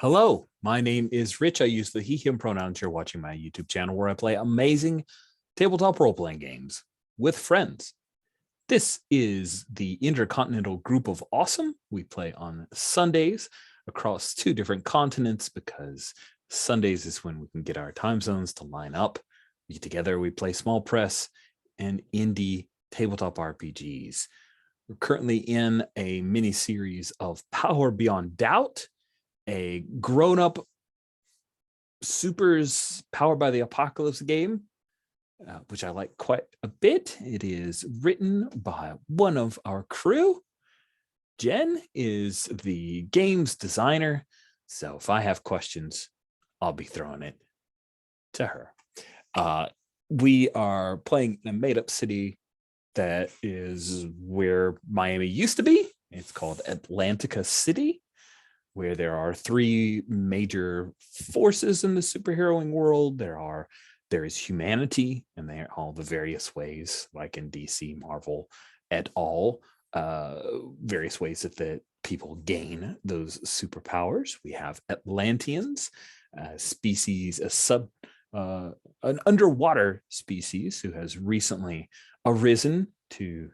Hello, my name is Rich. I use the he, him pronouns. You're watching my YouTube channel where I play amazing tabletop role-playing games with friends. This is the Intercontinental Group of Awesome. We play on Sundays across 2 different continents because Sundays is when we can get our time zones to line up. We get together, we play small press and indie tabletop RPGs. We're currently in a mini series of Power Beyond Doubt, a grown-up supers powered by the apocalypse game, which I like quite a bit. It is written by one of our crew. Jen is the games designer, so if I have questions, I'll be throwing it to her. We are playing in a made-up city that is where Miami used to be. It's called Atlantica City, where there are 3 major forces in the superheroing world. There is humanity, and they're all the various ways, like in DC, Marvel, et al., various ways that people gain those superpowers. We have Atlanteans, species, an underwater species who has recently arisen to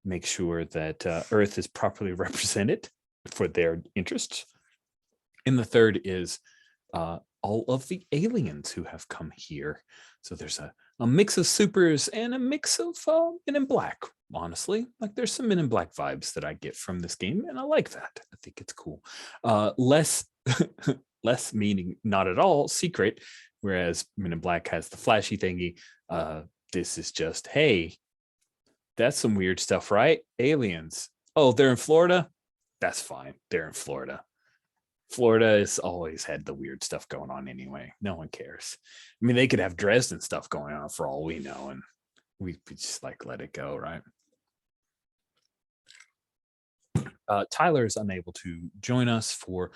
make sure that Earth is properly represented for their interests. And the third is all of the aliens who have come here. So there's a mix of supers and a mix of Men in Black, honestly. Like, there's some Men in Black vibes that I get from this game, and I like that. I think it's cool. Less meaning not at all secret, whereas Men in Black has the flashy thingy. This is just, hey, that's some weird stuff, right? Aliens. Oh, they're in Florida? That's fine. They're in Florida. Florida has always had the weird stuff going on anyway. No one cares. I mean, they could have Dresden stuff going on for all we know, and we just let it go, right? Tyler is unable to join us for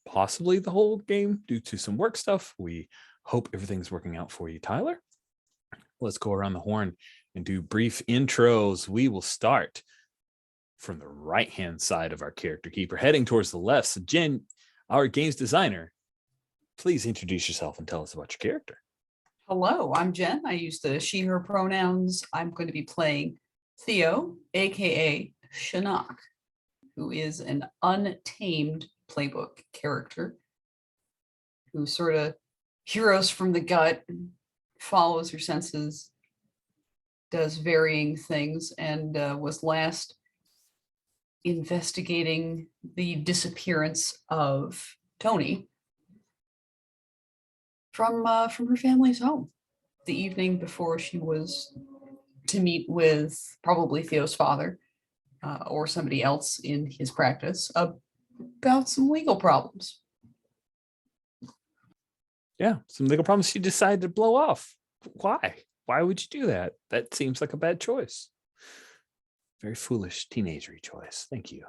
possibly the whole game due to some work stuff. We hope everything's working out for you, Tyler. Let's go around the horn and do brief intros. We will start from the right-hand side of our character keeper, heading towards the left. So Jen, our games designer, please introduce yourself and tell us about your character. Hello, I'm Jen. I use the she, her pronouns. I'm going to be playing Theo, aka Shinnok, who is an untamed playbook character who sort of heroes from the gut, follows her senses, does varying things, and was last investigating the disappearance of Toni from her family's home the evening before she was to meet with probably Theo's father or somebody else in his practice about some legal problems. Yeah, some legal problems she decided to blow off. Why? Why would you do that? That seems like a bad choice. Very foolish teenagery choice. Thank you.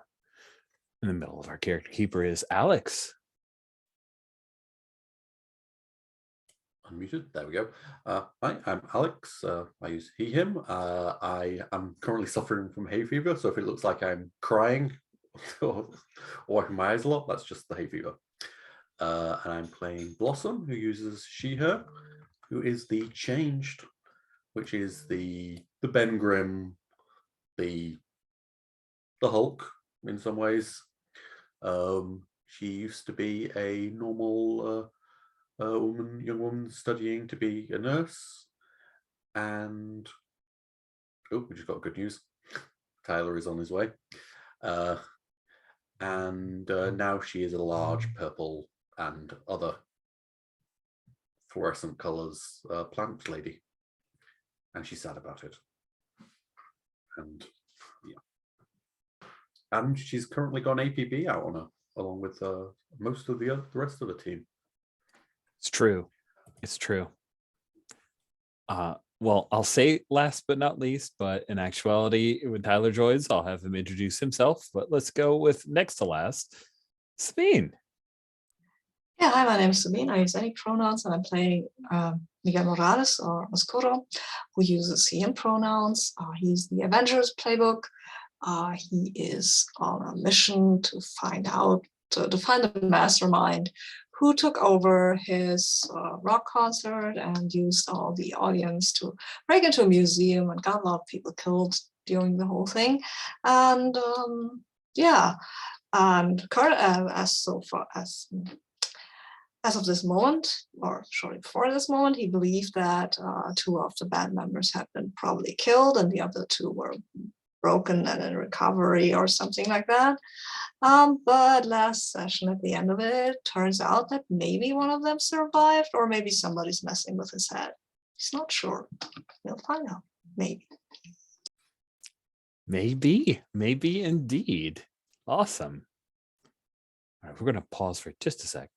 In the middle of our character keeper is Alex. Unmuted. There we go. Hi, I'm Alex. I use he, him. I am currently suffering from hay fever, so if it looks like I'm crying or wiping my eyes a lot, that's just the hay fever. And I'm playing Blossom, who uses she, her, who is the changed, which is the Ben Grimm, the Hulk in some ways. She used to be a normal young woman studying to be a nurse, and we just got good news. Tyler is on his way, and now she is a large purple and other fluorescent colors plant lady, and she's sad about it. And yeah, and she's currently got an APB out on her, along with most of the rest of the team. It's true. It's true. Well, I'll say last but not least, but in actuality, when Tyler joins, I'll have him introduce himself. But let's go with next to last, Sabine. Yeah, hi, my name is Sabine. I use any pronouns, and I'm playing Miguel Morales, or Oscuro, who uses he, him pronouns. He's the Avengers playbook. He is on a mission to find out to find the mastermind who took over his rock concert and used all the audience to break into a museum and got a lot of people killed during the whole thing. And yeah, and as of this moment, or shortly before this moment, he believed that 2 of the band members had been probably killed and the other 2 were broken and in recovery or something like that. But last session, at the end of it, turns out that maybe one of them survived, or maybe somebody's messing with his head. He's not sure. We'll find out. Maybe. Maybe indeed. Awesome. All right, we're going to pause for just a sec.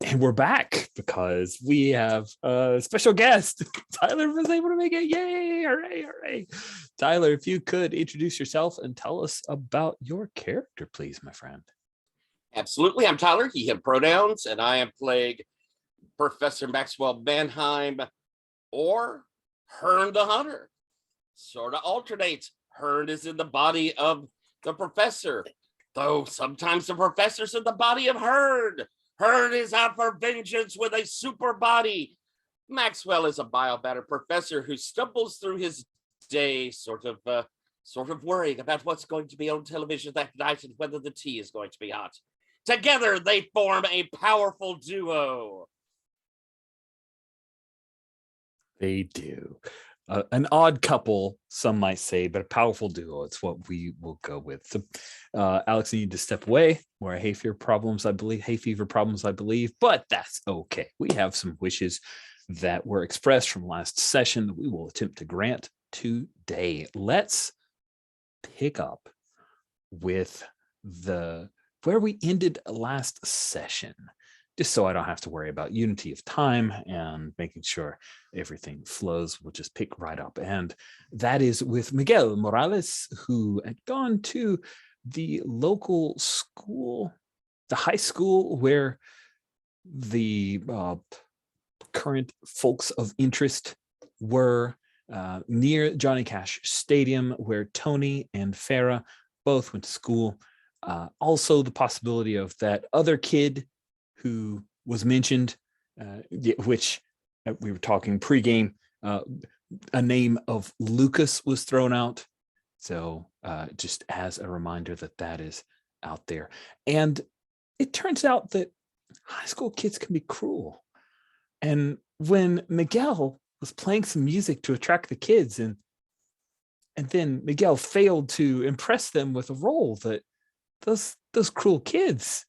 And we're back because we have a special guest. Tyler was able to make it. Yay! Hooray! Hooray! Tyler, if you could introduce yourself and tell us about your character, please, my friend. Absolutely. I'm Tyler, he, him pronouns, and I am playing Professor Maxwell Mannheim or Hearn the Hunter. Sort of alternates. Hearn is in the body of the professor, though sometimes the professor's in the body of Hearn. Hearn is out for vengeance with a super body. Maxwell is a biomatter professor who stumbles through his day, sort of worrying about what's going to be on television that night and whether the tea is going to be hot. Together, they form a powerful duo. They do. An odd couple, some might say, but a powerful duo. It's what we will go with. So, Alex, you need to step away. More hay fever problems, I believe, but that's okay. We have some wishes that were expressed from last session that we will attempt to grant today. Let's pick up with where we ended last session, just so I don't have to worry about unity of time and making sure everything flows. We'll just pick right up. And that is with Miguel Morales, who had gone to the local school, the high school where the current folks of interest were, near Johnny Cash Stadium, where Toni and Farah both went to school. Also the possibility of that other kid who was mentioned, which we were talking pregame, a name of Lucas was thrown out. So just as a reminder that is out there. And it turns out that high school kids can be cruel. And when Miguel was playing some music to attract the kids, and then Miguel failed to impress them with a role, that those cruel kids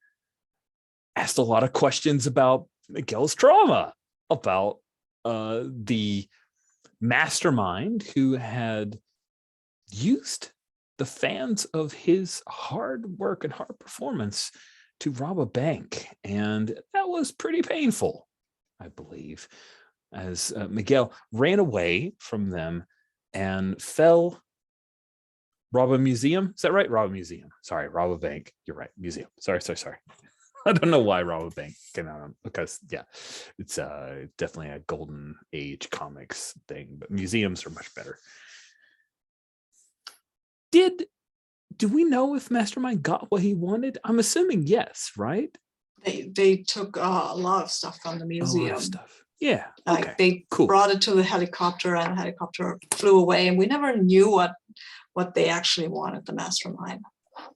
asked a lot of questions about Miguel's trauma, about the mastermind who had used the fans of his hard work and hard performance to rob a bank. And that was pretty painful, I believe, as Miguel ran away from them and rob a museum. Is that right? Rob a museum. Sorry, rob a bank. You're right. Museum. Sorry. I don't know why rob a bank came out, because yeah, it's definitely a golden age comics thing, but museums are much better. Do we know if Mastermind got what he wanted? I'm assuming yes, right? They took a lot of stuff from the A museum. lot of stuff. Yeah. Like Okay. they Cool. brought it to the helicopter, and the helicopter flew away, and we never knew what they actually wanted, the mastermind.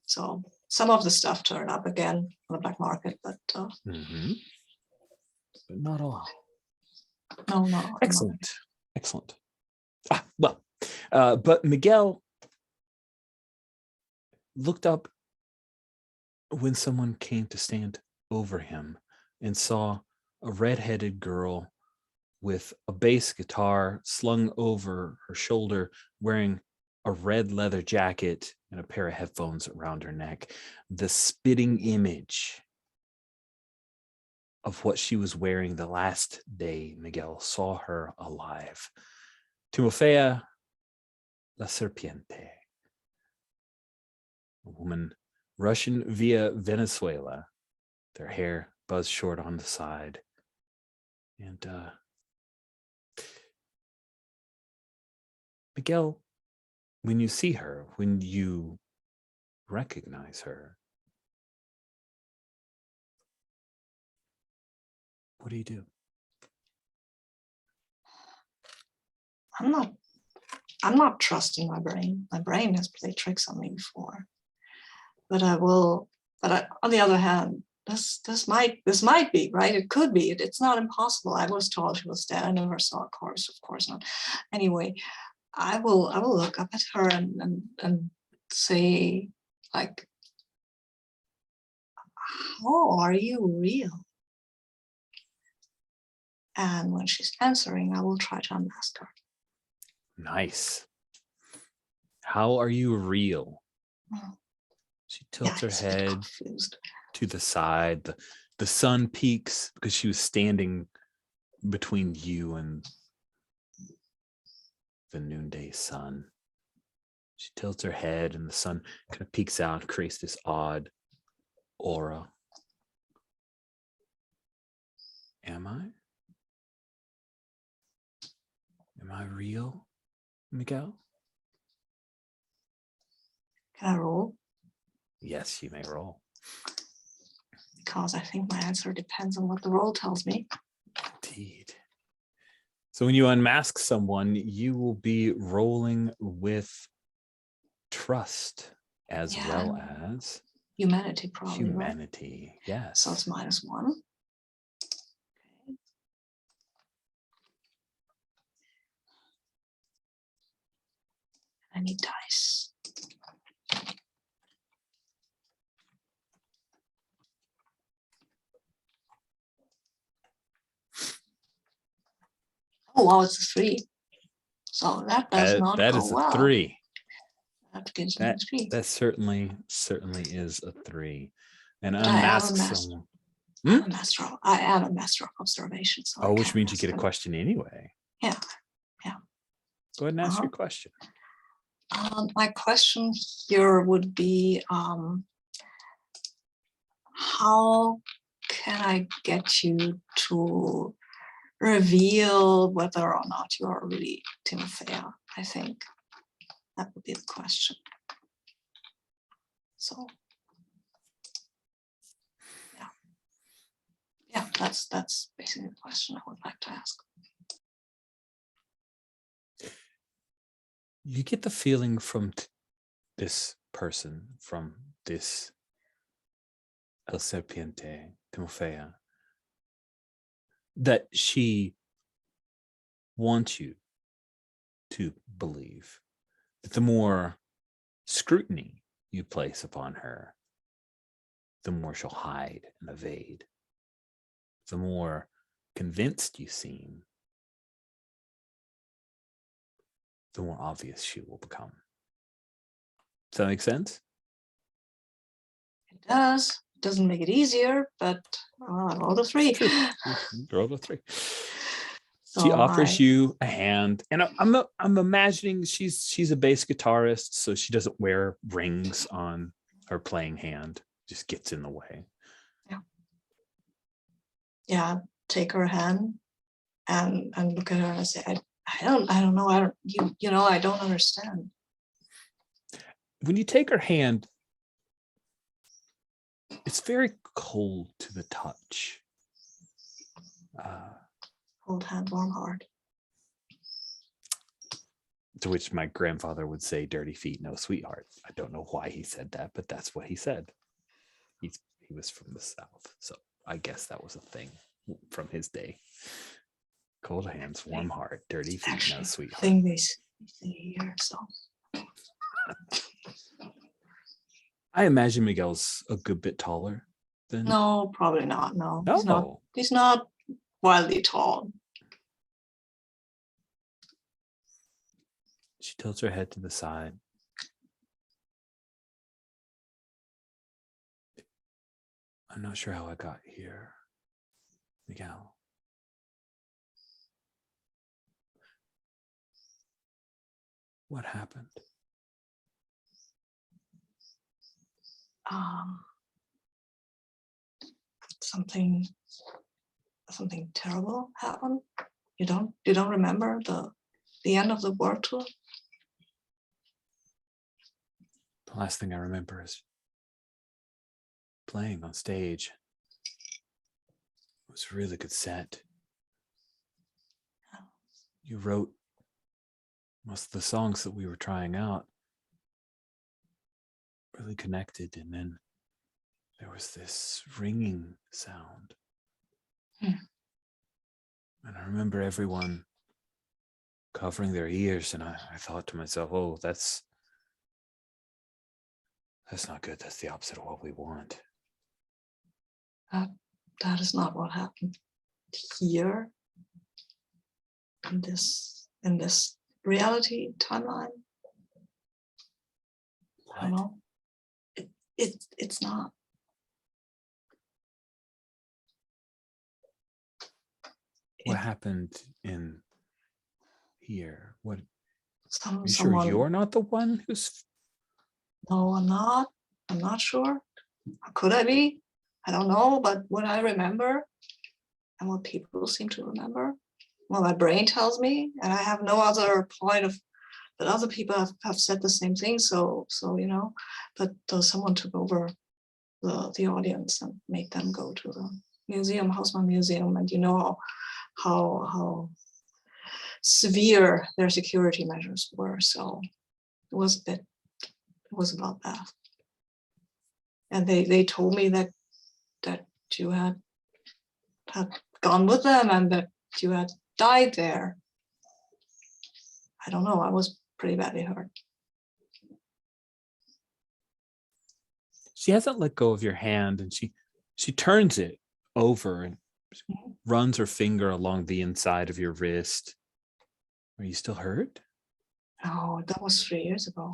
So some of the stuff turned up again on the black market, but But not a lot. no. Excellent. But Miguel looked up when someone came to stand over him and saw a red-headed girl with a bass guitar slung over her shoulder, wearing a red leather jacket and a pair of headphones around her neck. The spitting image of what she was wearing the last day Miguel saw her alive. Timofea la Serpiente, a woman Russian via Venezuela, their hair buzzed short on the side. And Miguel, when you see her, when you recognize her, What do you do? I'm not trusting my brain. My brain has played tricks on me before. But on the other hand, this might be, right? It could be. It's not impossible. I was told she was dead. I never saw a corpse, of course not. Anyway, I will look up at her and say, like, how are you real? And when she's answering, I will try to unmask her. Nice. How are you real? She tilts her head confused. to the side. The sun peaks because she was standing between you and the noonday sun. She tilts her head and the sun kind of peeks out, creates this odd aura. Am I? Am I real, Miguel? Can I roll? Yes, you may roll. Because I think my answer depends on what the roll tells me. Indeed. So when you unmask someone, you will be rolling with trust as well as humanity, probably. humanity. Right? Yes. So it's -1. Okay. I need dice. Oh wow, it's a 3. So that does not that go is a well. 3. That gives me a 3. That certainly is a 3. And But I am unmask a master. someone. I am a master of observation. So Oh, which means you get a question anyway. Yeah. Go ahead and ask your question. My question here would be, how can I get you to reveal whether or not you are really Timothea? I think that would be the question. So, yeah, that's basically the question I would like to ask. You get the feeling from this person, from this El Serpiente, Timothea, that she wants you to believe that the more scrutiny you place upon her, the more she'll hide and evade. The more convinced you seem, the more obvious she will become. Does that make sense? It does. It doesn't make it easier, but I rolled a 3. Roll a 3. So She offers you a hand, and I'm imagining she's a bass guitarist, so she doesn't wear rings on her playing hand. Just gets in the way. Yeah, take her hand and look at her and say, I don't know. I don't understand. When you take her hand, it's very cold to the touch. Cold hand, warm heart. To which my grandfather would say, "Dirty feet, no sweetheart." I don't know why he said that, but that's what he said. He was from the South, so I guess that was a thing from his day. Cold hands, warm heart, dirty feet, Actually, no sweetheart. Thing they say here, so. I imagine Miguel's a good bit taller than. No, probably not. No, No. He's not wildly tall. She tilts her head to the side. I'm not sure how I got here, Miguel. What happened? Something terrible happened. You don't remember the end of the world tour? The last thing I remember is playing on stage was a really good set. You wrote most of the songs that we were trying out. Really connected, and then there was this ringing sound. Hmm. And I remember everyone covering their ears, and I thought to myself, oh, that's not good. That's the opposite of what we want. That is not what happened here in this reality timeline. I don't know. It's not. What happened in here? What? Are you Someone, sure you're not the one who's? No, I'm not. I'm not sure. Could I be? I don't know. But what I remember and what people seem to remember, well, my brain tells me, and I have no other point of. But other people have said the same thing. So you know, but someone took over the audience and made them go to the museum, Hausmann Museum, and you know how severe their security measures were. So it was about that. And they told me that you had gone with them and that you had died there. I don't know. I was pretty badly hurt. She hasn't let go of your hand, and she turns it over and runs her finger along the inside of your wrist. Are you still hurt? Oh, that was 3 years ago.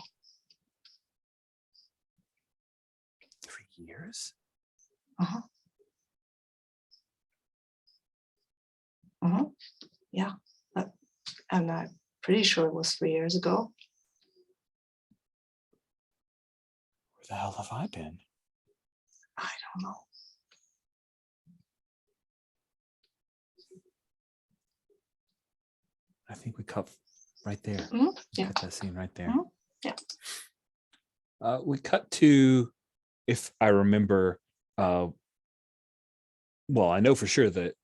3 years? Uh-huh. Yeah. And I'm pretty sure it was 3 years ago. Where the hell have I been? I don't know. I think we cut right there. Yeah. Cut that scene right there. Yeah. We cut to, if I remember, well, I know for sure that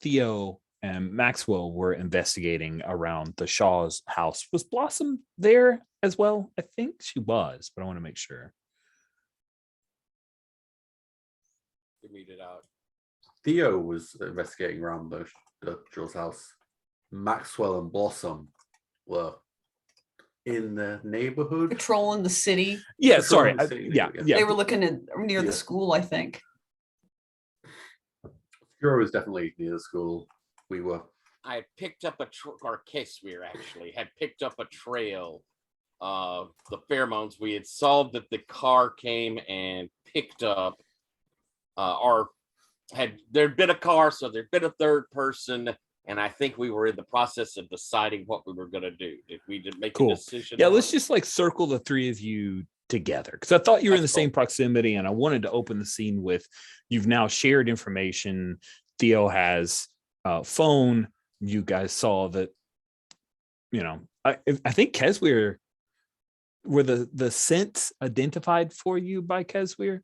Theo and Maxwell were investigating around the Shaw's house. Was Blossom there as well? I think she was, but I want to make sure. We read it out. Theo was investigating around the Jill's house. Maxwell and Blossom were in the neighborhood. Patrolling the city. Yeah, Patrolling sorry. the city, Yeah. They were looking at near Yeah. the school, I think. Oscuro was definitely near the school. We were. I had picked up or Kesweir actually had picked up a trail of the pheromones. We had solved that the car came and picked up there'd been a car, so there'd been a third person, and I think we were in the process of deciding what we were going to do. Did we make a decision? Yeah, let's just like circle the three of you together, because I thought you were in the same proximity, and I wanted to open the scene with you've now shared information. Theo has a phone. You guys saw that, you know, I think Kesweir, were the scents identified for you by Kesweir?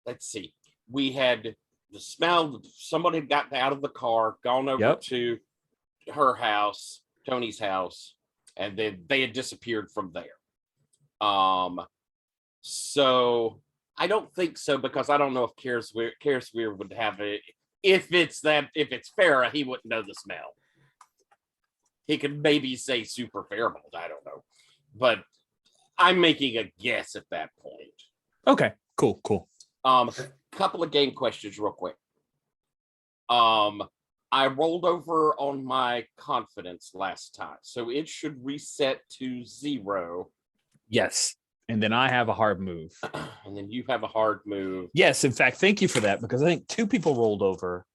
Let's see. We had the smell. Somebody had gotten out of the car, gone over to her house, Toni's house, and then they had disappeared from there. So I don't think so, because I don't know if Kesweir would have it. If it's Farah, he wouldn't know the smell. He could maybe say super pheromone. I don't know, but I'm making a guess at that point. Okay, cool. Couple of game questions real quick. I rolled over on my confidence last time, so it should reset to 0. Yes. And then I have a hard move. And then you have a hard move. Yes, in fact, thank you for that, because I think 2 people rolled over.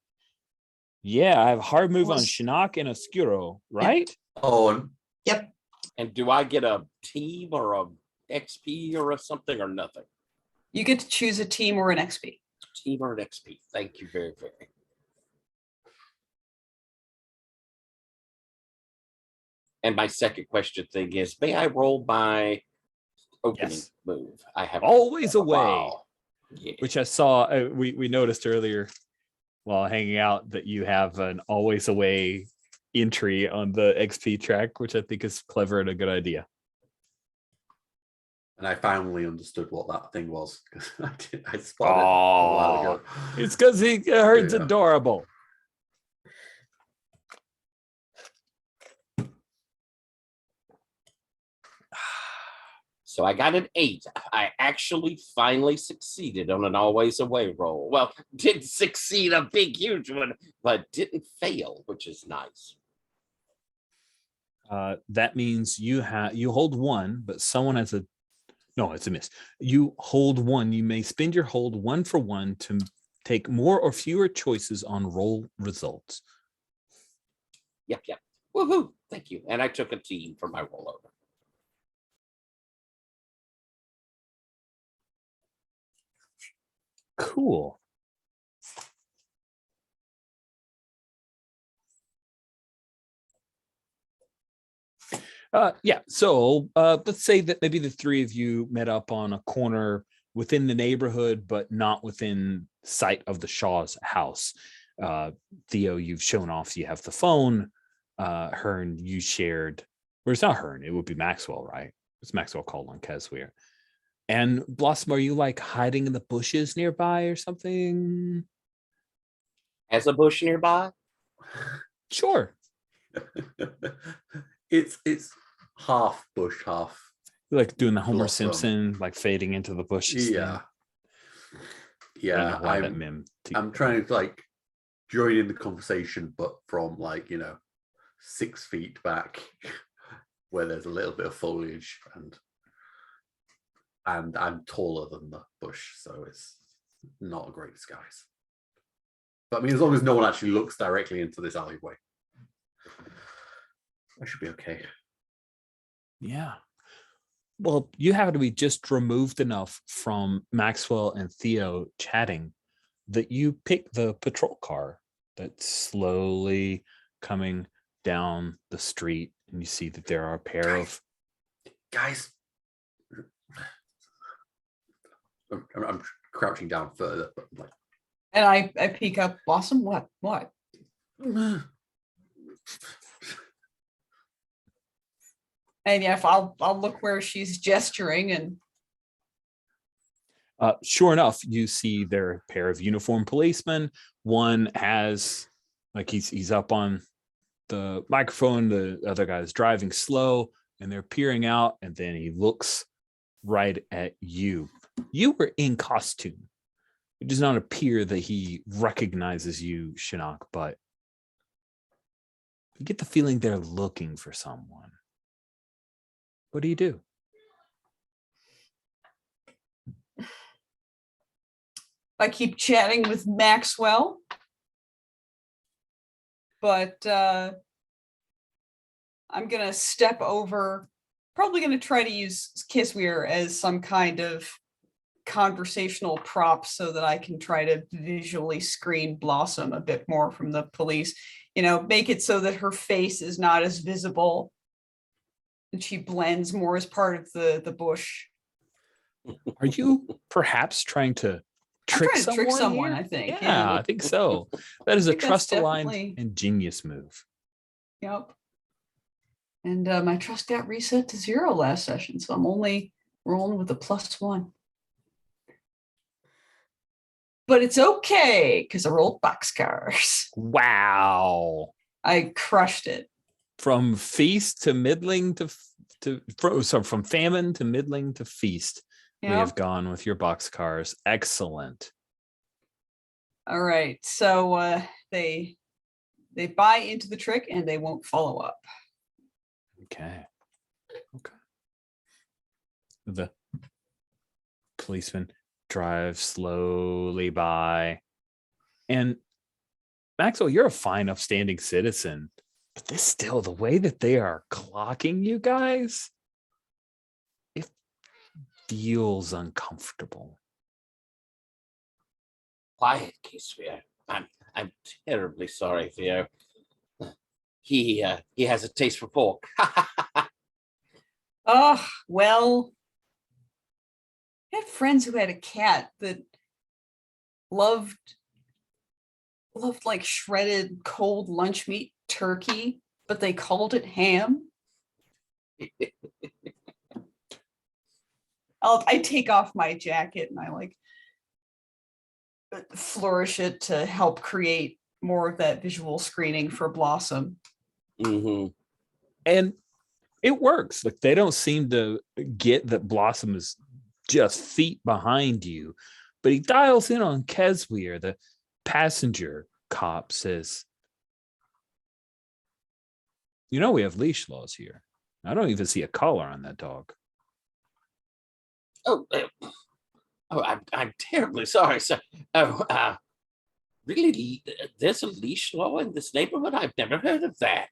Yeah, I have a hard move on Shinnok and Oscuro, right? Oh, Yep. And do I get a team or a XP or something, or nothing? You get to choose a team or an XP. Team or an XP. Thank you very, very. And my second question thing is, may I roll my opening move? I have always a way. Yeah. which I saw, we noticed earlier while hanging out that you have an always away entry on the XP track, which I think is clever and a good idea. And I finally understood what that thing was because I spotted it a while Oh, ago. it's because he heard's Yeah. adorable. So I got an 8. I actually finally succeeded on an always away roll. Well, didn't succeed a big, huge one, but didn't fail, which is nice. That means you hold 1, but someone has no, it's a miss. You hold 1. You may spend your hold 1 for 1 to take more or fewer choices on roll results. Yep. Woohoo! Thank you. And I took a team for my rollover. Cool. Yeah. So let's say that maybe the 3 of you met up on a corner within the neighborhood, but not within sight of the Shaw's house. Theo, you've shown off you have the phone. Hearn, you shared, or it's not Hearn, it would be Maxwell, right? It's Maxwell called on Kesweir. And Blossom, are you like hiding in the bushes nearby or something? Has a bush nearby? Sure. It's half bush, half. Like doing the Homer Blossom. Simpson, like fading into the bushes. Yeah. Thing. I don't Yeah. know why that meme. I'm trying to like join in the conversation, but from like, 6 feet back where there's a little bit of foliage and I'm taller than the bush, so it's not a great disguise. But I mean, as long as no one actually looks directly into this alleyway, I should be okay. Yeah. Well, you have to be just removed enough from Maxwell and Theo chatting that you pick the patrol car that's slowly coming down the street, and you see that there are a pair of guys. I'm crouching down further, but like, And I peek up. Blossom, what? And yeah, if I'll look where she's gesturing, and sure enough, you see there are a pair of uniformed policemen. One has, like, he's up on the microphone. The other guy's driving slow, and they're peering out, and then he looks right at you. You were in costume. It does not appear that he recognizes you, Shinnok, but you get the feeling they're looking for someone. What do you do? I keep chatting with Maxwell, but I'm gonna step over. Probably gonna try to use Kisweir as some kind of conversational prop so that I can try to visually screen Blossom a bit more from the police. Make it so that her face is not as visible and she blends more as part of the bush. Are you perhaps trying to trick I'm trying to someone? trick someone, here? I think. Yeah, I think so. That is a think that's trust-aligned definitely- and genius move. Yep. And my trust got reset to 0 last session, so I'm only rolling with a +1. But it's okay because I rolled boxcars. Wow. I crushed it. From feast to middling from famine to middling to feast. We Yep. have gone with your boxcars. Excellent. All right. So they buy into the trick and they won't follow up. Okay. The policeman drives slowly by. And Maxwell, you're a fine, upstanding citizen. But this still, the way that they are clocking you guys, it feels uncomfortable. Quiet, Kisweir. I'm terribly sorry, Theo. He has a taste for pork. Oh, well, I had friends who had a cat that loved like shredded cold lunch meat turkey, but they called it ham. I take off my jacket and I like flourish it to help create more of that visual screening for Blossom. And it works. Like they don't seem to get that Blossom is just feet behind you, but he dials in on Kesweir, the passenger cop, says, "You know we have leash laws here. I don't even see a collar on that dog." I'm terribly sorry, sir. Oh, really? There's a leash law in this neighborhood? I've never heard of that.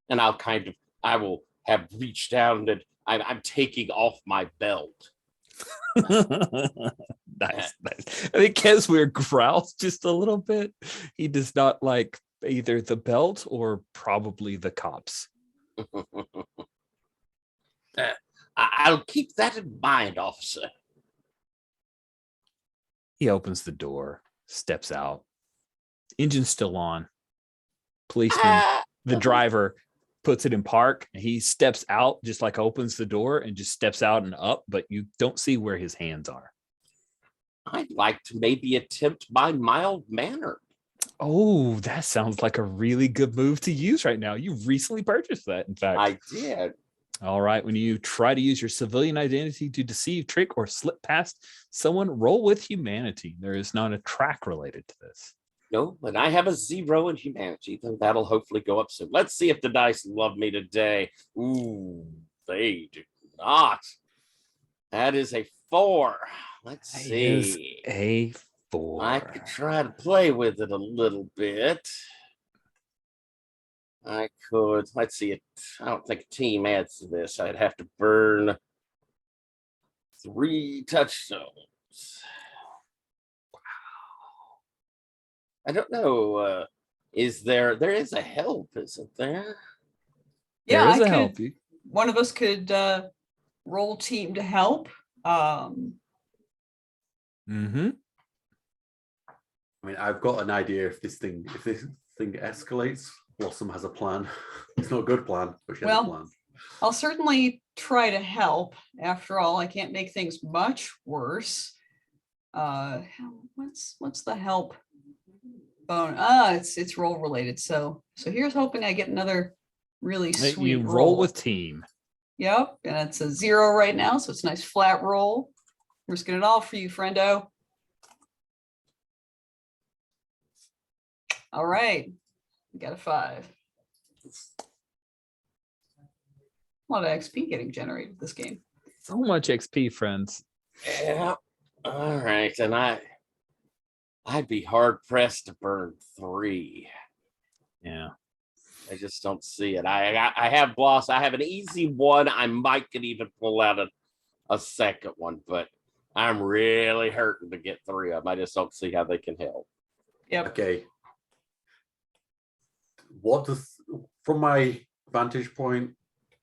And I will have reached down and I'm taking off my belt. Nice. I think Kesweir growls just a little bit. He does not like either the belt or probably the cops. I'll keep that in mind, officer. He opens the door, steps out. Engine's still on. Policeman, the driver, puts it in park. And he steps out, just like opens the door and just steps out and up, but you don't see where his hands are. I'd like to maybe attempt my mild manner. Oh, that sounds like a really good move to use right now. You recently purchased that, in fact. I did. All right. When you try to use your civilian identity to deceive, trick, or slip past someone, roll with humanity. There is not a track related to this. No, but I have a 0 in humanity, though that'll hopefully go up soon. Let's see if the dice love me today. Ooh, they do not. That is a 4. Let's see. A 4. I could try to play with it a little bit. I could. Let's see it. I don't think a team adds to this. I'd have to burn 3 touchstones. I don't know. There is a help, isn't there? Yeah, there is a help. One of us could roll team to help. I mean, I've got an idea if this thing escalates, Blossom has a plan. It's not a good plan, but she has a plan. I'll certainly try to help. After all, I can't make things much worse. What's the help bonus? It's roll related. So here's hoping I get another really sweet You roll with team. Yep, and it's a 0 right now, so it's a nice flat roll. We're risking it all for you, friendo. All right, we got a 5. A lot of XP getting generated this game. So much XP, friends. Yeah. All right, and I'd be hard pressed to burn 3. Yeah. I just don't see it. I have lost. I have an easy 1. I might could even pull out a second one, but I'm really hurting to get 3 of them. I just don't see how they can help. Yep. Okay. What does, from my vantage point,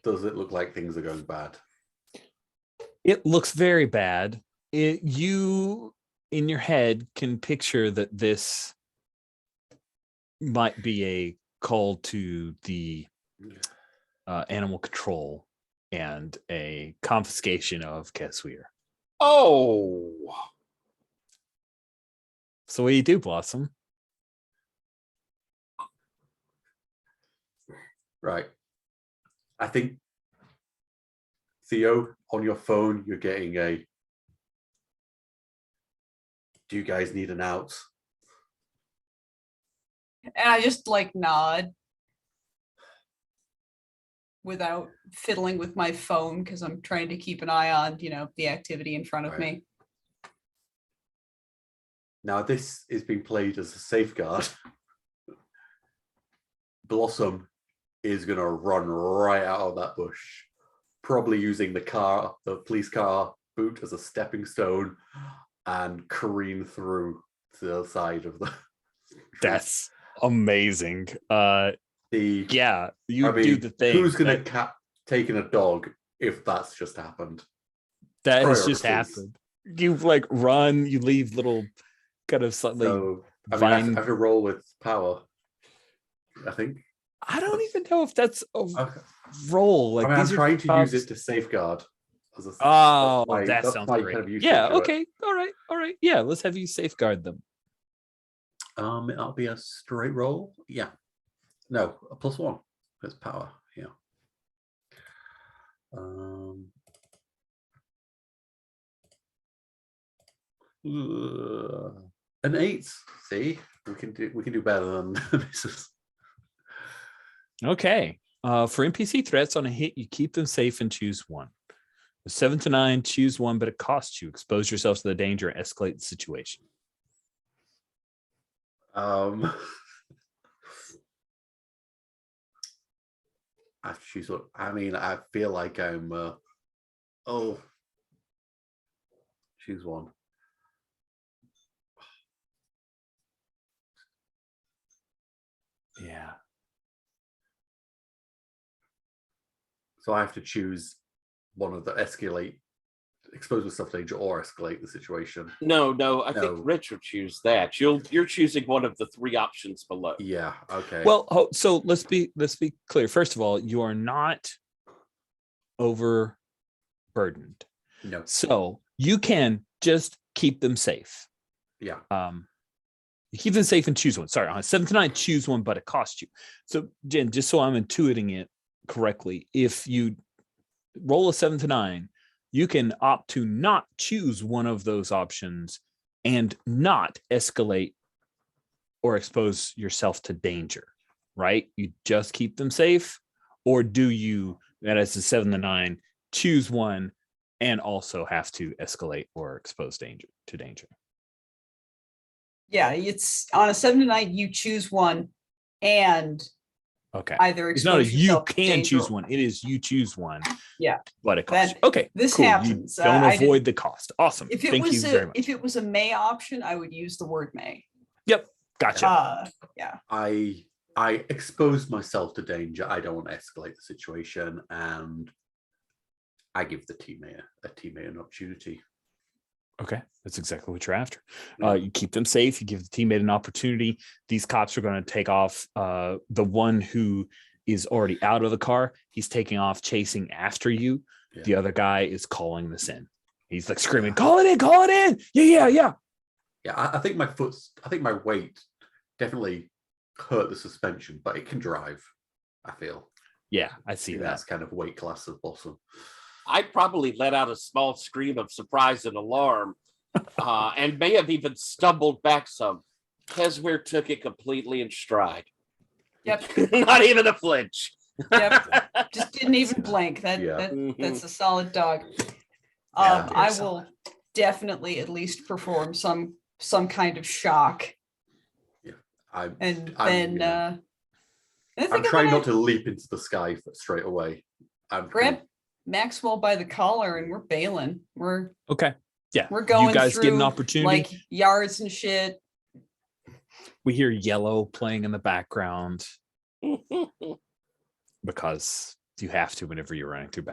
does it look like things are going bad? It looks very bad. You, in your head, can picture that this might be a call to the animal control and a confiscation of Kesweir. Oh. So what do you do, Blossom? Right. I think, Theo, on your phone, you're getting a, do you guys need an out? And I just like nod without fiddling with my phone because I'm trying to keep an eye on, the activity in front of me. Now, this is being played as a safeguard. Blossom is going to run right out of that bush, probably using the police car boot as a stepping stone and careen through to the other side of the... That's amazing. You do the thing. Who's going to taking a dog if that's just happened? That has just happened. You run, you leave little kind of slightly. So I mean, I vine- have to roll with power. I think. I don't even know if that's a Okay. roll. Like I mean, I'm these are trying to use jobs- it to safeguard. Oh, that that's sounds my great. kind of usage Yeah. to it. Okay. All right. Yeah. Let's have you safeguard them. It'll be a straight roll. Yeah. No, a +1. It's power. Yeah. An 8. See, we can do better than this. Okay. For NPC threats on a hit, you keep them safe and choose one. 7 to 9, choose one, but it costs you. Expose yourself to the danger and escalate the situation. I choose what. I mean, I feel like I'm. Choose one. Yeah. So I have to choose one of the expose myself to danger or escalate the situation. No, I No. think Rich will choose that. You're choosing one of the 3 options below. Yeah. Okay. Well, so let's be clear. First of all, you are not overburdened. no. So you can just keep them safe. Yeah. You keep them safe and choose one. Sorry, on 7 to 9, choose one, but it costs you. So, Jen, just so I'm intuiting it correctly, if you roll a 7 to 9, you can opt to not choose one of those options and not escalate or expose yourself to danger, right? You just keep them safe, or do you, that is a 7 to 9, choose one and also have to escalate or expose danger to danger? Yeah, it's on a 7 to 9, you choose one and Okay. either It's not a expose you yourself to can danger choose or- one. It is you choose one. Yeah. But it costs That- you. Okay. this cool. happens. You don't I didn't- avoid the cost. Awesome. If it Thank was you very much. if it was a may option, I would use the word may. Yep. Gotcha. Yeah. I expose myself to danger. I don't want to escalate the situation, and I give the teammate an opportunity. Okay. That's exactly what you're after. Yeah. You keep them safe. You give the teammate an opportunity. These cops are going to take off. The one who is already out of the car, he's taking off, chasing after you. Yeah. The other guy is calling this in. He's like screaming, call it in. Yeah. Yeah, I think my weight definitely hurt the suspension, but it can drive. I feel. Yeah, I see In that. that's kind of weight class of bottom. I probably let out a small scream of surprise and alarm, and may have even stumbled back some. Kesware took it completely in stride. Yep. Not even a flinch. Yep. Just didn't even blink. That's a solid dog. Yeah, I very will definitely at least perform some kind of shock, I'm and I'm, then yeah. I think I'm trying gonna not to leap into the sky straight away. I'm grab Maxwell by the collar and we're bailing. We're Okay. Yeah. going You guys through get an opportunity. like yards and shit. We hear yellow playing in the background because you have to whenever you're running through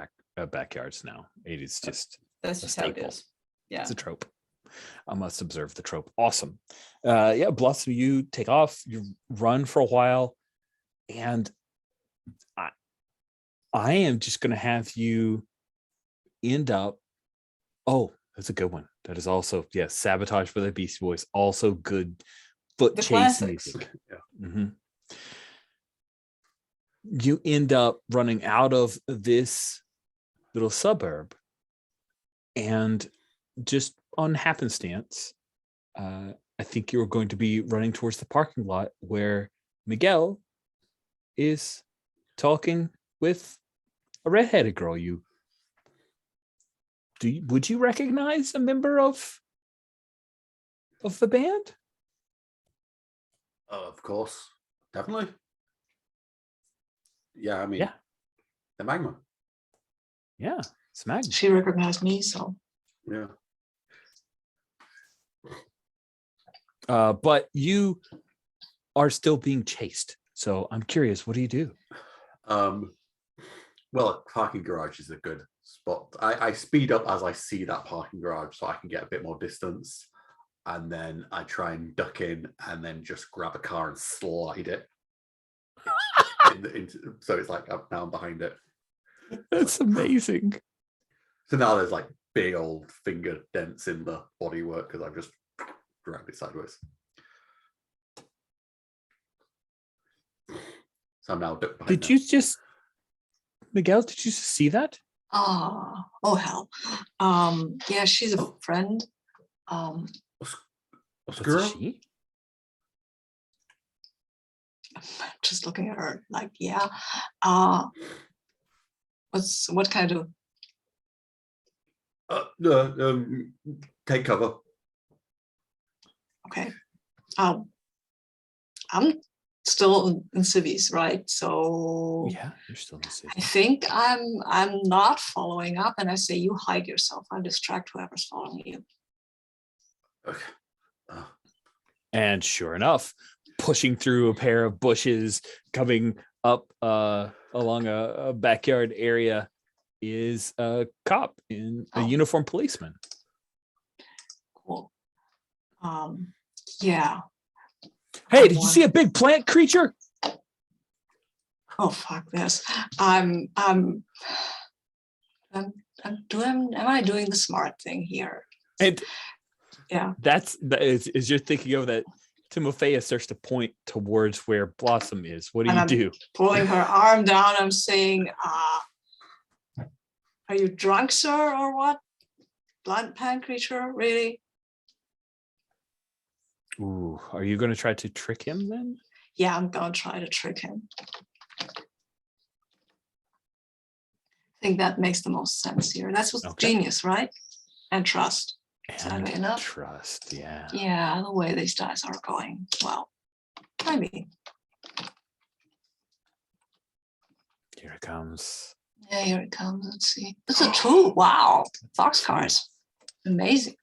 backyards now. It is just That's a just how it staple. is. Yeah. It's a trope. I must observe the trope. Awesome. Yeah, Blossom, you take off, you run for a while, and I am just going to have you end up. Oh, that's a good one. That is also, yes, Sabotage by the Beastie Boys. Also good foot The chase classics. music. Yeah. Mhm. You end up running out of this little suburb, and just on happenstance, I think you're going to be running towards the parking lot where Miguel is talking with a redheaded girl. Would you recognize a member of the band? Of course, definitely. Yeah, I mean, Yeah. the magma. Yeah, it's Magna. She recognized me, so Yeah. But you are still being chased. So I'm curious, what do you do? Well, a parking garage is a good spot. I speed up as I see that parking garage so I can get a bit more distance. and then I try and duck in, and then just grab a car and slide it. So it's like now I'm behind it. That's amazing. So now there's like big old finger dents in the bodywork because I've just dragged it sideways. So I'm now ducked behind. Did you just, Miguel? Did you just see that? Oh hell. Yeah, she's a friend. What's Oscuro? she? Just looking at her like, yeah. What can I do? Take cover. Okay. I'm still in civies, right? So Yeah, you're still in the city. I think I'm not following up, and I say you hide yourself. I'll distract whoever's following you. Okay. And sure enough, pushing through a pair of bushes, coming up along a backyard area is a cop in a uniformed policeman. Cool. Yeah. Hey, did you see a big plant creature? Oh fuck this. Am I doing the smart thing here? And Yeah. that is you're thinking of that. Timofeya starts to point towards where Blossom is. What do you do? Pulling her arm down, I'm saying, are you drunk, sir, or what? Blunt pan creature, really? Ooh, are you going to try to trick him then? Yeah, I'm gonna try to trick him. I think that makes the most sense here. That's what's genius, right? And trust. And enough. Trust, yeah. Yeah, the way these dice are going. Well, I mean. Here it comes. Yeah, here it comes. Let's see. It's a 2. Wow. Fox cards. Amazing.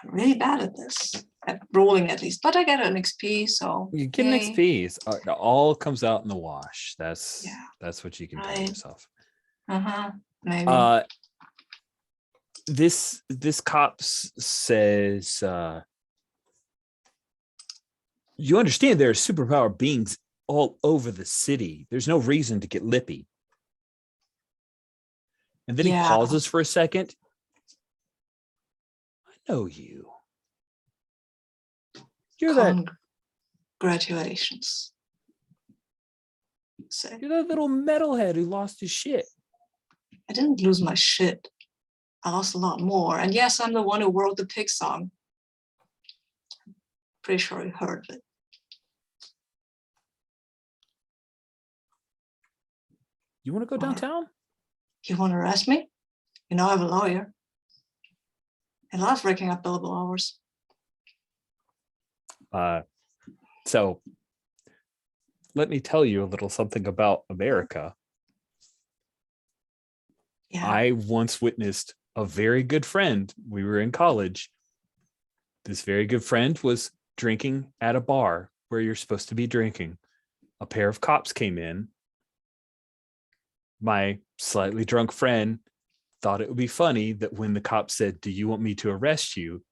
I'm really bad at this. At rolling at least. But I get an XP, so. You get an XP. It all comes out in the wash. That's what you can tell yourself. Maybe. This cop says, you understand there are superpower beings all over the city. There's no reason to get lippy. And then he pauses for a second. I know you. You're Congratulations. You're that little metalhead who lost his shit. I didn't lose my shit. I lost a lot more. And yes, I'm the one who wrote the pig song. Pretty sure you heard it. You want to go downtown? You want to arrest me? You know I have a lawyer. I love breaking up billable hours. So let me tell you a little something about America. Yeah. I once witnessed a very good friend. We were in college. This very good friend was drinking at a bar where you're supposed to be drinking. A pair of cops came in. My slightly drunk friend thought it would be funny that when the cop said, "Do you want me to arrest you?"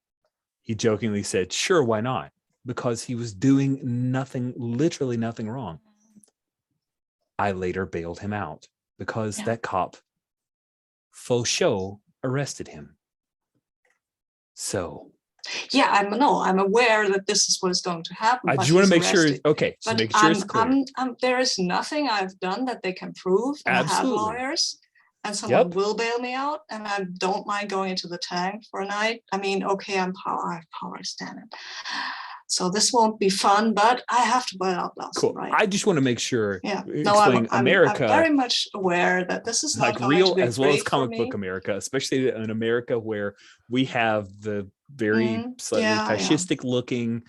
he jokingly said, "Sure, why not?" Because he was doing nothing, literally nothing wrong. I later bailed him out because that cop faux show arrested him. So yeah, I'm aware that this is what is going to happen. I just want to make sure. Okay, so make sure it's clear. There is nothing I've done that they can prove. And absolutely. I have lawyers, and someone will bail me out, and I don't mind going into the tank for a night. I mean, okay, I have power standing. So this won't be fun, but I have to butt out loud. Cool. Right? I just want to make sure. Yeah. No, I'm very much aware that this is not like real as well as comic book America, especially in America where we have the very slightly fascistic looking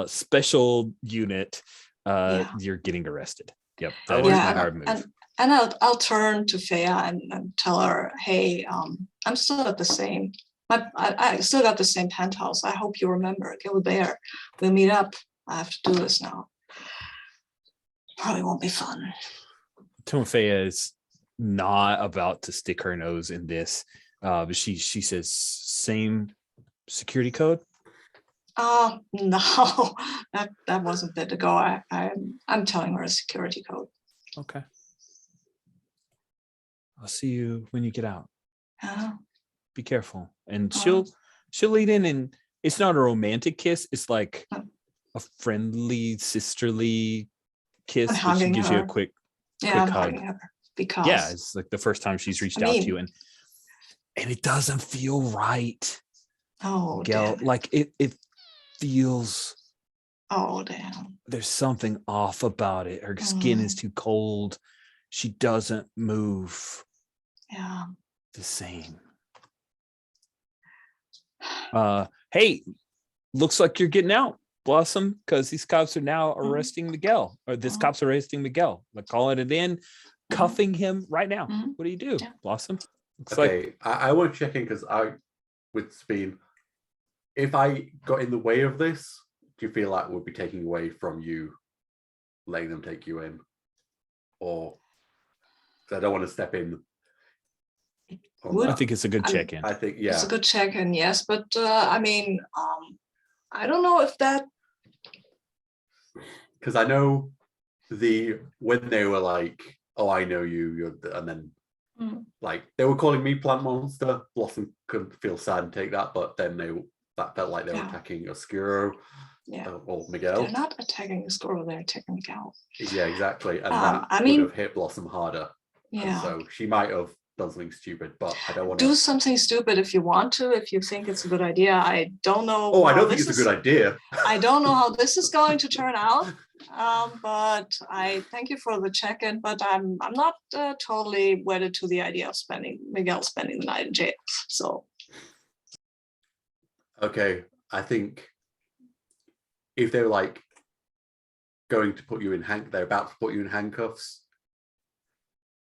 special unit. You're getting arrested. Yep. That is my hard move. And I'll turn to Fea and tell her, hey, I'm still at the same. I still got the same penthouse. I hope you remember. Go there. We'll meet up. I have to do this now. Probably won't be fun. Timofeya is not about to stick her nose in this. But she says, same security code? No, that was a bit ago. I'm telling her a security code. Okay. I'll see you when you get out. Be careful. And she'll lead in, and it's not a romantic kiss. It's like a friendly, sisterly kiss. I'm But she hugging gives you a her. quick Yeah, I'm hug. hugging her because Yeah, it's like the first time she's reached out to you, and it doesn't feel right. oh Miguel, damn. like it feels, Oh damn. there's something off about it. Her skin is too cold. She doesn't move Yeah. the same. Hey, looks like you're getting out, Blossom, because these cops are now arresting Miguel, or this cop's arresting Miguel. Like, calling it in, cuffing him right now. What do you do, Blossom? Looks Okay, I want to check in because with Speed, if I got in the way of this, do you feel like we'll be taking away from you, letting them take you in? Or, 'cause I don't want to step in. I think it's a good check-in. I think, yeah. It's a good check-in, yes, but I mean, I don't know if that. Because I know when they were like, "Oh, I know you," and then like they were calling me Plant Monster. Blossom couldn't feel sad and take that, but then that felt like they were attacking Oscuro. Or Miguel. They're not attacking Oscuro, they're attacking Miguel. Yeah, exactly, and that I mean, would have hit Blossom harder. Yeah. So she might have done something stupid, but I don't want to do something stupid if you want to, if you think it's a good idea. I don't know. Oh, I don't think it's a good idea. I don't know how this is going to turn out, but I thank you for the check-in. But I'm not totally wedded to the idea of Miguel spending the night in jail. So. Okay, I think if they're like going to put you in they're about to put you in handcuffs.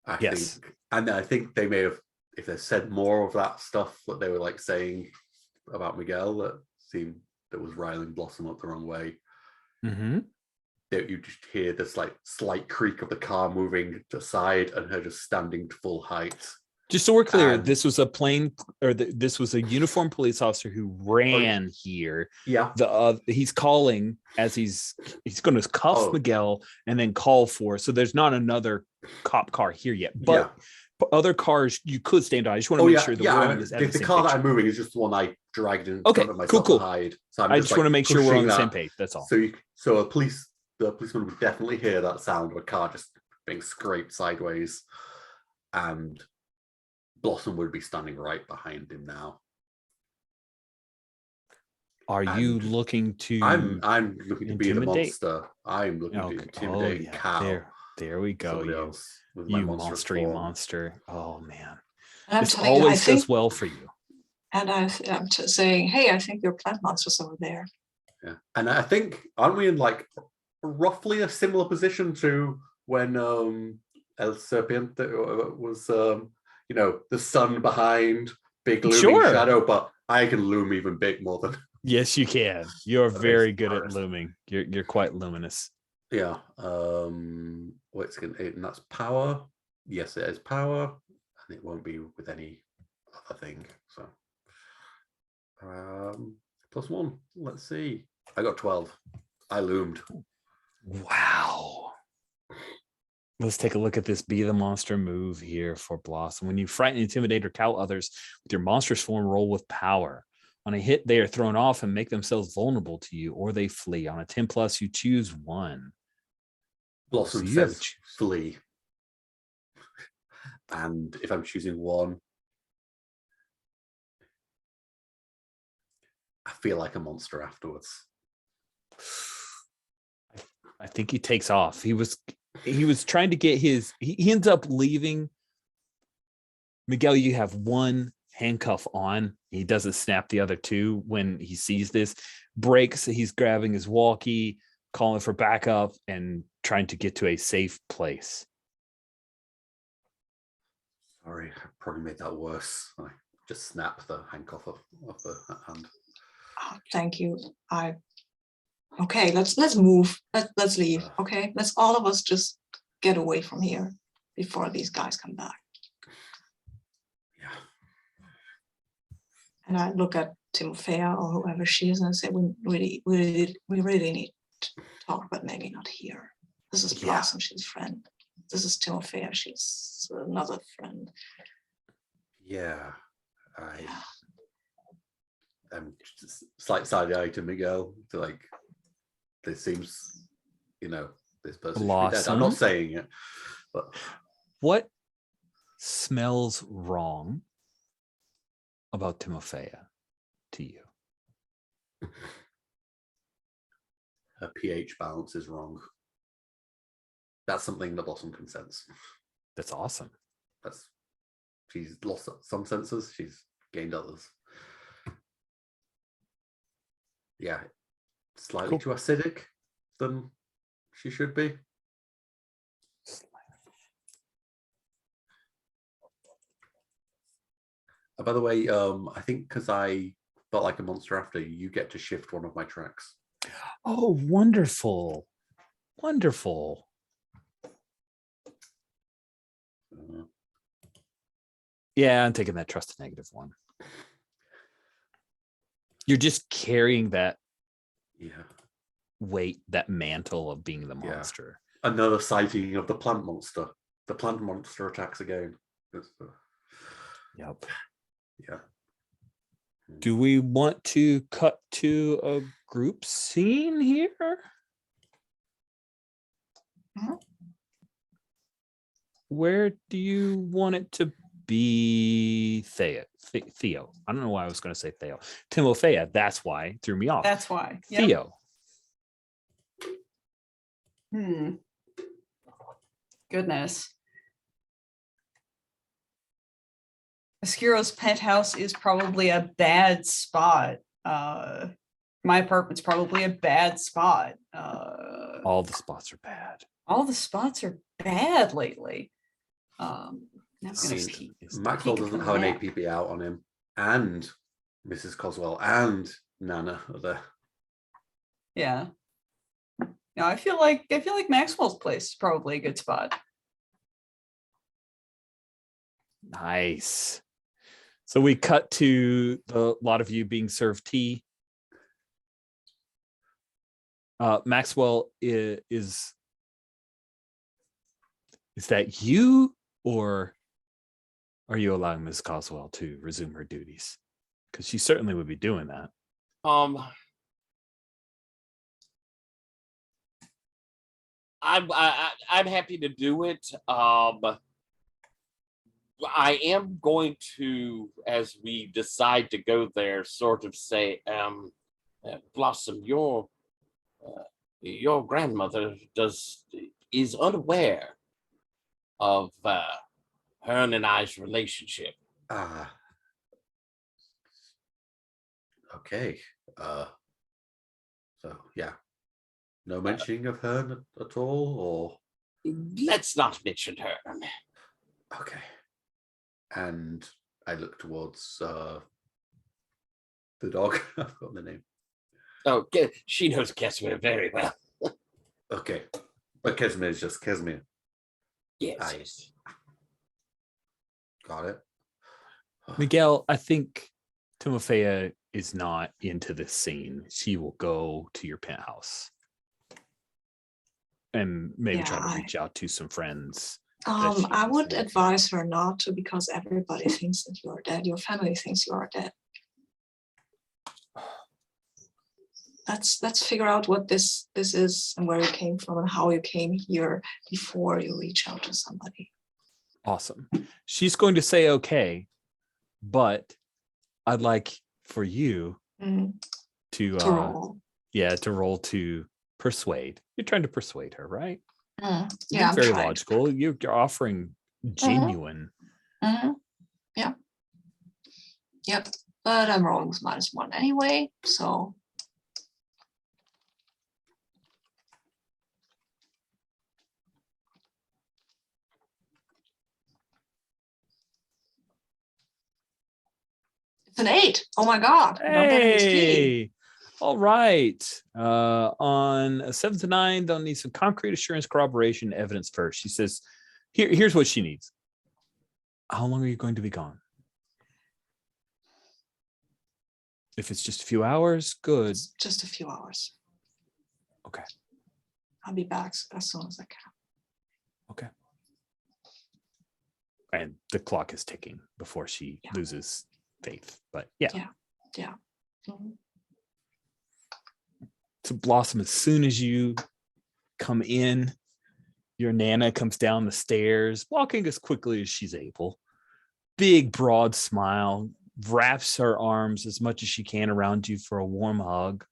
I think, and I think they may have, if they said more of that stuff that they were like saying about Miguel that was riling Blossom up the wrong way. That you just hear this like slight creak of the car moving to the side and her just standing to full height. Just so we're clear, this was this was a uniformed police officer who ran here. Yeah. He's calling as he's going to cuff Miguel and then call for. So there's not another cop car here yet, but other cars you could stand on. I just want to make sure the car that I'm moving is just the one I dragged in front of myself to hide. So I just want to make sure we're on the same page. That's all. So the policeman would definitely hear that sound of a car just being scraped sideways, and Blossom would be standing right behind him now. Are you looking to? I'm looking to be the monster. I'm looking to intimidate Cal. There we go. You monster. Oh man, this always goes well for you. And I'm saying, hey, I think your plant monster's over there. Yeah, and I think, aren't we in like roughly a similar position to when El Serpiente was the sun behind, big looming shadow, but I can loom even big more than. Yes, you can. You're very good at looming. You're quite luminous. Yeah. And that's power. Yes, it is power, and it won't be with any other thing. So +1. Let's see. I got 12. I loomed. Wow. Let's take a look at this Be the Monster move here for Blossom. When you frighten, intimidate, or cow others with your monstrous form, roll with power. On a hit, they are thrown off and make themselves vulnerable to you, or they flee. On a 10+, you choose one. Blossom says flee. And if I'm choosing one, I feel like a monster afterwards. I think he takes off. He was trying to get he ends up leaving. Miguel, you have one handcuff on. He doesn't snap the other two when he sees this. Breaks. He's grabbing his walkie, calling for backup, and trying to get to a safe place. Sorry, I probably made that worse. I just snapped the handcuff off the hand. Oh, thank you. Okay, let's move. Let's leave. Okay, let's all of us just get away from here before these guys come back. Yeah. And I look at Timothea or whoever she is and I say, we really need to talk, but maybe not here. This is Yeah. Blossom, she's a friend. This is Timothea, she's another friend. Yeah, Yeah. I'm just slight side eye to Miguel. To like, this seems, this person should be dead. I'm not Blossom? saying it, but What smells wrong about Timothea to you? her pH balance is wrong. That's something that Blossom can sense. That's awesome. She's lost some senses, she's gained others. Yeah, slightly Cool. too acidic than she should be. By the way, I think because I felt like a monster after, you get to shift one of my tracks. Oh, wonderful. Wonderful. Yeah, I'm taking that trust negative one. You're just carrying that Yeah. weight, that mantle of being the Yeah. monster. Another sighting of the plant monster. The plant monster attacks again. Yep. Yeah. Do we want to cut to a group scene here? Mhm. Where do you want it to be? Theo. I don't know why I was going to say Theo. Timothea. That's why it threw me off. That's why. Yep. Theo. Goodness. Oscuro's penthouse is probably a bad spot. My apartment's probably a bad spot. All the spots are bad. All the spots are bad lately. Now I'm I gonna mean, peek. Maxwell peek at doesn't the have an map. APB out on him, and Mrs. Coswell and Nana are there. Yeah. No, I feel like Maxwell's place is probably a good spot. Nice. So we cut to a lot of you being served tea. Maxwell is that you, or are you allowing Ms. Coswell to resume her duties? Because she certainly would be doing that. I'm happy to do it. I am going to, as we decide to go there, sort of say, Blossom, your grandmother is unaware of her and I's relationship. Okay. So yeah, no mentioning of her at all, or Let's not mention her. okay. And I look towards the dog. I've got the name. Oh, she knows Casimir very well. Okay, but Casimir is just Casimir. Yes. Got it. Miguel, I think Timothea is not into this scene. She will go to your penthouse and maybe try to reach out to some friends. I would advise her not to, because everybody thinks that you're dead. Your family thinks you are dead. Let's figure out what this is and where you came from and how you came here before you reach out to somebody. Awesome. She's going to say okay, but I'd like for you to roll. To roll to persuade. You're trying to persuade her, right? Yeah, You're I'm very trying. logical. You're offering genuine. Yeah. Yep. But I'm rolling with -1 anyway, so. It's an 8. Oh my God. I don't get XP. Hey, all right. On a 7 to 9, they'll need some concrete assurance, corroboration, evidence first. She says, here's what she needs. How long are you going to be gone? If it's just a few hours, good. It's just a few hours. Okay. I'll be back as soon as I can. Okay. And the clock is ticking before she Yeah. loses faith. But yeah. Yeah. Mhm. To Blossom, as soon as you come in, your Nana comes down the stairs, walking as quickly as she's able. Big, broad smile, wraps her arms as much as she can around you for a warm hug.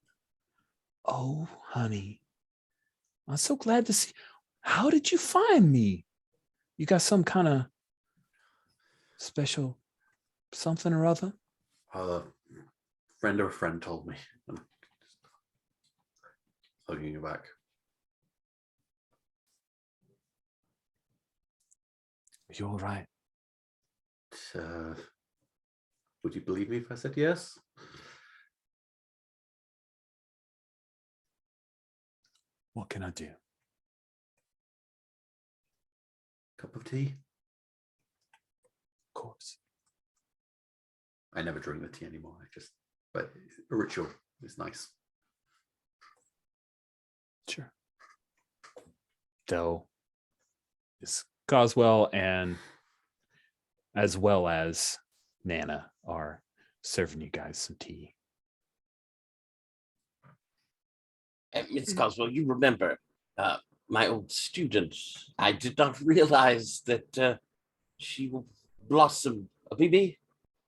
Oh, honey, I'm so glad to see. How did you find me? You got some kind of special something or other? Friend of a friend told me. I'm just hugging you back. You're all right. Would you believe me if I said yes? What can I do? Cup of tea? Of course. I never drink the tea anymore. But a ritual is nice. Sure. Though Miss Coswell and as well as Nana are serving you guys some tea. Miss Coswell, you remember my old student. I did not realize that she will blossom. Bibi,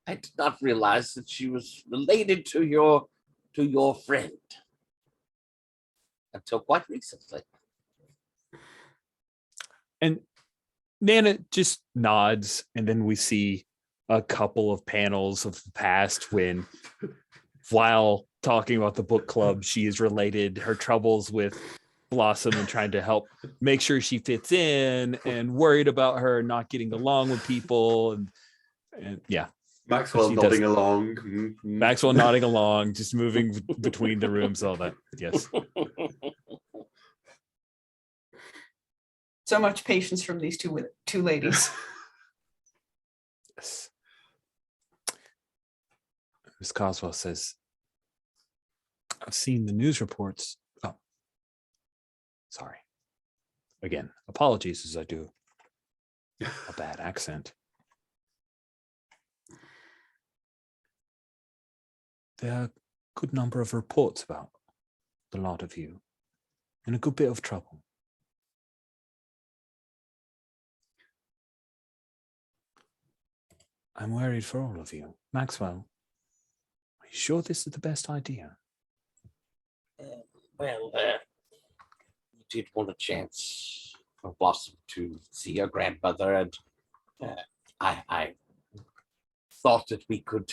I did not realize that she was related to your friend until quite recently. And Nana just nods, and then we see a couple of panels of the past when, while talking about the book club, she has related her troubles with Blossom and trying to help make sure she fits in, and worried about her not getting along with people, and yeah. Maxwell She nodding does. along. Maxwell nodding along, just moving between the rooms, all that. Yes. So much patience from these two ladies. Yes. Miss Coswell says, I've seen the news reports. Oh, sorry. Again, apologies as I do a bad accent. There are a good number of reports about the lot of you in a good bit of trouble. I'm worried for all of you. Maxwell, are you sure this is the best idea? Well, we did want a chance for Blossom to see her grandmother, and I thought that we could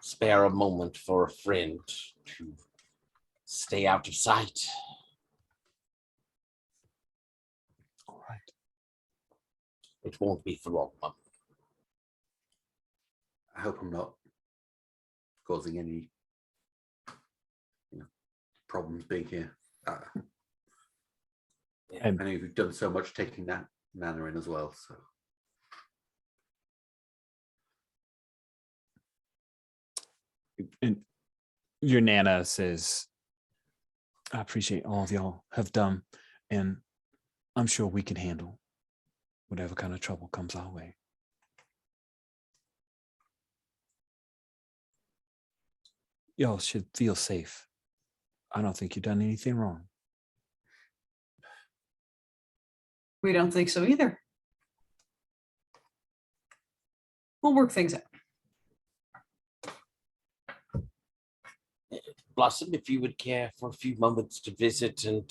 spare a moment for a friend to stay out of sight. All right. It won't be for long, Mum. I hope I'm not causing any problems being here. I know you've done so much taking that Nana in as well. So And your Nana says, I appreciate all of y'all have done, and I'm sure we can handle whatever kind of trouble comes our way. Y'all should feel safe. I don't think you've done anything wrong. We don't think so either. We'll work things out. Blossom, if you would care for a few moments to visit and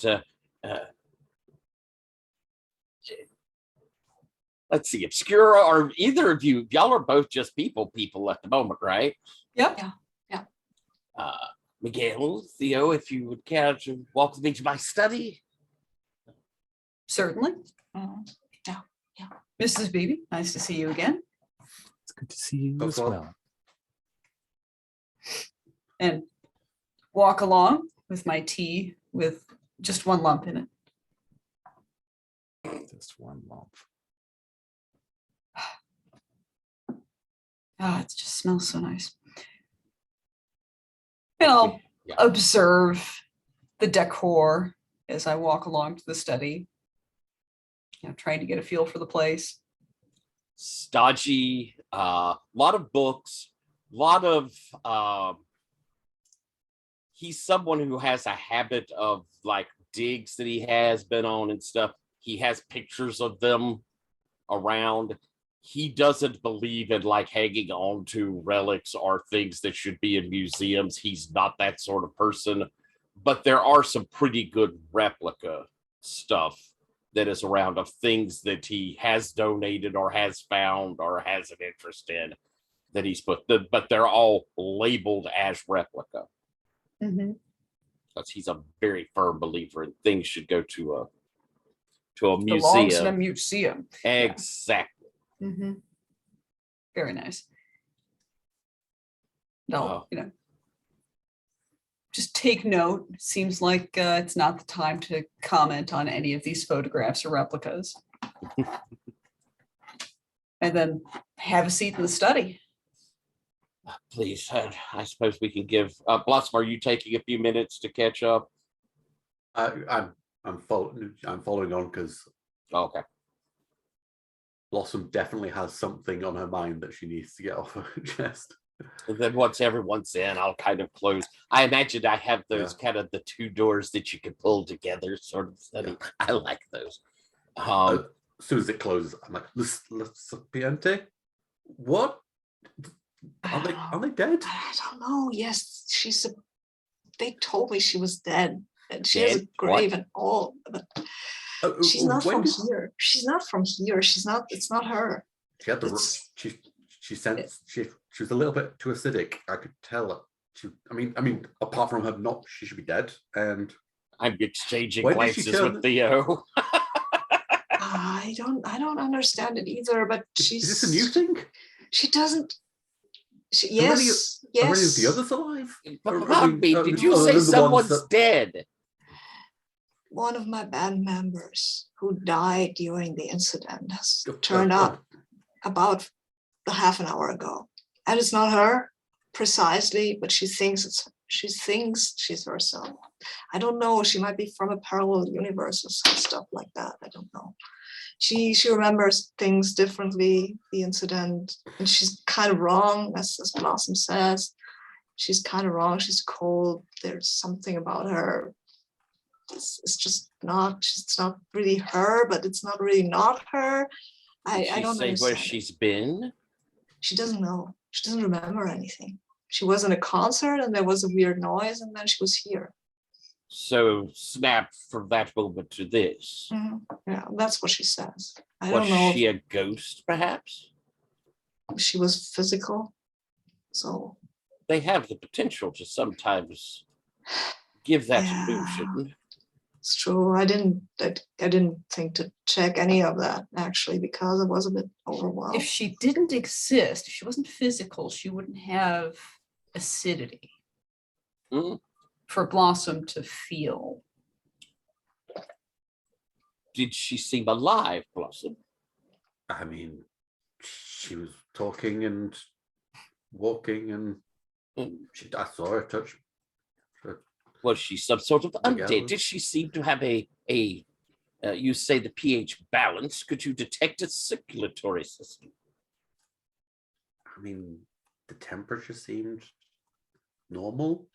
let's see, Obscura, or either of you, y'all are both just people at the moment, right? Yep. Yeah. Miguel, Theo, if you would care to walk with me to my study. Certainly. Mhm. Mrs. Beebe, nice to see you again. It's good to see you That's as all. well. And walk along with my tea with just one lump in it. Just one lump. Ah, it just smells so nice. And I'll Yeah. observe the decor as I walk along to the study, trying to get a feel for the place. Stodgy, lot of books, lot of he's someone who has a habit of like digs that he has been on and stuff. He has pictures of them around. He doesn't believe in like hanging on to relics or things that should be in museums. He's not that sort of person, but there are some pretty good replica stuff that is around of things that he has donated or has found or has an interest in that he's put, but they're all labeled as replica. Mhm. Because he's a very firm believer in things should go to a Belongs in a museum. museum. Exactly. Mhm. Very nice. No, just take note. Seems like it's not the time to comment on any of these photographs or replicas. And then have a seat in the study. Please, I suppose we can give Blossom. Are you taking a few minutes to catch up? I'm following on because Okay. Blossom definitely has something on her mind that she needs to get off her chest. And then once everyone's in, I'll kind of close. I imagine I have those kind of the two doors that you can pull together sort of study. Yeah. I like those. As soon as it closes, I'm like, disappearance? What? Are they dead? I don't know. Yes, they told me she was dead. And she has a grave and all, but she's not from here. She's not from here. She's not, it's not her. She had she sensed she was a little bit too acidic. I could tell. I mean, apart from her she should be dead. And I'm exchanging glances with Theo. I don't understand it either, but she's. Is this a new thing? She doesn't. Yes. Are any of the others alive? Did you say someone's dead? One of my band members who died during the incident has turned up about a half an hour ago. And it's not her precisely, but she thinks she's herself. I don't know. She might be from a parallel universe or some stuff like that. I don't know. She remembers things differently, the incident, and she's kind of wrong, as Blossom says. She's kind of wrong. She's cold. There's something about her. It's just not. It's not really her, but it's not really not her. I don't say understand where she's been. She doesn't know. She doesn't remember anything. She was in a concert and there was a weird noise, and then she was here. So snap from that moment to this. Mm-hmm. Yeah, that's what she says. I was don't know. Was she a ghost, perhaps? She was physical, so they have the potential to sometimes give that illusion. It's true. I didn't think to check any of that actually because I was a bit overwhelmed. If she didn't exist, if she wasn't physical, she wouldn't have acidity for Blossom to feel. Did she seem alive, Blossom? I mean, she was talking and walking, and I saw her touch. Was she some sort of undead? Did she seem to have a you say the pH balance? Could you detect a circulatory system? I mean, the temperature seemed normal.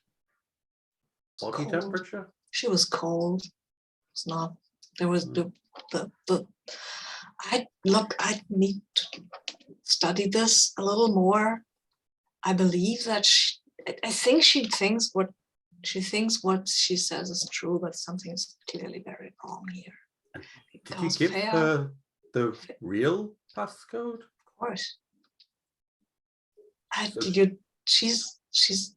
Body temperature. She was cold. It's not. There was the. I need to study this a little more. I believe that I think she thinks what she says is true, but something is clearly very wrong here. Did you give her the real passcode? Of course. She's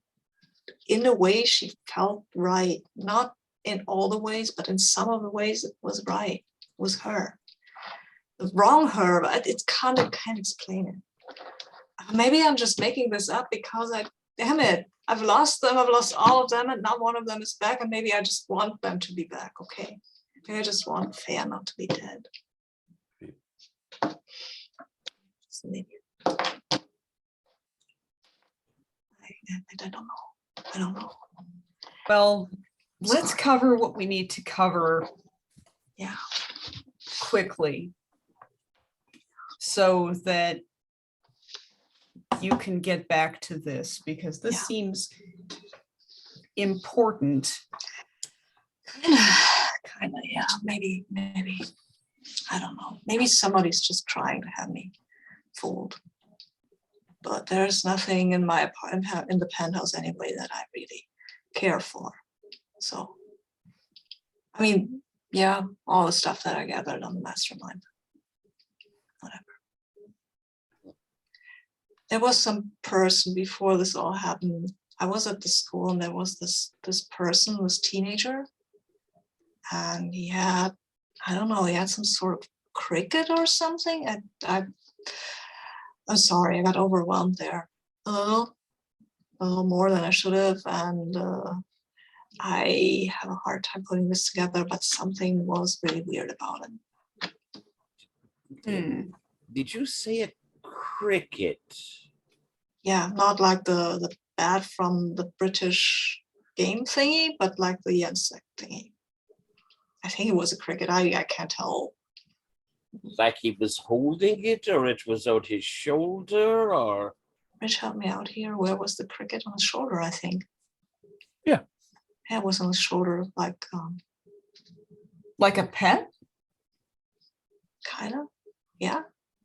in a way she felt right. Not in all the ways, but in some of the ways it was right. It was her. The wrong her, but it's kind of can't explain it. Maybe I'm just making this up because damn it, I've lost them, I've lost all of them, and not one of them is back, and maybe I just want them to be back, okay? Maybe I just want Fair not to be dead. Maybe. I don't know. I don't know. Well, let's cover what we need to cover. Yeah. Quickly, so that you can get back to this, because this seems important. Kind of, yeah. Maybe. I don't know. Maybe somebody's just trying to have me fooled. But there's nothing in my apartment, in the penthouse anyway, that I really care for. So, I mean, yeah, all the stuff that I gathered on the mastermind. Whatever. There was some person before this all happened. I was at the school and there was this person, this teenager, and he had, I don't know, he had some sort of cricket or something. I'm sorry, I got overwhelmed there a little more than I should have, and I have a hard time putting this together, but something was really weird about it. Did you say a cricket? Yeah, not like the bat from the British game thingy, but like the insect thingy. I think it was a cricket. I can't tell. Like he was holding it, or it was on his shoulder, or? Rich, help me out here. Where was the cricket? On his shoulder, I think. Yeah. Yeah, it was on his shoulder, like Like a pet? kind of. Yeah.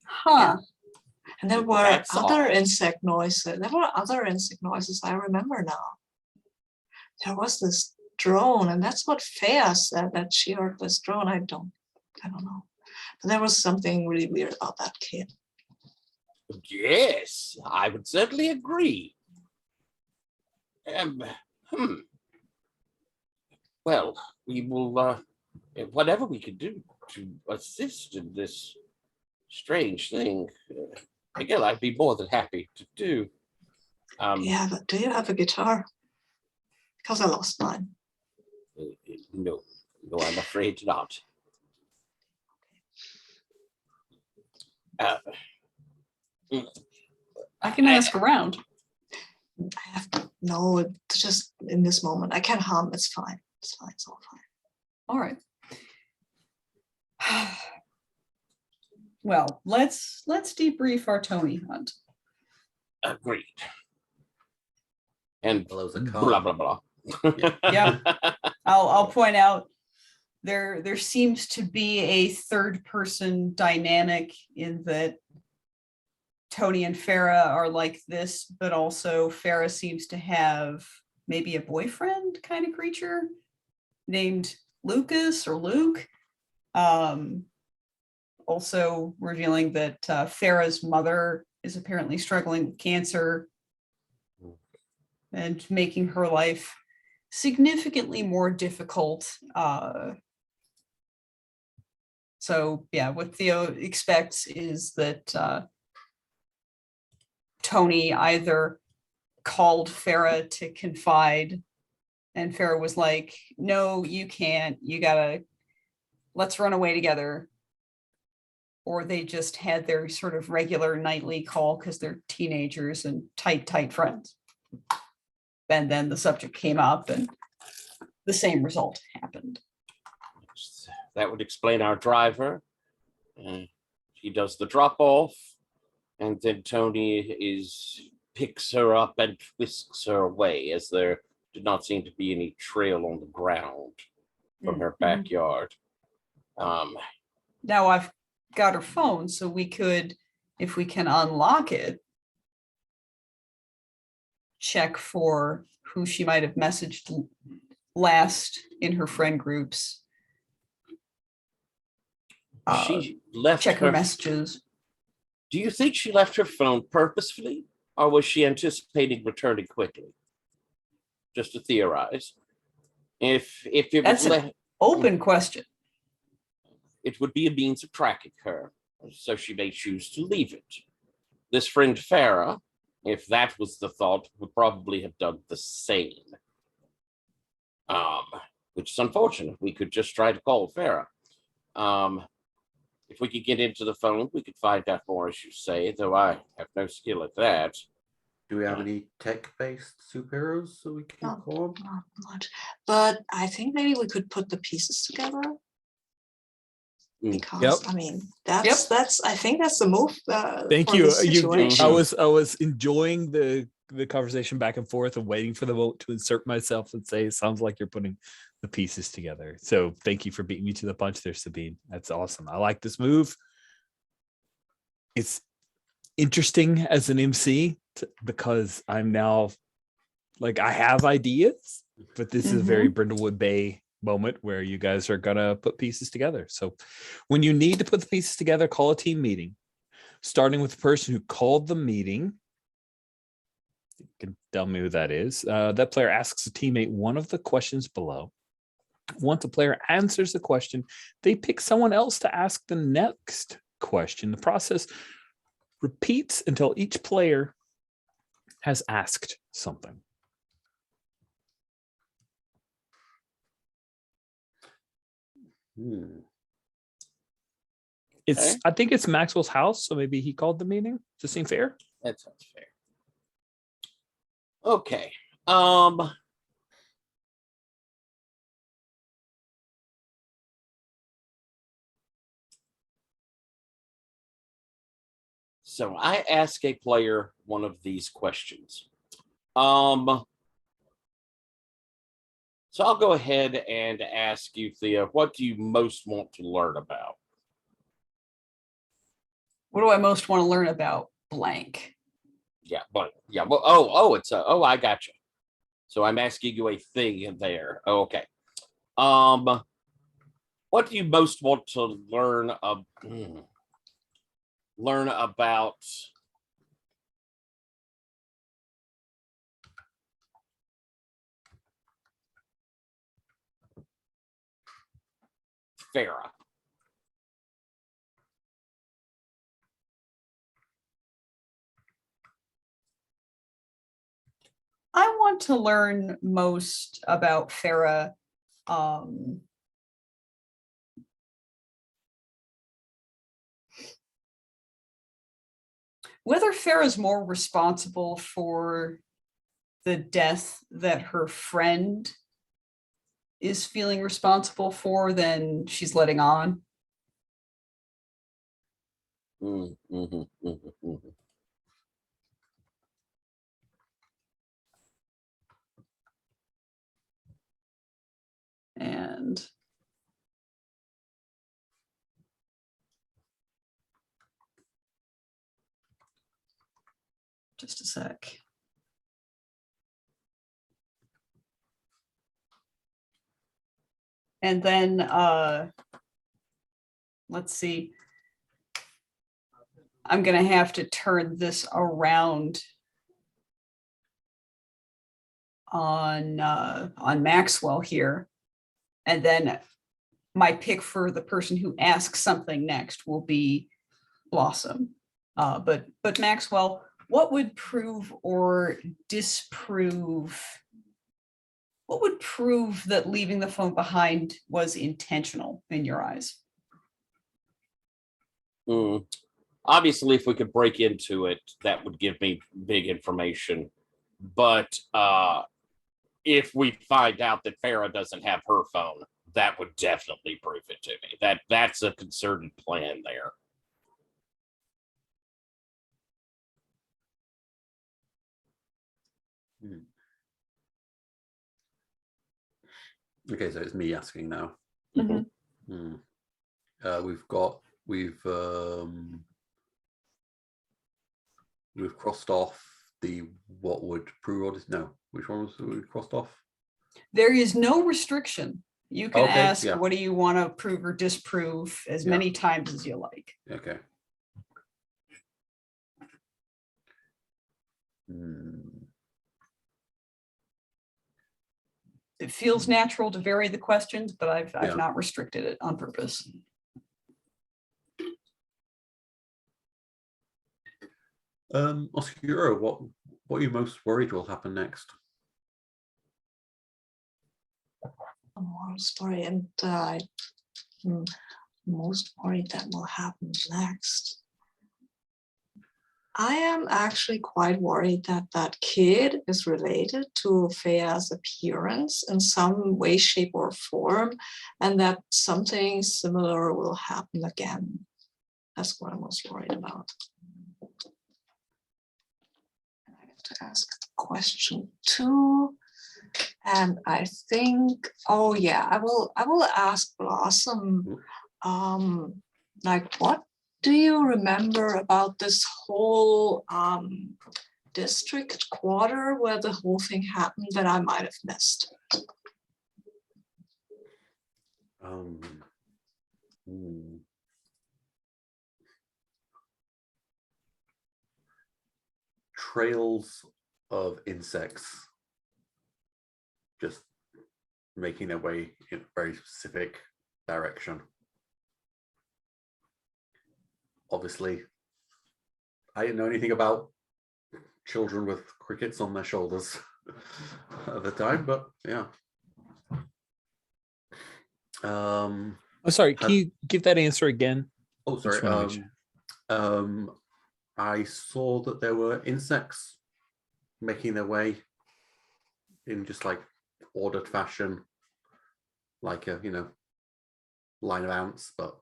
Huh. And there were That's other odd. insect noises. There were other insect noises. I remember now. There was this drone, and that's what Fea said, that she heard this drone. I don't know. But there was something really weird about that kid. Yes, I would certainly agree. Well, we will, whatever we can do to assist in this strange thing, again, I'd be more than happy to do. Do you have a guitar? Because I lost mine. No, I'm afraid not. I can ask around. No, it's just in this moment. I can hum. It's fine. It's fine. It's all fine. All right. Well, let's debrief our Tony hunt. Agreed. And Blows a blah, car. blah, blah. Yeah. I'll point out there seems to be a third person dynamic in that Tony and Farah are like this, but also Farah seems to have maybe a boyfriend kind of creature named Lucas or Luke. Also revealing that Farah's mother is apparently struggling with cancer and making her life significantly more difficult. So yeah, what Theo expects is that Tony either called Farah to confide, and Farah was like, no, you can't, let's run away together. Or they just had their sort of regular nightly call because they're teenagers and tight friends. And then the subject came up and the same result happened. That would explain our driver. He does the drop off, and then Tony picks her up and whisks her away, as there did not seem to be any trail on the ground from her backyard. Now I've got her phone, so we could, if we can unlock it, check for who she might have messaged last in her friend groups. She left Check her messages. Do you think she left her phone purposefully, or was she anticipating returning quickly? Just to theorize. If it That's was an open question. it would be a means of tracking her, so she may choose to leave it. This friend Farah, if that was the thought, would probably have done the same. Which is unfortunate. We could just try to call Farah. If we could get into the phone, we could find out more, as you say, though I have no skill at that. Do we have any tech-based superheroes that we can No. call them? Not much. But I think maybe we could put the pieces together. Because I mean that's I think that's the move. Thank for you. this situation. I was enjoying the conversation back and forth and waiting for the vote to insert myself and say, it sounds like you're putting the pieces together. So thank you for beating me to the punch there, Sabine. That's awesome. I like this move. It's interesting as an MC because I'm now like, I have ideas, but this is a very Brindlewood Bay moment where you guys are gonna put pieces together. So when you need to put the pieces together, call a team meeting, starting with the person who called the meeting. You can tell me who that is. That player asks a teammate one of the questions below. Once a player answers the question, they pick someone else to ask the next question. The process repeats until each player has asked something. It's, I think it's Maxwell's house, so maybe he called the meeting. Does it seem fair? That sounds fair. Okay. So I ask a player one of these questions. So I'll go ahead and ask you, Thea, what do you most want to learn about? What do I most want to learn about? Blank. Yeah, but yeah, well, I got you. So I'm asking you a thing there. Okay. What do you most want to learn about Farah? I want to learn most about Farah. Whether Farah's more responsible for the death that her friend is feeling responsible for than she's letting on. And just a sec. And then let's see. I'm going to have to turn this around on Maxwell here. And then my pick for the person who asks something next will be Blossom. But Maxwell, what would prove or disprove? What would prove that leaving the phone behind was intentional in your eyes? Obviously, if we could break into it, that would give me big information. But if we find out that Farah doesn't have her phone, that would definitely prove it to me. That's a concerted plan there. Okay, so it's me asking now. Mm-hmm. We've crossed off the what would prove or no. Which one was we crossed off? There is no restriction. You can ask, yeah. what do you want to prove or disprove as many times as you like. Okay. It feels natural to vary the questions, but I've not restricted it on purpose. Oscuro, what are you most worried will happen next? A moral story, and most worried that will happen next. I am actually quite worried that that kid is related to Fea's appearance in some way, shape, or form, and that something similar will happen again. That's what I'm most worried about. And I have to ask question 2. And I think, oh yeah, I will ask Blossom, like, what do you remember about this whole district quarter where the whole thing happened that I might have missed? Trails of insects just making their way in a very specific direction. Obviously, I didn't know anything about children with crickets on their shoulders at the time, but yeah. I'm sorry, can you give that answer again? Oh, sorry. I saw that there were insects making their way in just like ordered fashion, like a line of ants, but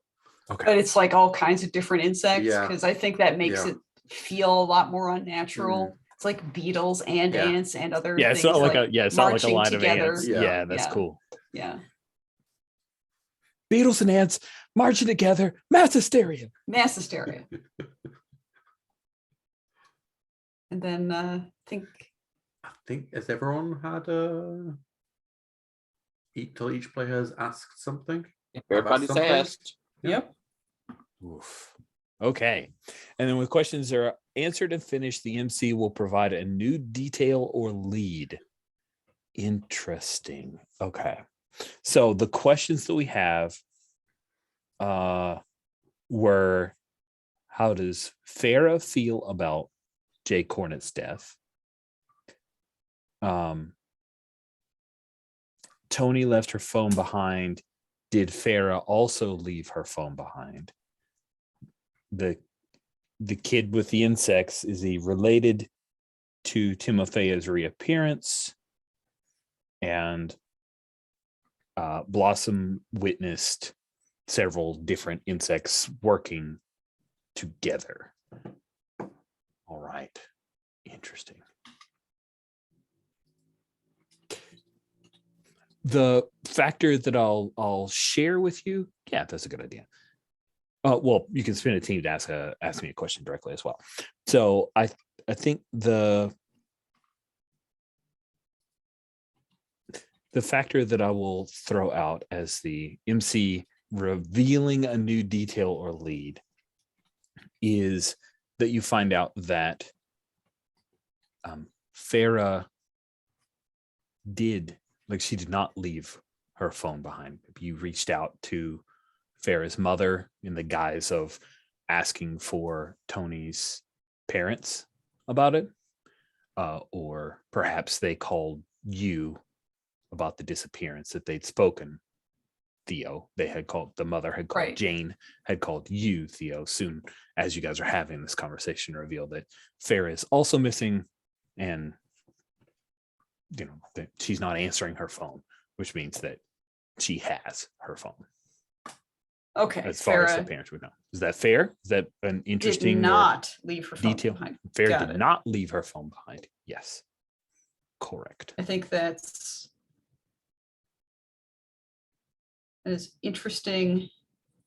Okay. But it's like all kinds of different insects, Yeah. because I think that makes Yeah. it feel a lot more unnatural. It's like beetles and Yeah. ants and other Yeah, things. it's not like it's not like a marching line together. of ants. Yeah. Yeah, that's Yeah. cool. Yeah. Beetles and ants marching together, mass hysteria. Mass hysteria. And then I think has everyone had each player has asked something? Everybody's something? asked. Yep. Oof. Okay. And then with questions are answered and finished, the MC will provide a new detail or lead. Interesting. Okay. So the questions that we have were, how does Farah feel about Jay Cornett's death? Toni left her phone behind. Did Farah also leave her phone behind? The kid with the insects, is he related to Timothea's reappearance? And Blossom witnessed several different insects working together. All right. Interesting. The factor that I'll share with you, yeah, that's a good idea. Well, you can spin a team to ask me a question directly as well. So I think the factor that I will throw out as the MC revealing a new detail or lead is that you find out that Farah she did not leave her phone behind. You reached out to Farah's mother in the guise of asking for Toni's parents about it, or perhaps they called you about the disappearance that they'd spoken. Theo, the mother had called, Right. Jane had called you, Theo. Soon as you guys are having this conversation, reveal that Farah is also missing, and that she's not answering her phone, which means that she has her phone. Okay. As far as the Farah parents would know. Is that fair? Is that an interesting did not leave her phone detail? behind. Farah Got did it. not leave her phone behind. Yes. Correct. I think that is interesting.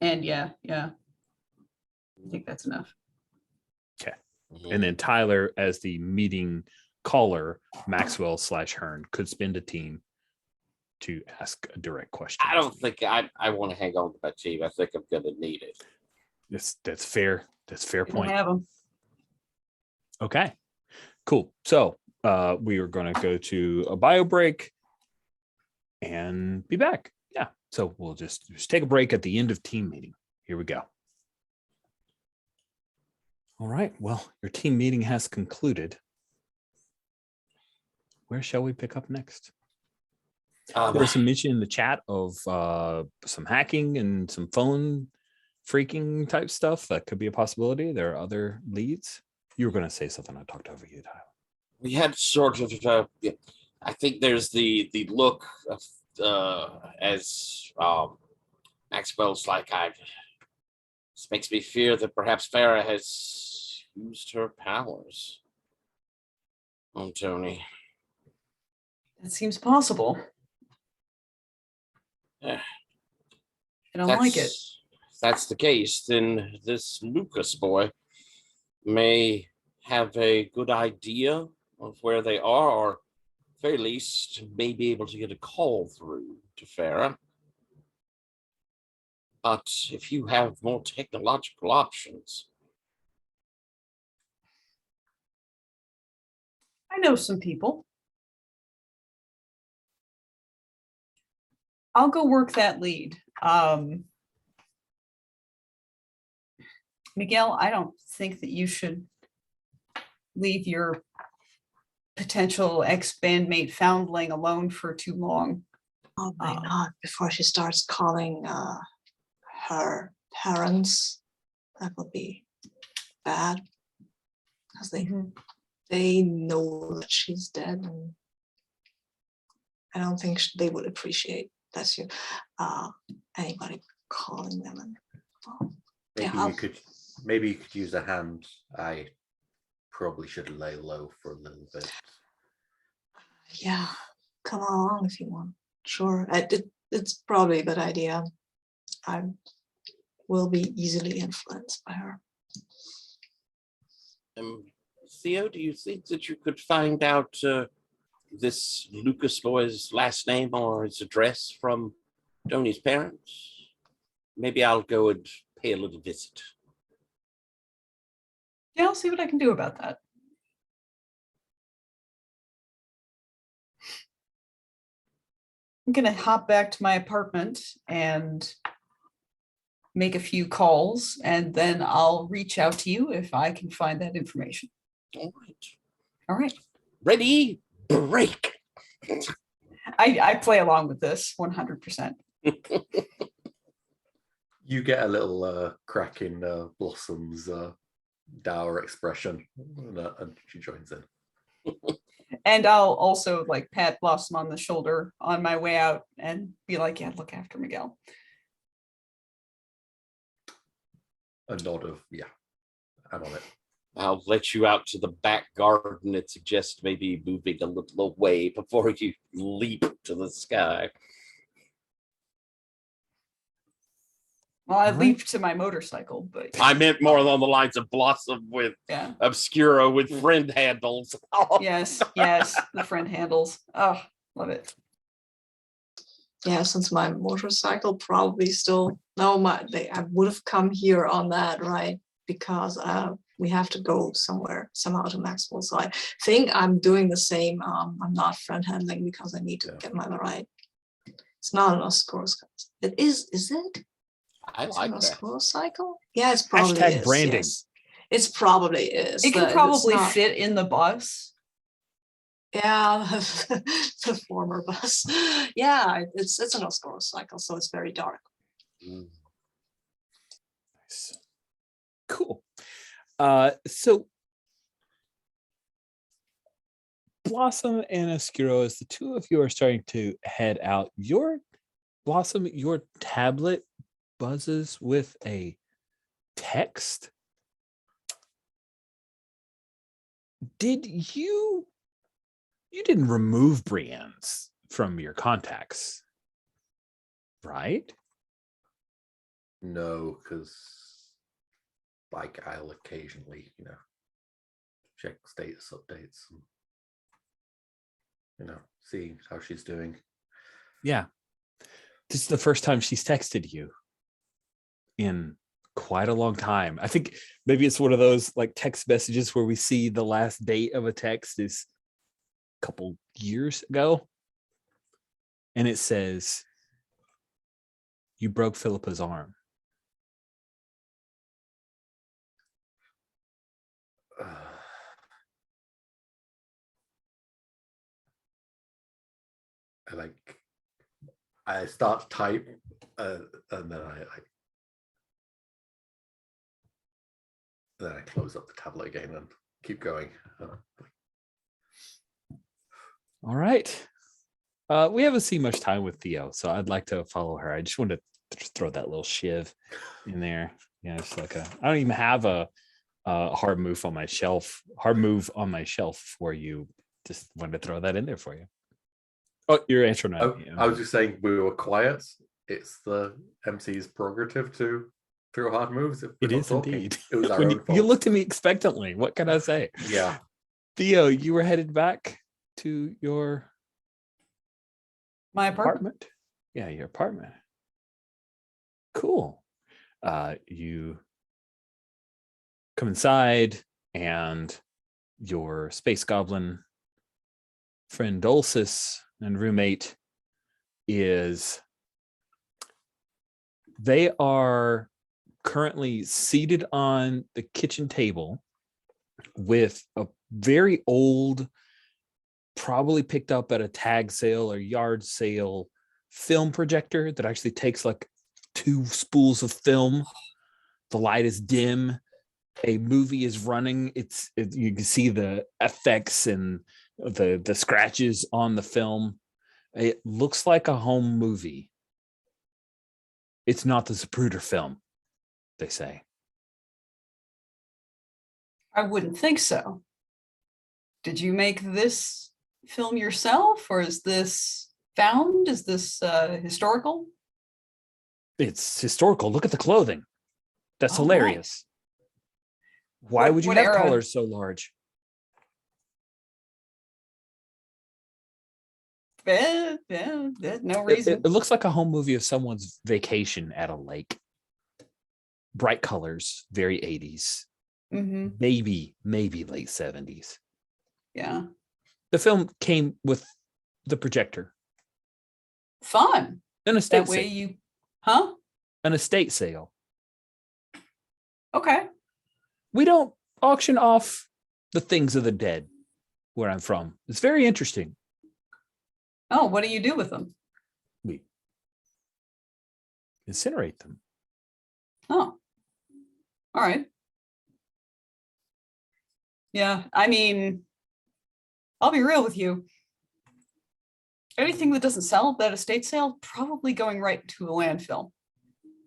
And yeah. I think that's enough. And then Tyler, as the meeting caller, Maxwell / Hearn could spend a team to ask a direct question. I don't think I want to hang on to that team. I think I'm going to need it. That's fair. That's fair We don't point. have them. Okay, cool. So we are going to go to a bio break and be back. Yeah. So we'll just take a break at the end of team meeting. Here we go. All right. Well, your team meeting has concluded. Where shall we pick up next? There was some mention in the chat of some hacking and some phone freaking type stuff. That could be a possibility. There are other leads. You were going to say something. I talked over you, Tyler. We had sort of, I think there's the look of, as Maxwell's like, this makes me fear that perhaps Farah has used her powers on Toni. It seems possible. Yeah. I don't like it. If that's the case, then this Lucas boy may have a good idea of where they are, or at the very least may be able to get a call through to Farah. But if you have more technological options. I know some people. I'll go work that lead. Miguel, I don't think that you should leave your potential ex-bandmate foundling alone for too long. Probably not before she starts calling her parents. That would be bad because they know that she's dead, and I don't think they would appreciate anybody calling them. And maybe you could use a hand. I probably should lay low for a little bit. Yeah, come along if you want. Sure, it's probably a good idea. I will be easily influenced by her. Theo, do you think that you could find out this Lucas boy's last name or his address from Toni's parents? Maybe I'll go and pay a little visit. Yeah, I'll see what I can do about that. I'm gonna hop back to my apartment and make a few calls, and then I'll reach out to you if I can find that information. All right. All right. Ready, break. I play along with this 100%. You get a little crack in Blossom's dour expression, and she joins in. And I'll also like pat Blossom on the shoulder on my way out and be like, yeah, look after Miguel. A nod of, yeah, I'm on it. I'll let you out to the back garden. It suggests maybe moving a little away before you leap to the sky. Well, I leaped to my motorcycle, but I meant more along the lines of Blossom with Obscuro with friend handles. yes, the friend handles. Oh, love it. Yeah, since my motorcycle probably still I would have come here on that, right? Because we have to go somehow to Maxwell. So I think I'm doing the same. I'm not friend handling because I need to get my ride. It's not an Oscuro. It is it? I like that. Oscuro cycle? Yeah, it's probably Hashtag is, branding. Yes. It's probably is. It can probably fit in the bus. Yeah, the former bus. Yeah, it's an Oscuro cycle, so it's very dark. Nice. Cool. So Blossom and Oscuro, as the two of you are starting to head out, your tablet buzzes with a text. Did you didn't remove Brienne's from your contacts, right? No, because I'll occasionally, check status updates and, see how she's doing. Yeah. This is the first time she's texted you in quite a long time. I think maybe it's one of those like text messages where we see the last date of a text is a couple years ago. And it says, "You broke Philippa's arm." I start to type, and then I close up the tablet again and keep going. All right. We haven't seen much time with Theo, so I'd like to follow her. I just wanted to just throw that little shiv in there. Yeah, it's like I don't even have a hard move on my shelf. Hard move on my shelf for you. Just wanted to throw that in there for you. Oh, you're answering. I was just saying we were quiet. It's the MC's prerogative to throw hard moves. If we're It not is talking. indeed. It was our When own you fault. looked at me expectantly. What can I say? Yeah. Theo, you were headed back to your My apartment. apartment. Yeah, your apartment. Cool. You come inside, and your space goblin friend Dulcis and roommate they are currently seated on the kitchen table with a very old, probably picked up at a tag sale or yard sale film projector that actually takes like 2 spools of film. The light is dim. A movie is running. You can see the effects and the scratches on the film. It looks like a home movie. It's not the Zapruder film, they say. I wouldn't think so. Did you make this film yourself, or is this found? Is this historical? It's historical. Look at the clothing. That's Oh, hilarious. Why would you What have era? colors so large? No It, reason. it looks like a home movie of someone's vacation at a lake. Bright colors, very 80s, Hmm. maybe late 70s. Yeah. The film came with the projector. Fun. An estate That way sale. you, huh? An estate sale. Okay. We don't auction off the things of the dead where I'm from. It's very interesting. Oh, what do you do with them? We incinerate them. Oh, all right. Yeah, I mean, I'll be real with you. Anything that doesn't sell at that estate sale, probably going right to a landfill.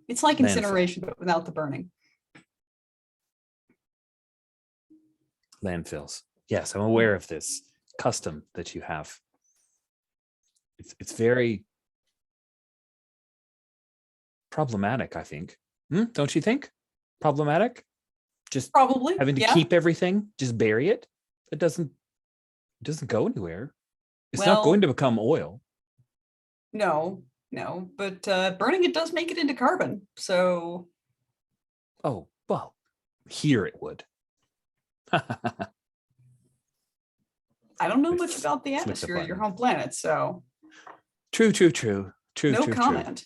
It's like Landfill. incineration, but without the burning. Landfills. Yes, I'm aware of this custom that you have. It's very problematic, I think. Don't you think? Problematic? Just Probably. having to Yeah. keep everything, just bury it. It doesn't go anywhere. It's not going to become oil. No, but burning it does make it into carbon. So Oh, well, here it would. I don't know With- much about the flick the atmosphere of your button. home planet, so True. no comment.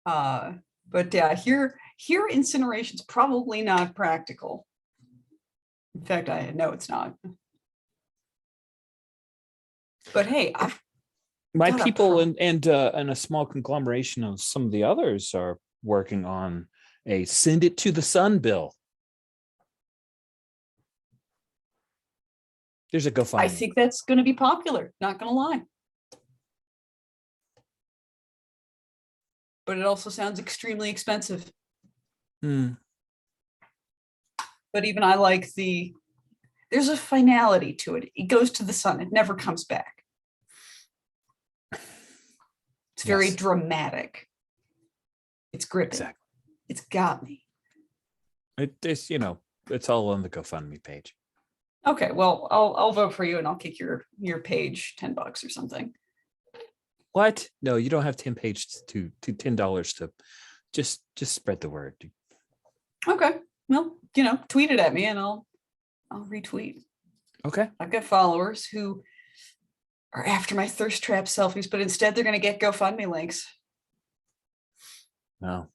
But yeah, here incineration's probably not practical. In fact, I know it's not. But hey, My Got a people pro- and a small conglomeration of some of the others are working on a send it to the sun bill. There's a GoFundMe. I think that's going to be popular, not going to lie. But it also sounds extremely expensive. Hmm. But even I like there's a finality to it. It goes to the sun. It never comes back. It's very Yes. dramatic. It's gripping. Exactly. It's got me. It's it's all on the GoFundMe page. Okay, well, I'll vote for you and I'll kick your page $10 or something. What? No, you don't have 10 pages to $10 to just spread the word. Okay. Well, tweet it at me and I'll retweet. Okay. I've got followers who are after my thirst trap selfies, but instead they're going to get GoFundMe links. No,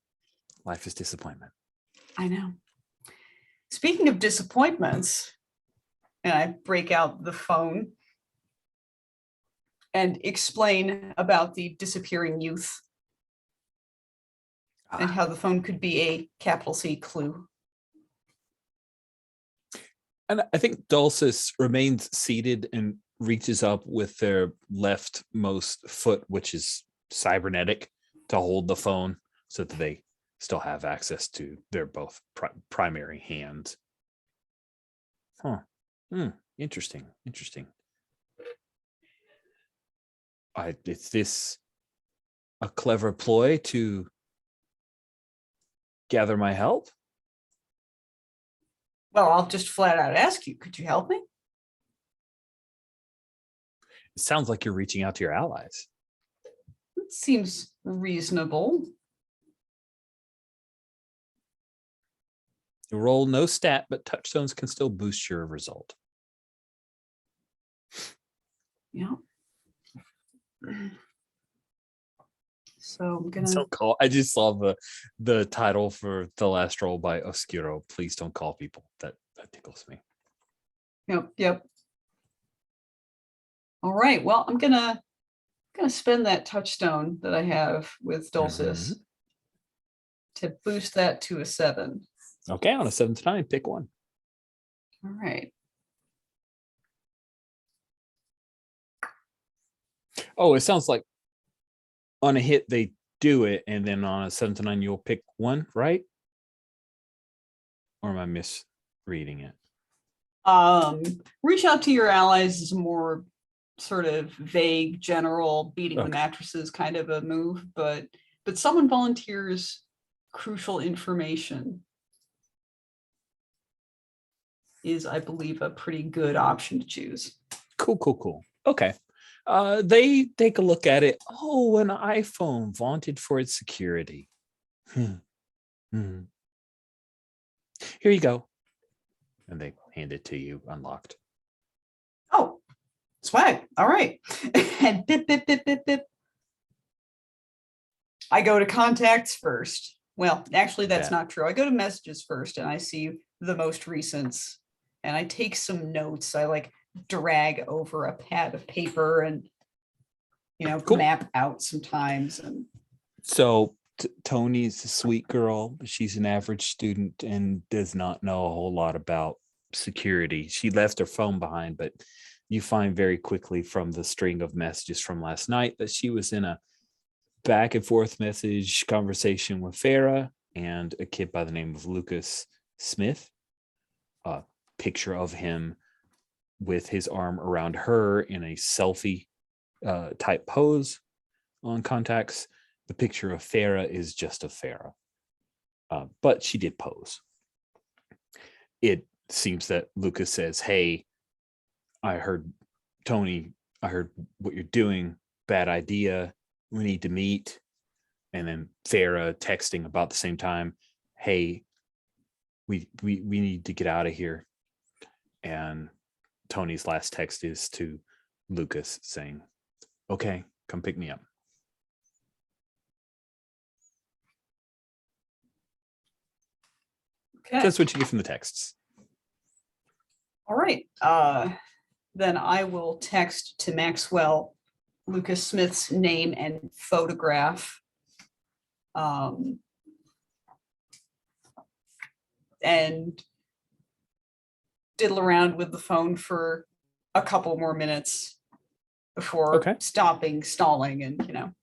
life is disappointment. I know. Speaking of disappointments, and I break out the phone and explain about the disappearing youth and how the phone could be a capital C clue. And I think Dulcis remains seated and reaches up with their leftmost foot, which is cybernetic, to hold the phone so that they still have access to their both primary hands. Huh. Interesting. Is this a clever ploy to gather my help? Well, I'll just flat out ask you, could you help me? It sounds like you're reaching out to your allies. It seems reasonable. You roll no stat, but touchstones can still boost your result. Yeah. So I'm gonna. Don't call. I just saw the title for the last roll by Oscuro. Please don't call people. That tickles me. Yep. All right. Well, I'm gonna spend that touchstone that I have with Dulcis to boost that to a 7. Okay, on a 7 to 9, pick one. All right. Oh, it sounds like on a hit they do it, and then on a 7 to 9 you'll pick one, right? Or am I misreading it? Reach out to your allies is more sort of vague, general, beating the Okay. mattresses kind of a move, but someone volunteers crucial information is, I believe, a pretty good option to choose. Cool. Okay. They take a look at it. Oh, an iPhone vaunted for its security. Here you go. And they hand it to you unlocked. Oh, swag. All right. And bip. I go to contacts first. Well, actually, that's not true. I go to messages first and I see the most recents and I take some notes. I like drag over a pad of paper and, Cool. map out sometimes. And So Tony's a sweet girl, but she's an average student and does not know a whole lot about security. She left her phone behind, but you find very quickly from the string of messages from last night that she was in a back and forth message conversation with Farah and a kid by the name of Lucas Smith. A picture of him with his arm around her in a selfie type pose on contacts. The picture of Farah is just of Farah, but she did pose. It seems that Lucas says, "Hey, I heard Toni, I heard what you're doing, bad idea. We need to meet." And then Farah texting about the same time, "Hey, we need to get out of here." And Tony's last text is to Lucas saying, "Okay, come pick me up." okay. That's what you get from the texts. All right. Then I will text to Maxwell Lucas Smith's name and photograph. And diddle around with the phone for a couple more minutes before stopping, stalling, and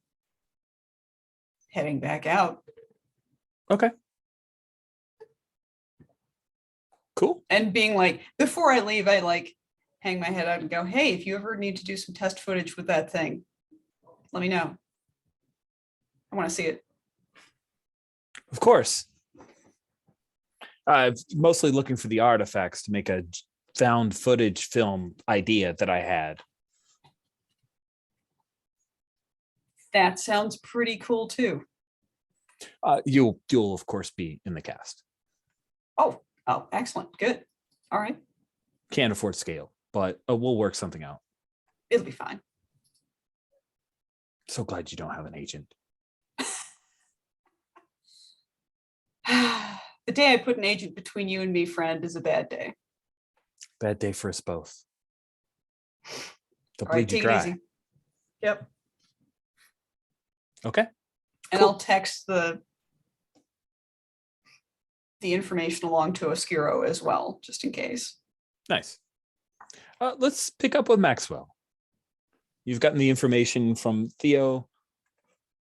heading back out. Okay. Cool. And being like, before I leave, I like hang my head out and go, "Hey, if you ever need to do some test footage with that thing, let me know. I want to see it." Of course. I'm mostly looking for the artifacts to make a found footage film idea that I had. That sounds pretty cool too. You'll of course be in the cast. Oh, excellent. Good. All right. Can't afford scale, but we'll work something out. It'll be fine. So glad you don't have an agent. The day I put an agent between you and me, friend, is a bad day. Bad day for us both. They'll All right, bleed you take it dry. easy. Yep. Okay. And Cool. I'll text the information along to Oscuro as well, just in case. Nice. Let's pick up with Maxwell. You've gotten the information from Theo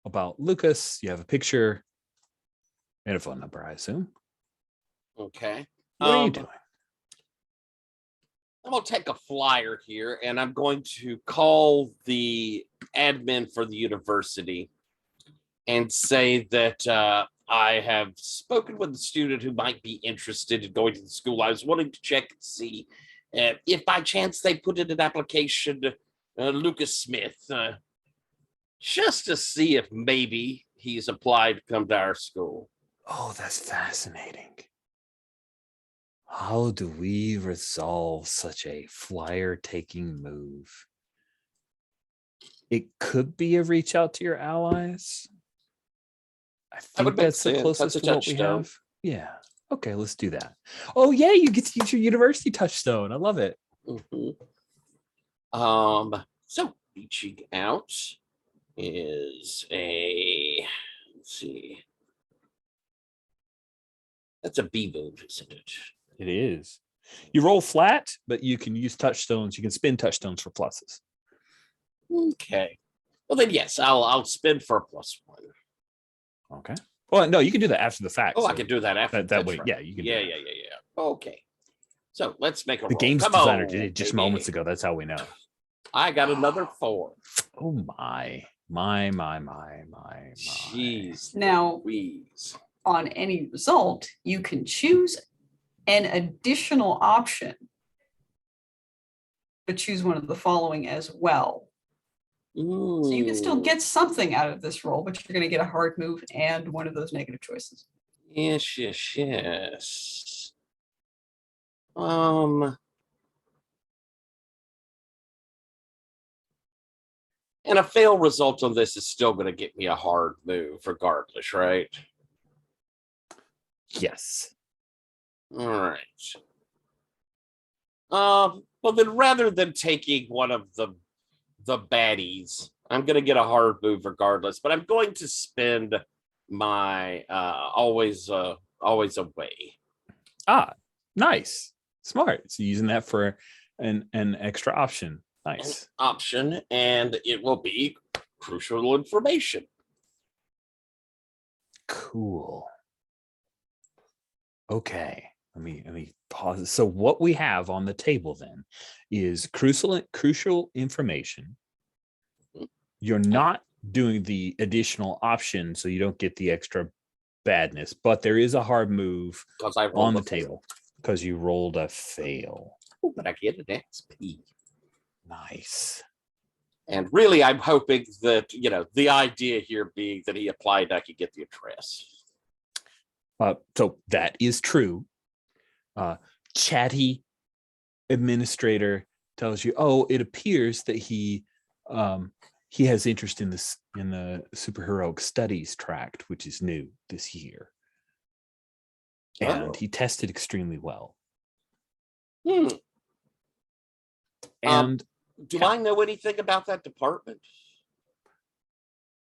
about Lucas. You have a picture and a phone number, I assume. Okay. What are you doing? I'm going to take a flyer here and I'm going to call the admin for the university and say that I have spoken with a student who might be interested in going to the school. I was wanting to check and see if by chance they put in an application, Lucas Smith, just to see if maybe he's applied to come to our school. Oh, that's fascinating. How do we resolve such a flyer-taking move? It could be a reach out to your allies. I think would make that's the sense. closest That's a to what we touchstone. have. Yeah. Okay, let's do that. Oh, yeah, you get to use your university touchstone. I love it. Mhm. So reaching out is let's see. That's a B move, isn't it? It is. You roll flat, but you can use touchstones. You can spin touchstones for pluses. Okay. Well then, yes, I'll spin for a +1. Okay. Well, no, you can do that after the fact. Oh, I so can do that after. that that's way. right. Yeah, you can. Yeah, do yeah, that. yeah, yeah. Okay. So let's make a The roll. games Come designer on, did it just baby. moments ago. That's how we know. I got another 4. Oh my. Jeez. Now- Louise. On any result, you can choose an additional option, but choose one of the following as well. So you can still Ooh. get something out of this roll, but you're going to get a hard move and one of those negative choices. Yes, yes, yes. And a fail result on this is still going to get me a hard move, regardless, right? Yes. All right. Well, then rather than taking one of the baddies, I'm going to get a hard move regardless, but I'm going to spend my always away. Ah, nice. Smart. So using that for an extra option. Nice. Option, and it will be crucial information. Cool. Okay. Let me pause. So what we have on the table then is crucial information. You're not doing the additional option, so you don't get the extra badness, but there is a hard move Because I on the table because you rolled a fail. Oh, but I get an XP. Nice. And really, I'm hoping that, the idea here being that he applied, I could get the address. So that is true. Chatty administrator tells you, oh, it appears that he has interest in the superheroic studies tract, which is new this year. And he tested extremely well. And do I know anything about that department?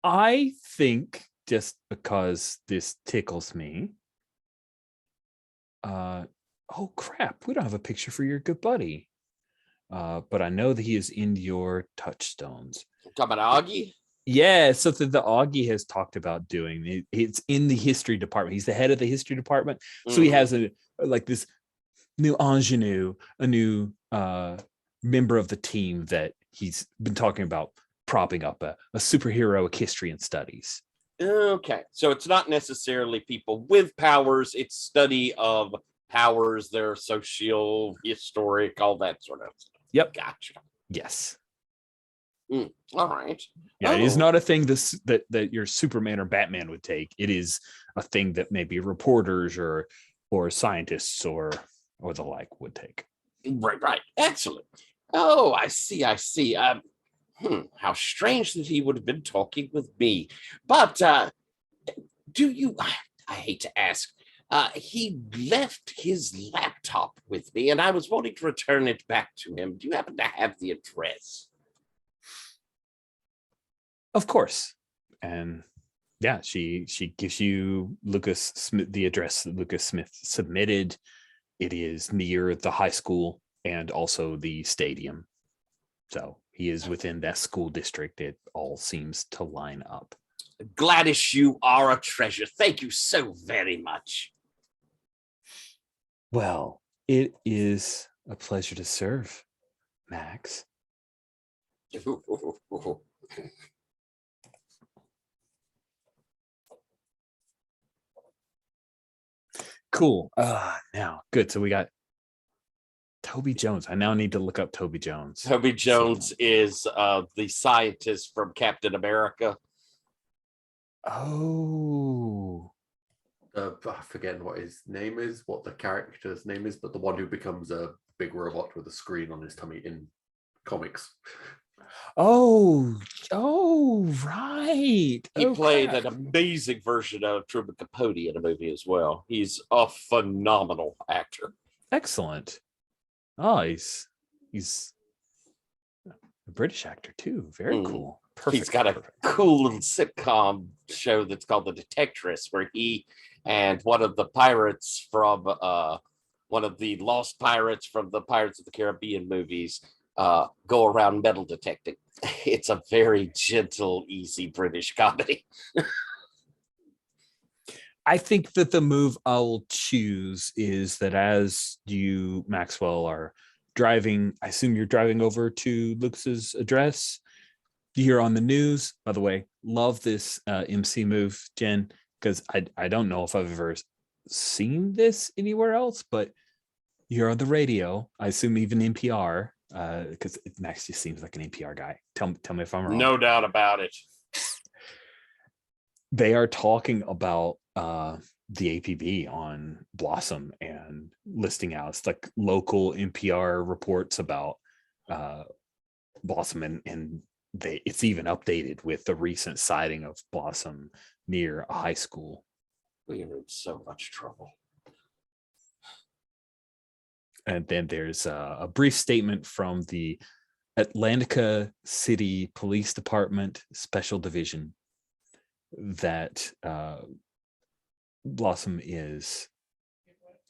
I think, just because this tickles me, oh crap, we don't have a picture for your good buddy. But I know that he is in your touchstones. Talk about Augie? Yeah, something that Augie has talked about doing. It's in the history department. He's the head of the history department. So he has this new ingenue, a new member of the team that he's been talking about propping up a superheroic history and studies. Okay, so it's not necessarily people with powers, it's study of powers, their social, historic, all that sort of stuff. Yep. Gotcha. Yes. All right. Yeah, it is not a thing that your Superman or Batman would take. It is a thing that maybe reporters or scientists or the like would take. Right. Excellent. Oh, I see. How strange that he would have been talking with me. But do you, I hate to ask, he left his laptop with me and I was wanting to return it back to him. Do you happen to have the address? Of course. And yeah, she gives you Lucas Smith, the address that Lucas Smith submitted. It is near the high school and also the stadium. So he is within that school district. It all seems to line up. Gladys, you are a treasure. Thank you so very much. Well, it is a pleasure to serve, Max. Cool. Now, good. So we got Toby Jones. I now need to look up Toby Jones. Toby Jones is the scientist from Captain America. Oh. I'm forgetting what his name is, what the character's name is, but the one who becomes a big robot with a screen on his tummy in comics. Oh, right. He played crap. an amazing version of Truman Capote in a movie as well. He's a phenomenal actor. Excellent. Oh, he's a British actor too. Very cool. Perfect. He's got a cool little sitcom show that's called The Detectress, where he and one of the pirates from one of the lost pirates from the Pirates of the Caribbean movies go around metal detecting. It's a very gentle, easy British comedy. I think that the move I'll choose is that as you, Maxwell, are driving, I assume you're driving over to Lucas's address. You're on the news. By the way, love this MC move, Jen, because I don't know if I've ever seen this anywhere else, but you're on the radio. I assume even NPR, because Max just seems like an NPR guy. Tell me if I'm wrong. No doubt about it. They are talking about the APB on Blossom and listing out it's like local NPR reports about Blossom, and it's even updated with the recent sighting of Blossom near a high school. We are in so much trouble. And then there's a brief statement from the Atlantica City Police Department Special Division that Blossom is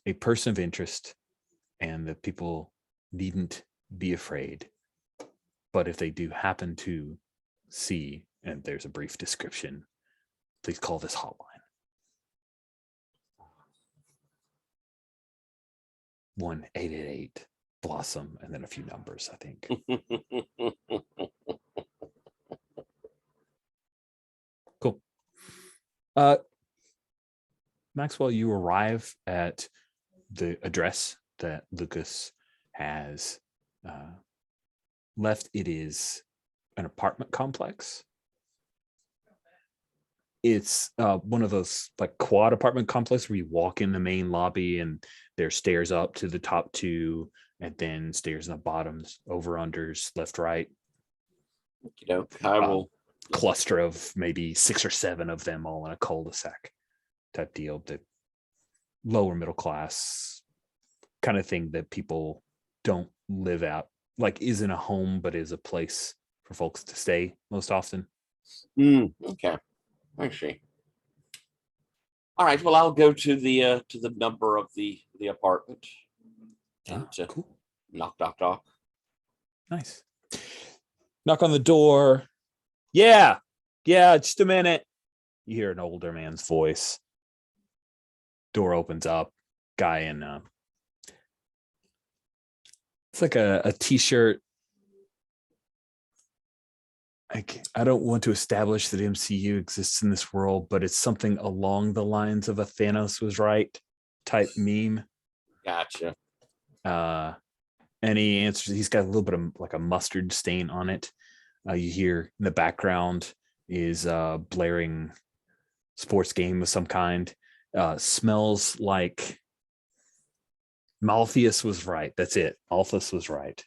a person of interest and that people needn't be afraid. But if they do happen to see, and there's a brief description, please call this hotline. 1-888 Blossom, and then a few numbers, I think. Cool. Maxwell, you arrive at the address that Lucas has left. It is an apartment complex. It's one of those like quad apartment complexes where you walk in the main lobby and there's stairs up to the top two, and then stairs in the bottoms, over unders, left, right. You know, I will cluster of maybe 6 or 7 of them all in a cul-de-sac type deal. The lower middle class kind of thing that people don't live out, like isn't a home, but is a place for folks to stay most often. Okay, I see. All right, well, I'll go to the number of the apartment. And Cool. Knock. Nice. Knock on the door. Yeah, just a minute. You hear an older man's voice. Door opens up. Guy in it's like a t-shirt. I don't want to establish that MCU exists in this world, but it's something along the lines of a Thanos was right type meme. Gotcha. And he answers, he's got a little bit of like a mustard stain on it. You hear in the background is blaring sports game of some kind. Smells like Malthus was right. That's it. Malthus was right.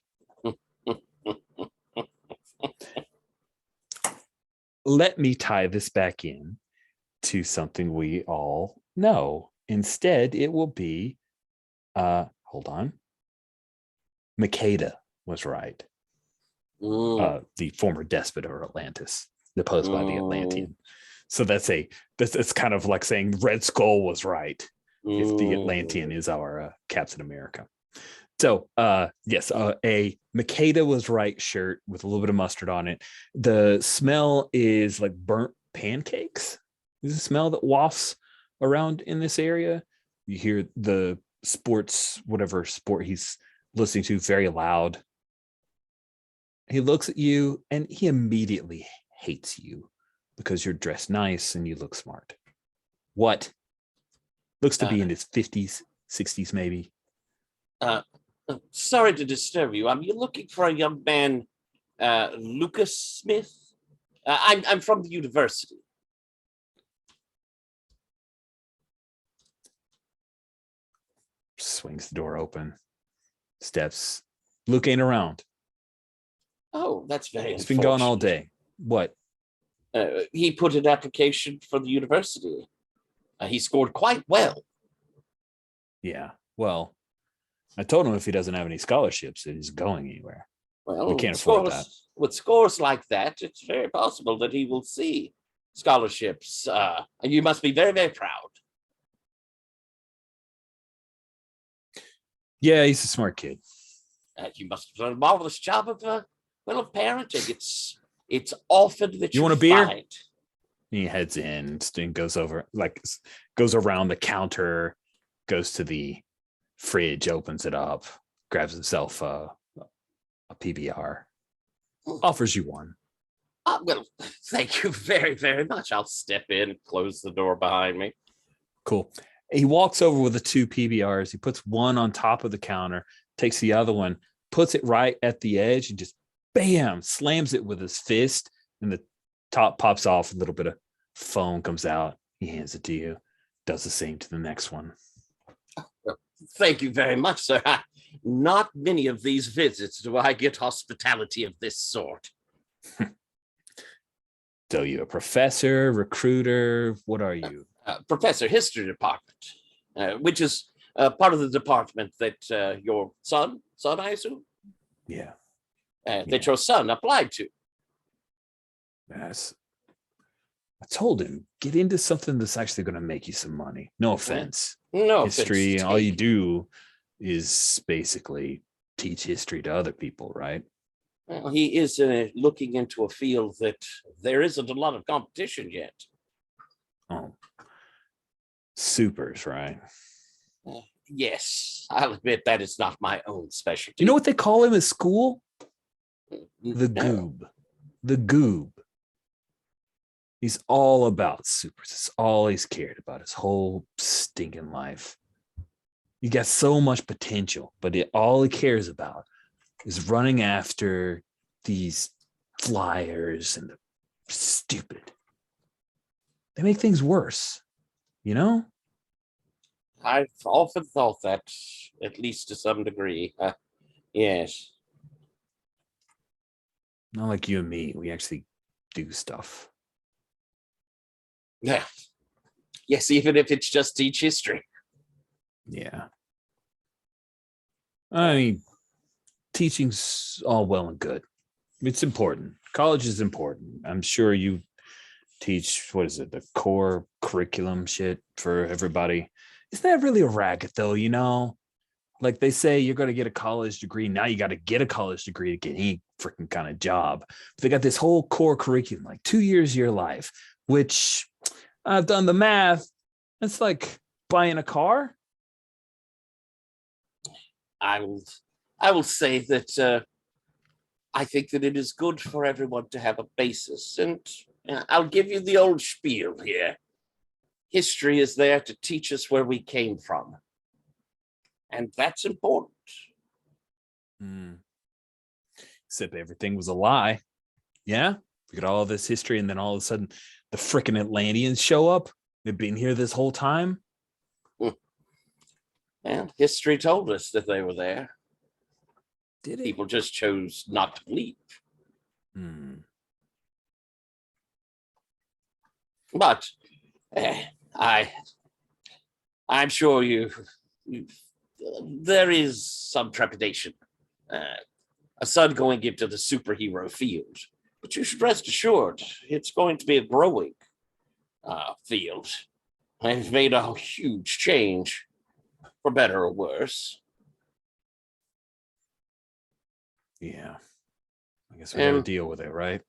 Let me tie this back in to something we all know. Instead, it will be, hold on. Makeda was right. The former despot of Atlantis, deposed by the Atlantean. So that's kind of like saying Red Skull was right if the Atlantean is our Captain America. So, yes, a Makeda was right shirt with a little bit of mustard on it. The smell is like burnt pancakes. There's a smell that wafts around in this area. You hear the sports, whatever sport he's listening to, very loud. He looks at you and he immediately hates you because you're dressed nice and you look smart. What? Looks to be in his 50s, 60s, maybe. Sorry to disturb you. Are you looking for a young man, Lucas Smith? I'm from the university. Swings the door open, steps, looking around. Oh, that's very He's been gone all unfortunate. day. What? He put an application for the university. He scored quite well. Yeah. Well, I told him if he doesn't have any scholarships, that he's going anywhere. Well, We can't afford that. With scores like that, it's very possible that he will see scholarships. And you must be very, very proud. Yeah, he's a smart kid. You must have done a marvelous job of parenting. It's often that You want a beer? find. He heads in and goes over, like, goes around the counter, goes to the fridge, opens it up, grabs himself a PBR, offers you one. Well, thank you very, very much. I'll step in and close the door behind me. Cool. He walks over with the two PBRs. He puts one on top of the counter, takes the other one, puts it right at the edge, and just bam, slams it with his fist, and the top pops off. A little bit of foam comes out. He hands it to you. Does the same to the next one. Thank you very much, sir. Not many of these visits do I get hospitality of this sort. So you a professor, recruiter? What are you? Professor, history department, which is part of the department that your son, I assume, Yeah. that your son applied to. Yes. I told him, get into something that's actually going to make you some money. No offense. No History, offense all you taken. do is basically teach history to other people, right? Well, he is looking into a field that there isn't a lot of competition yet. Oh, supers, right? Yes, I'll admit that is not my own specialty. You know what they call him at school? The No. goob. The goob. He's all about supers. It's all he's cared about his whole stinking life. You got so much potential, but all he cares about is running after these flyers and the stupid. They make things worse, you know? I've often thought that, at least to some degree. Yes. Not like you and me. We actually do stuff. Yeah. Yes, even if it's just teach history. Yeah. I mean, teaching's all well and good. It's important. College is important. I'm sure you teach, what is it, the core curriculum shit for everybody. Isn't that really a racket, though, you know? Like they say you're going to get a college degree. Now you got to get a college degree to get any freaking kind of job. But they got this whole core curriculum, like 2 years of your life, which I've done the math. It's like buying a car. I will say that I think that it is good for everyone to have a basis. And I'll give you the old spiel here. History is there to teach us where we came from. And that's important. Except everything was a lie. Yeah? We got all this history, and then all of a sudden the freaking Atlanteans show up. They've been here this whole time. And history told us that they were there. Did it? People just chose not to believe. But I'm sure you there is some trepidation. A son going into the superhero field, but you should rest assured it's going to be a growing field. They've made a huge change, for better or worse. Yeah. I guess we got to And deal with it, right?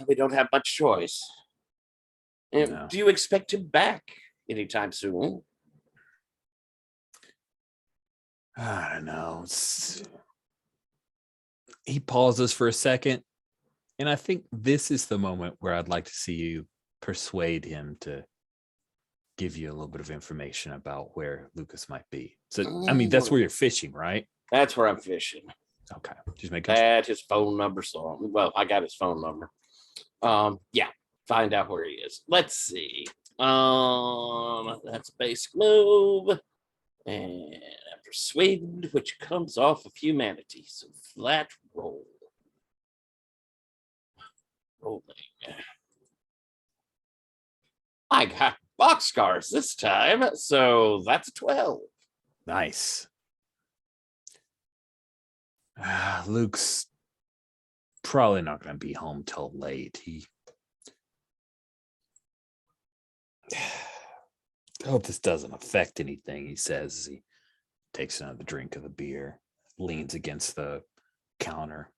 we don't have much choice. And No. do you expect him back anytime soon? I don't know. He pauses for a second. And I think this is the moment where I'd like to see you persuade him to give you a little bit of information about where Lucas might be. So, I mean, that's where you're fishing, right? That's where I'm fishing. Okay. Just making sure. Add his phone number. So, well, I got his phone number. Yeah, find out where he is. Let's see. That's basic move. And persuade, which comes off of humanity. So flat roll. Rolling. I got boxcars this time, so that's a 12. Nice. Luke's probably not going to be home till late. I hope this doesn't affect anything, he says as he takes another drink of the beer, leans against the counter.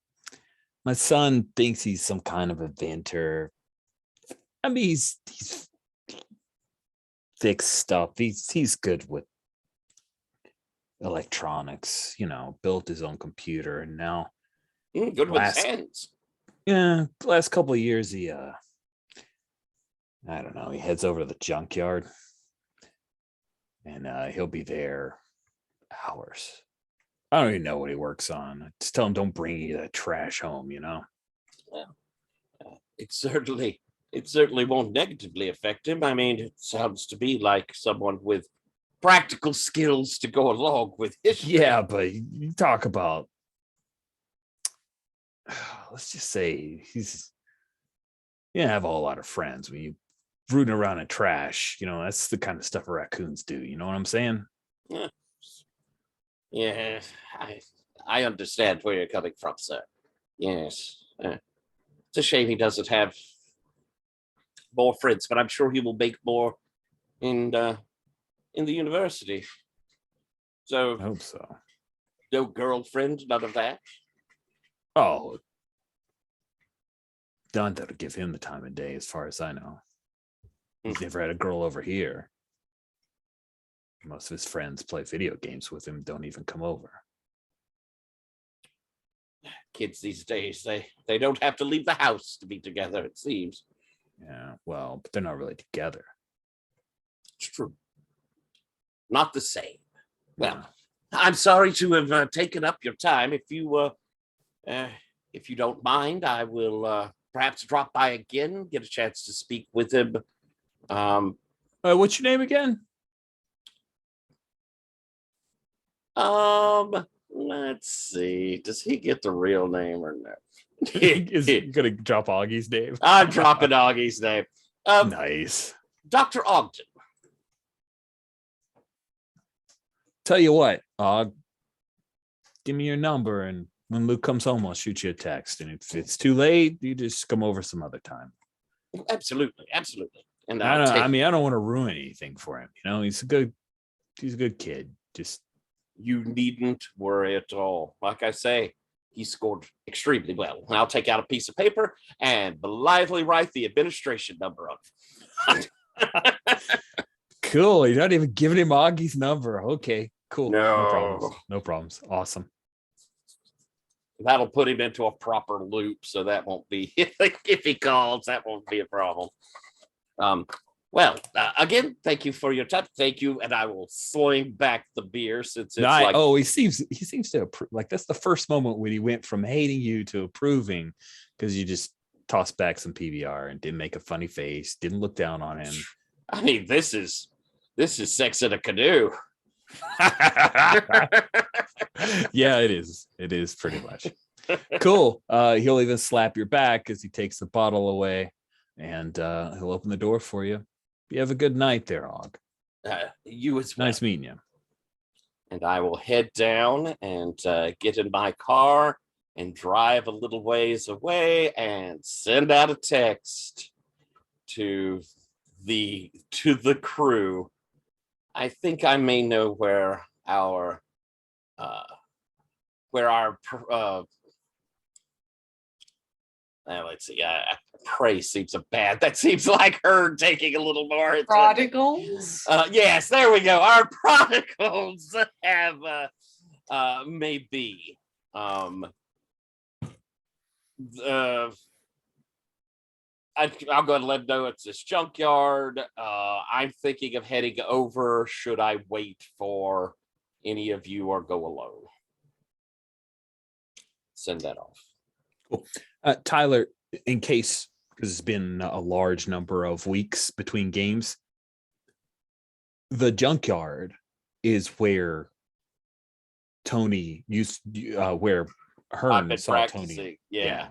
My son thinks he's some kind of inventor. I mean, he's fixed stuff. He's good with electronics, built his own computer, and now Good with his hands. the last couple of years he I don't know, he heads over to the junkyard and he'll be there hours. I don't even know what he works on. I just tell him don't bring any of that trash home, It certainly won't negatively affect him. I mean, it sounds to be like someone with practical skills to go along with history. Yeah, but you talk about, let's just say he's have a whole lot of friends when you rooting around in trash. That's the kind of stuff raccoons do. You know what I'm saying? Yeah, I understand where you're coming from, sir. Yes. It's a shame he doesn't have more friends, but I'm sure he will make more in the university. So I hope so. no girlfriend, none of that. Oh, Dante would give him the time of day, as far as I know. He's never had a girl over here. Most of his friends play video games with him, don't even come over. Kids these days, they don't have to leave the house to be together, it seems. Yeah, well, but they're not really together. It's true. Not the same. Well, I'm sorry to have taken up your time. If you don't mind, I will perhaps drop by again, get a chance to speak with him. What's your name again? Let's see. Does he get the real name or no? Is he gonna drop Augie's name? I'm dropping Augie's name. Nice. Dr. Ogden. Tell you what, give me your number, and when Luke comes home, I'll shoot you a text. And if it's too late, you just come over some other time. Absolutely. And I don't want to ruin anything for him. He's a good kid. Just you needn't worry at all. Like I say, he scored extremely well. I'll take out a piece of paper and blithely write the administration number on it. cool. You're not even giving him Augie's number. Okay, cool. No. No problems. Awesome. That'll put him into a proper loop, so that won't be if he calls, that won't be a problem. Well, again, thank you for your time. Thank you, and I will sling back the beer since it's he seems to approve. Like that's the first moment when he went from hating you to approving, because you just tossed back some PBR and didn't make a funny face, didn't look down on him. I mean, this is sex in a canoe. Yeah, it is. It is pretty much. Cool. He'll even slap your back as he takes the bottle away, and he'll open the door for you. You have a good night there, Og. You as well. Nice meeting you. And I will head down and get in my car and drive a little ways away and send out a text to the crew. I think I may know where our where our let's see, prey seems a bad. That seems like her taking a little more. Prodigals. Yes, there we go. Our prodigals have maybe I'll go ahead and let them know it's this junkyard. I'm thinking of heading over. Should I wait for any of you or go alone? Send that off. Cool. Tyler, in case, because it's been a large number of weeks between games, the junkyard is where Toni used, where I've Hearn been saw practicing. Toni. Yeah.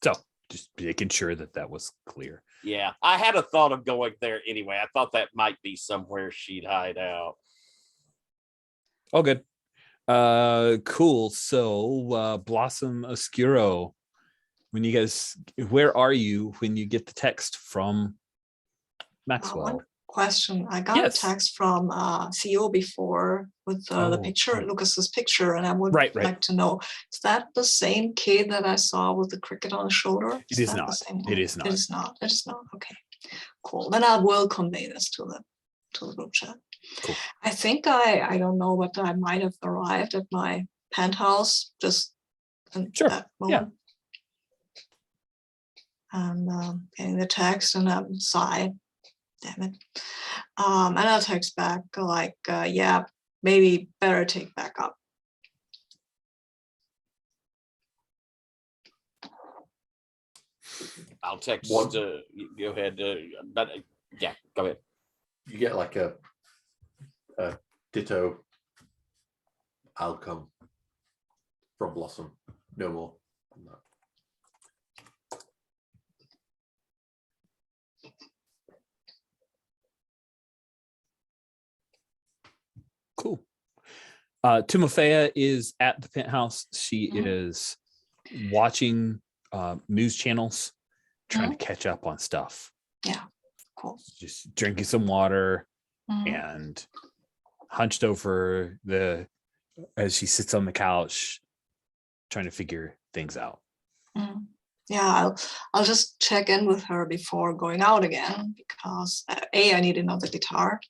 So just making sure that was clear. Yeah. I had a thought of going there anyway. I thought that might be somewhere she'd hide out. Oh, good. Cool. So Blossom Oscuro, when you guys, where are you when you get the text from Maxwell? One question. I got Yes. a text from CEO before with the picture, right. Lucas's picture, and I would Right. like to know, is that the same kid that I saw with the cricket on his shoulder? It is that the not. same It one? is not. It is not. It is not. Okay. Cool. Then I will convey this to the group chat. Cool. I think I don't know, but I might have arrived at my penthouse just in Sure. that moment. And getting the text and I'm sigh. Damn it. And I'll text back like, yeah, maybe better take back up. I'll text. One. Go ahead. But yeah, go ahead. You get like a ditto outcome from Blossom. No more than that. Cool. Timofeya is at the penthouse. She is watching news channels, trying to catch up on stuff. Yeah, cool. Just drinking some water Mhm. and hunched over as she sits on the couch, trying to figure things out. Mhm. Yeah, I'll just check in with her before going out again because A, I need another guitar.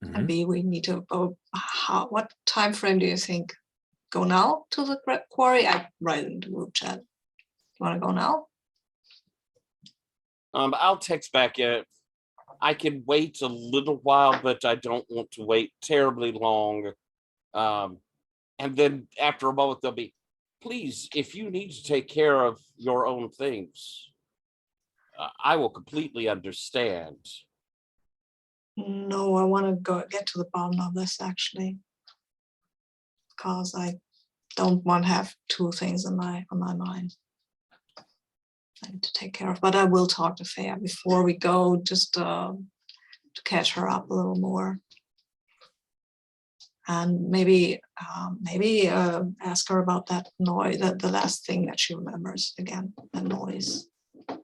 Mhm. And B, we need to go. What time frame do you think? Go now to the quarry? I write in the group chat. You want to go now? I'll text back. I can wait a little while, but I don't want to wait terribly long. And then after a moment, they'll be, please, if you need to take care of your own things, I will completely understand. No, I want to get to the bottom of this actually, because I don't want to have two things on my mind. I need to take care of, but I will talk to Faya before we go, just to catch her up a little more, and maybe ask her about that noise, the last thing that she remembers again, the noise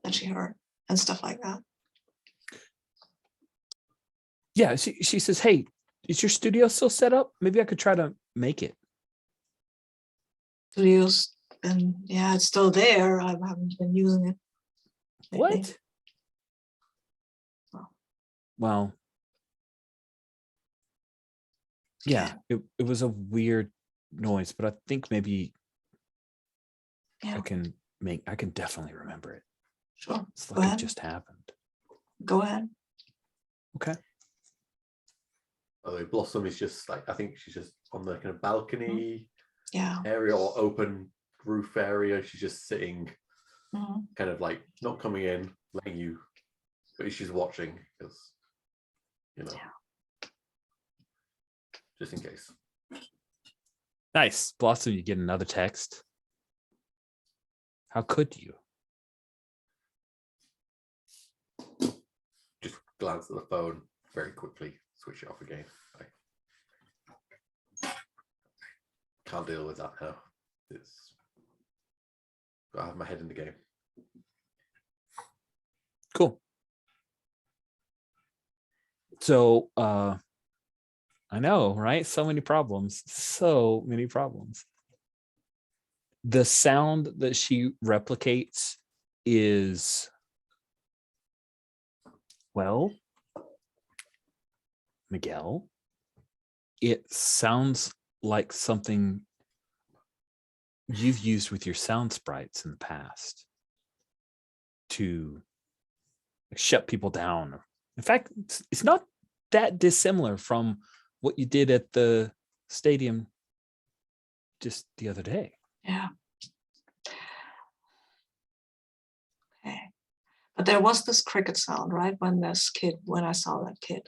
that she heard and stuff like that. Yeah, she says, hey, is your studio still set up? Maybe I could try to make it. Studio's been, yeah, it's still there. I haven't been using it lately. What? Well, yeah, it was a weird noise, but I think maybe Yeah. I can definitely remember it. Sure. It's Go like it ahead. just happened. Go ahead. Okay. Blossom is just like, I think she's just on the kind of balcony Yeah. area or open roof area. She's just sitting, Mhm. kind of like not coming in, letting you, but she's watching because, just in case. Nice. Blossom, you get another text. How could you? Just glance at the phone very quickly, switch it off again. I can't deal with that now. I have my head in the game. Cool. So I I know, right? So many problems. So many problems. The sound that she replicates is, well, Miguel, it sounds like something you've used with your sound sprites in the past to shut people down. In fact, it's not that dissimilar from what you did at the stadium just the other day. Yeah. Okay. But there was this cricket sound, right? When I saw that kid.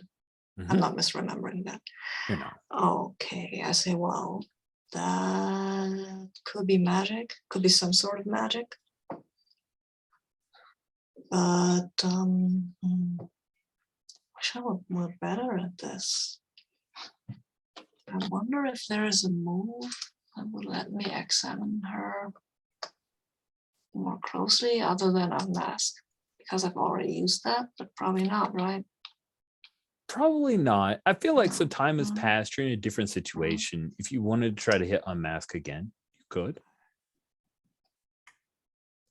I'm Mhm. not misremembering that. You're not. Okay, I say, well, that could be magic, could be some sort of magic. But wish I were better at this. I wonder if there is a move that would let me examine her more closely other than unmask, because I've already used that, but probably not, right? Probably not. I feel like some time has Mhm. passed. You're in a different situation. If you wanted to try to hit unmask again, you could.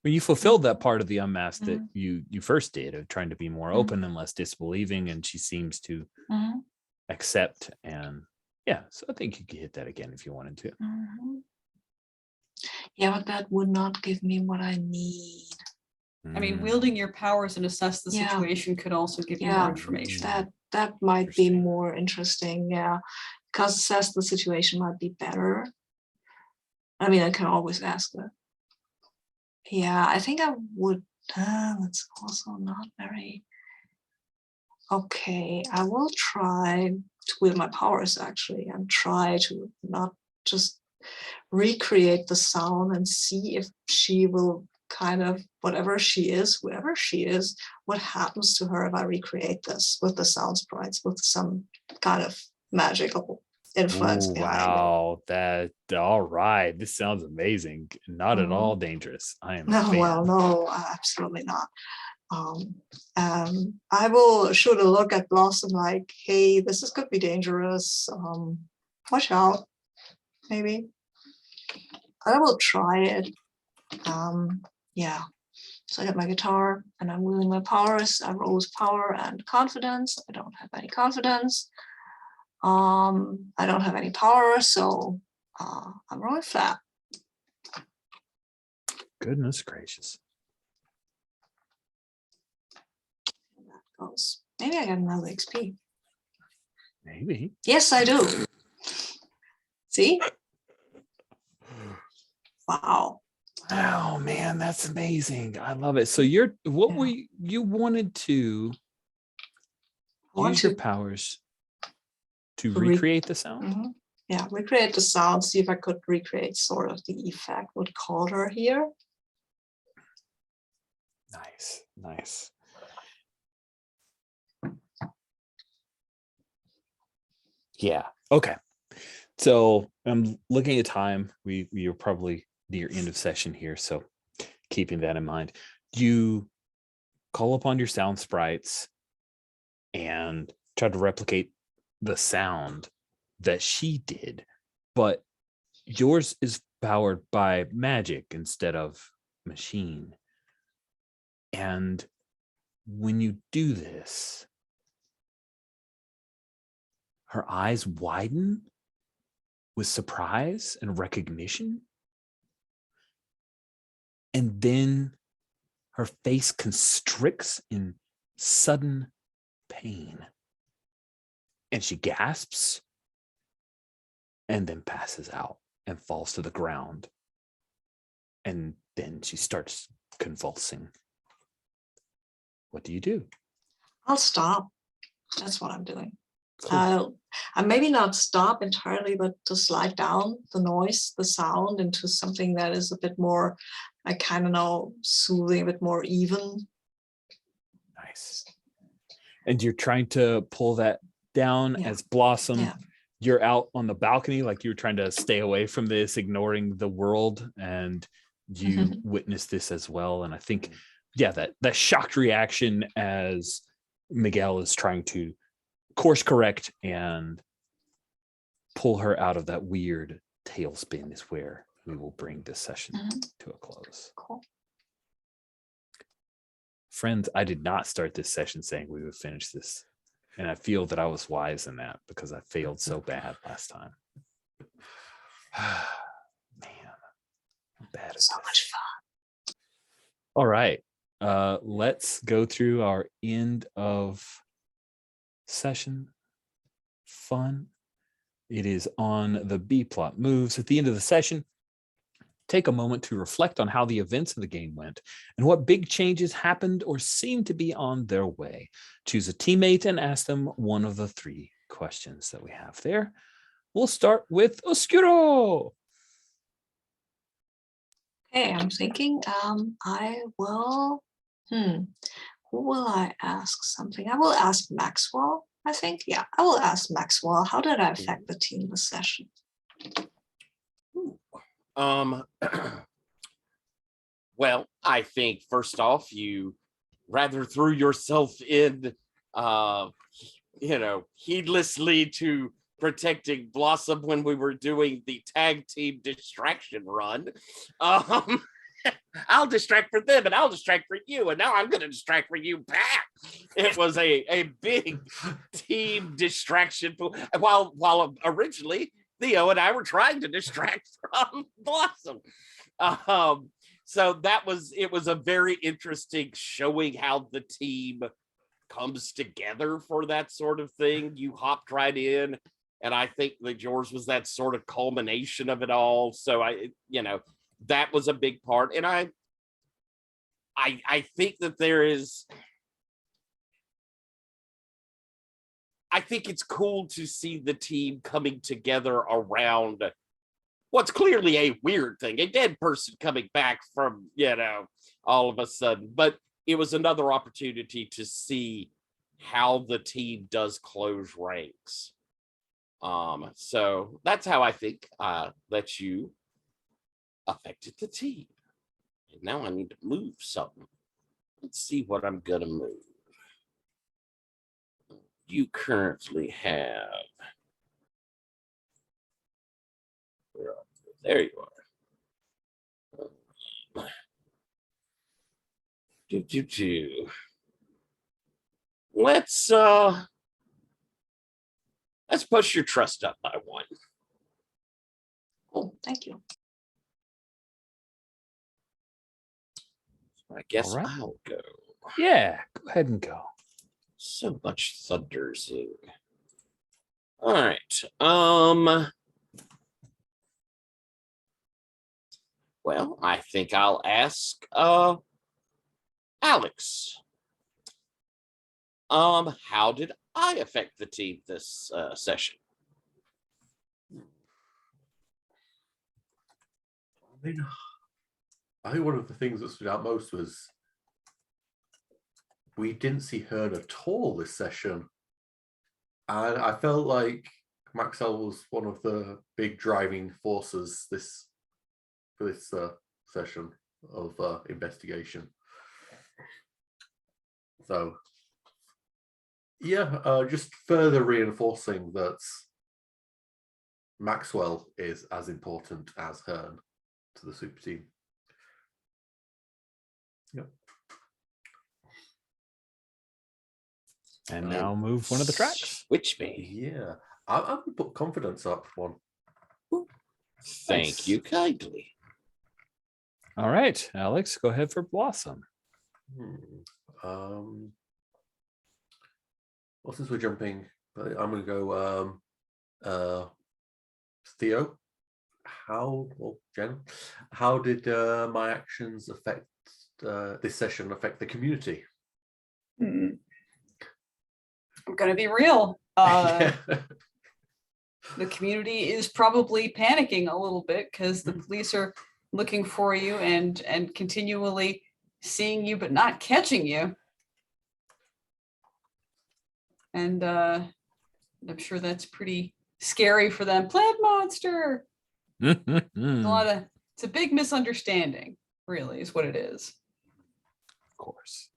When you fulfilled that part of the unmask that you first did of trying to be more open and less disbelieving, and she seems to Mhm. accept. And yeah, so I think you could hit that again if you wanted to. Mhm. Yeah, but that would not give me what I need. I mean, Mm, wielding your powers and assess the Yeah. situation could also give you Yeah. more information. That might be Interesting. more interesting, yeah. Because assess the situation might be better. I mean, I can always ask her. Yeah, I think I would. That's also not very. Okay, I will try to wield my powers actually and try to not just recreate the sound and see if she will kind of, whatever she is, whoever she is, what happens to her if I recreate this with the sound sprites, with some kind of magical influence Ooh, behind it. wow, that all right. This sounds amazing. Not at Mhm. all dangerous. I am a No, fan. well, no, absolutely not. I will shoot a look at Blossom like, hey, this could be dangerous. Watch out, maybe. I will try it. Yeah. So I got my guitar and I'm wielding my powers. I roll with power and confidence. I don't have any confidence. I don't have any power, so I'm rolling flat. Goodness gracious. And that goes. Maybe I got another XP. Maybe. Yes, I do. See? Wow. Oh man, that's amazing. I love it. So you're what Yeah. were you wanted to I want use your to powers to re- recreate the sound? Mhm. Yeah, recreate the sound, see if I could recreate sort of the effect what called her here. Nice, nice. Yeah. Okay. So I'm looking at time. We are probably near end of session here. So keeping that in mind, you call upon your sound sprites and try to replicate the sound that she did, but yours is powered by magic instead of machine. And when you do this, her eyes widen with surprise and recognition. And then her face constricts in sudden pain. And she gasps and then passes out and falls to the ground. And then she starts convulsing. What do you do? I'll stop. That's what I'm doing. Cool. I maybe not stop entirely, but to slide down the noise, the sound into something that is a bit more, I kind of know, soothing, a bit more even. Nice. And you're trying to pull that down Yeah. as Blossom. Yeah. You're out on the balcony, like you're trying to stay away from this, ignoring the world, and you witness this as well. And I think, yeah, that shocked reaction as Miguel is trying to course correct and pull her out of that weird tailspin is where we will bring this session to a close. Cool. Friends, I did not start this session saying we would finish this. And I feel that I was wise in that because I failed so bad last time. Man, I'm bad at So this. much fun. All right. Let's go through our end of session fun. It is on the B plot moves. At the end of the session, take a moment to reflect on how the events of the game went and what big changes happened or seemed to be on their way. Choose a teammate and ask them one of the 3 questions that we have there. We'll start with Oscuro. Okay, I'm thinking I will, who will I ask something? I will ask Maxwell, I think. Yeah, I will ask Maxwell. How did I affect the team this session? Well, I think first off, you rather threw yourself in, heedlessly to protecting Blossom when we were doing the tag team distraction run. I'll distract for them and I'll distract for you, and now I'm going to distract for you back. It was a big team distraction. While originally Theo and I were trying to distract from Blossom. So it was a very interesting showing how the team comes together for that sort of thing. You hopped right in, and I think that yours was that sort of culmination of it all. So that was a big part. And I think that I think it's cool to see the team coming together around what's clearly a weird thing, a dead person coming back from, all of a sudden. But it was another opportunity to see how the team does close ranks. So that's how I think that you affected the team. And now I need to move something. Let's see what I'm gonna move. You currently have, there you are. Let's push your trust up by 1. Oh, thank you. I guess All right. I'll go. Yeah, go ahead and go. So much thunders here. All right. Well, I think I'll ask Alex. How did I affect the team this session? I think one of the things that stood out most was we didn't see Hearn at all this session. And I felt like Maxwell was one of the big driving forces for this session of investigation. So, yeah, just further reinforcing that Maxwell is as important as Hearn to the super team. Yep. And now move one of the tracks. Switch me. Yeah, I'm going to put confidence up 1. Thank Nice. you kindly. All right, Alex, go ahead for Blossom. Well, since we're jumping, I'm going to go Theo. Jen, how did my actions affect this session, affect the community? I'm going to be real. Yeah. The community is probably panicking a little bit because the police are looking for you and continually seeing you but not catching you. And I'm sure that's pretty scary for them. Plant monster. It's a big misunderstanding, really, is what it is. Of course.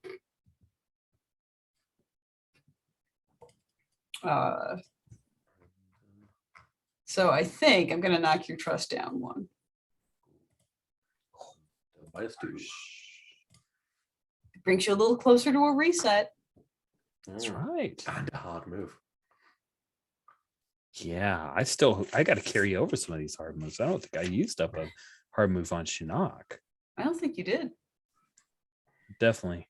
So I think I'm going to knock your trust down one. -2. It brings you a little closer to a reset. That's right. And a hard move. Yeah, I got to carry over some of these hard moves. I don't think I used up a hard move on Shinnok. I don't think you did. Definitely.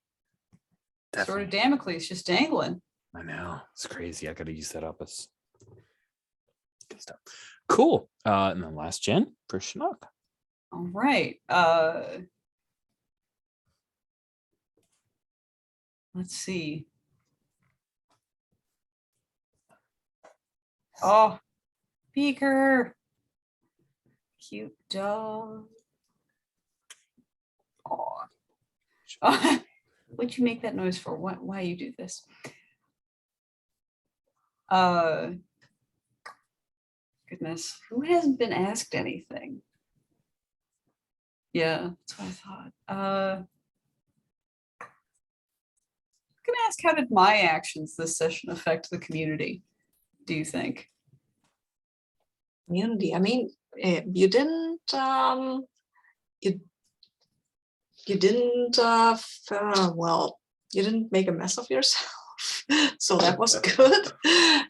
Sword of Damocles just dangling. I know. It's crazy. I got to use that up as good stuff. Cool. And then last gen for Shinnok. All right. Let's see. Oh, Beaker. Cute dog. Oh. What'd you make that noise for? Why you do this? Goodness, who hasn't been asked anything? Yeah, that's what I thought. I'm gonna ask, how did my actions this session affect the community? Do you think? Community. I mean, you didn't. You didn't. Well, you didn't make a mess of yourself. So that was good.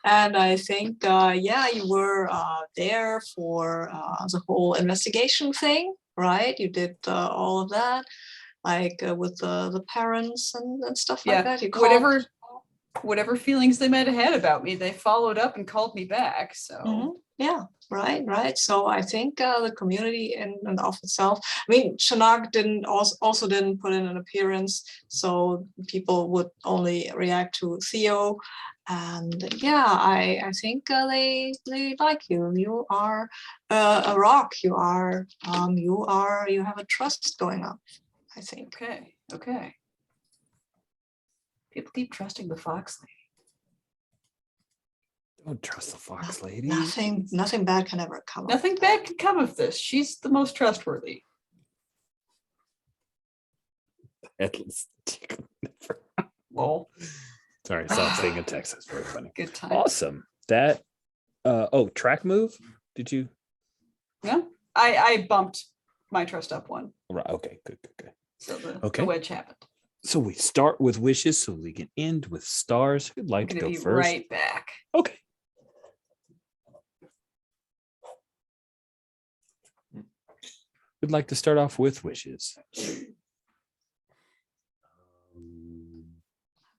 And I think, yeah, you were there for the whole investigation thing, right? You did all of that, like with the parents and stuff like that. You whatever feelings they might have had about me, they followed up and called me back. So yeah, right. So I think the community in and of itself. I mean, Shinnok also didn't put in an appearance, so people would only react to Theo. And yeah, I think they like you. You are a rock. You have a trust going up, I think. Okay. People keep trusting the Fox Lady. Don't trust the Fox Lady. Nothing bad can ever come. Nothing bad can come of this. She's the most trustworthy. Headless chicken. Lol. Sorry, stop saying in Texas. Very funny. Good time. Awesome. That track move. Did you? Yeah, I bumped my trust up one. Right. Okay. Good. So the Okay. wedge happened. So we start with wishes, so we can end with stars. Who'd like I'm to gonna go be first? right back. Okay. Who'd like to start off with wishes?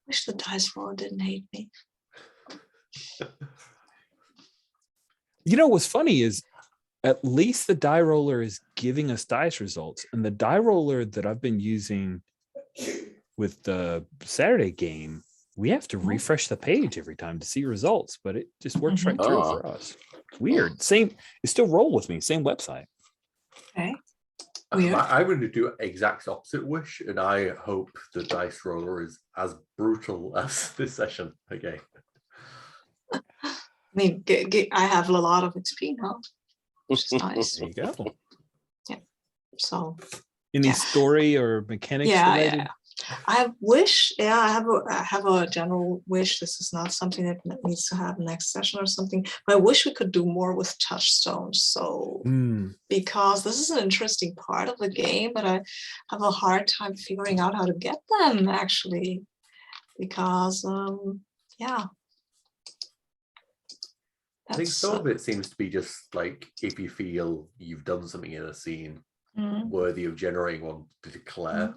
Wish the dice roller didn't hate me. You know what's funny is at least the die roller is giving us dice results, and the die roller that I've been using with the Saturday game, we have to refresh the page every time to see results, but it just works right through for us. Weird. Same. It still roll with me. Same website. Okay. I'm going to do exact opposite wish, and I hope the dice roller is as brutal as this session again. I mean, I have a lot of XP now, which is nice. There you go. So Any story or mechanics related? Yeah. I have a general wish. This is not something that needs to happen next session or something, but I wish we could do more with touchstones. So because this is an interesting part of the game, but I have a hard time figuring out how to get them actually, because yeah. I think some of it seems to be just like if you feel you've done something in a scene worthy of generating one to declare.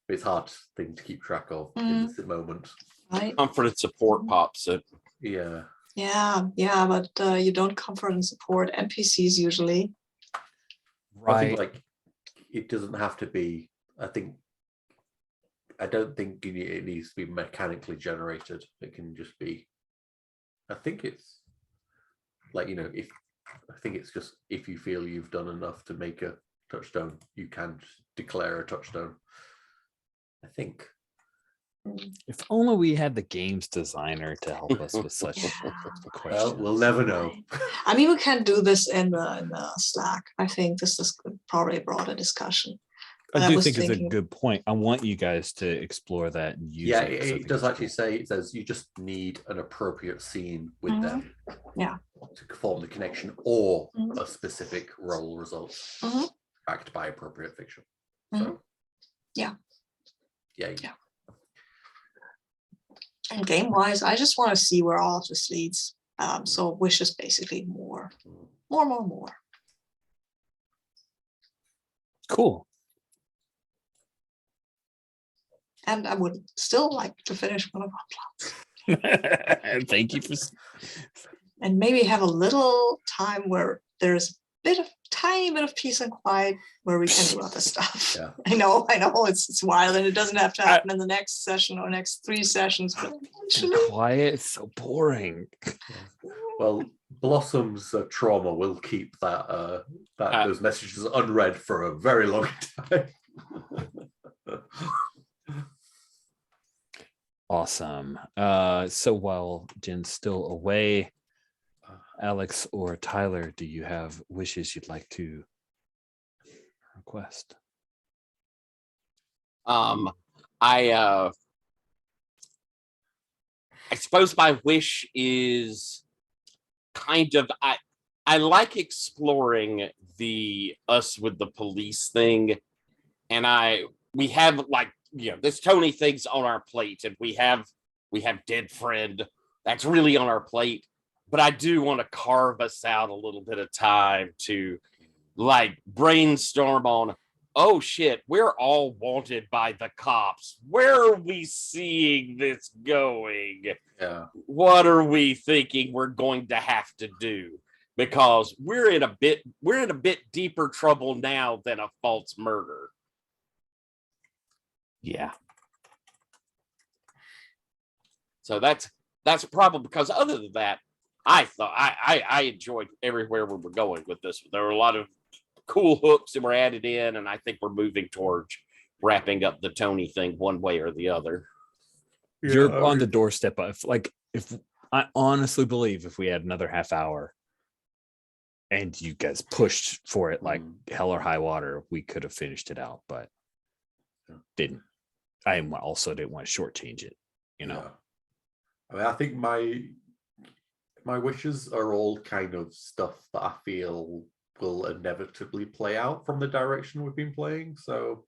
It's a hard thing to keep track of in this moment. Right. Comfort and support pops it. Yeah. Yeah, but you don't comfort and support NPCs usually. Right. I think like it doesn't have to be. I don't think it needs to be mechanically generated. It can just be. I think it's like it's just if you feel you've done enough to make a touchstone, you can just declare a touchstone. I think. If only we had the game's designer to help us with such questions. Well, we'll never know. I mean, we can do this in the Slack. I think this is probably a broader discussion. I do think it's a good point. I want you guys to explore that and use it. It does actually say, it says you just need an appropriate scene with them. Yeah. to form the connection or Mhm. a specific role result Mhm. backed by appropriate fiction. Mhm. So, Yeah. Yeah. And game wise, I just want to see where all of this leads. So wish is basically more. Cool. And I would still like to finish one of our plots. Thank you for. And maybe have a little time where there's tiny bit of peace and quiet where we can do other stuff. Yeah. I know it's wild, and it doesn't have to happen in the next session or next 3 sessions, but eventually. Quiet, it's so boring. Well, Blossom's trauma will keep those messages unread for a very long time. Awesome. So while Jen's still away, Alex or Tyler, do you have wishes you'd like to request? I suppose my wish is kind of I like exploring the us with the police thing, and we have this Toni thing's on our plate, and we have dead friend that's really on our plate, but I do want to carve us out a little bit of time to brainstorm on, oh shit, we're all wanted by the cops. Where are we seeing this going? Yeah. What are we thinking we're going to have to do? Because we're in a bit deeper trouble now than a false murder. Yeah. So that's probably because other than that, I thought I enjoyed everywhere we were going with this. There were a lot of cool hooks that were added in, and I think we're moving towards wrapping up the Toni thing one way or the other. You're on the doorstep of if I honestly believe if we had another half hour and you guys pushed for it like hell or high water, we could have finished it out, but didn't. I also didn't want to shortchange it, Yeah. I mean, I think my wishes are all kind of stuff that I feel will inevitably play out from the direction we've been playing. So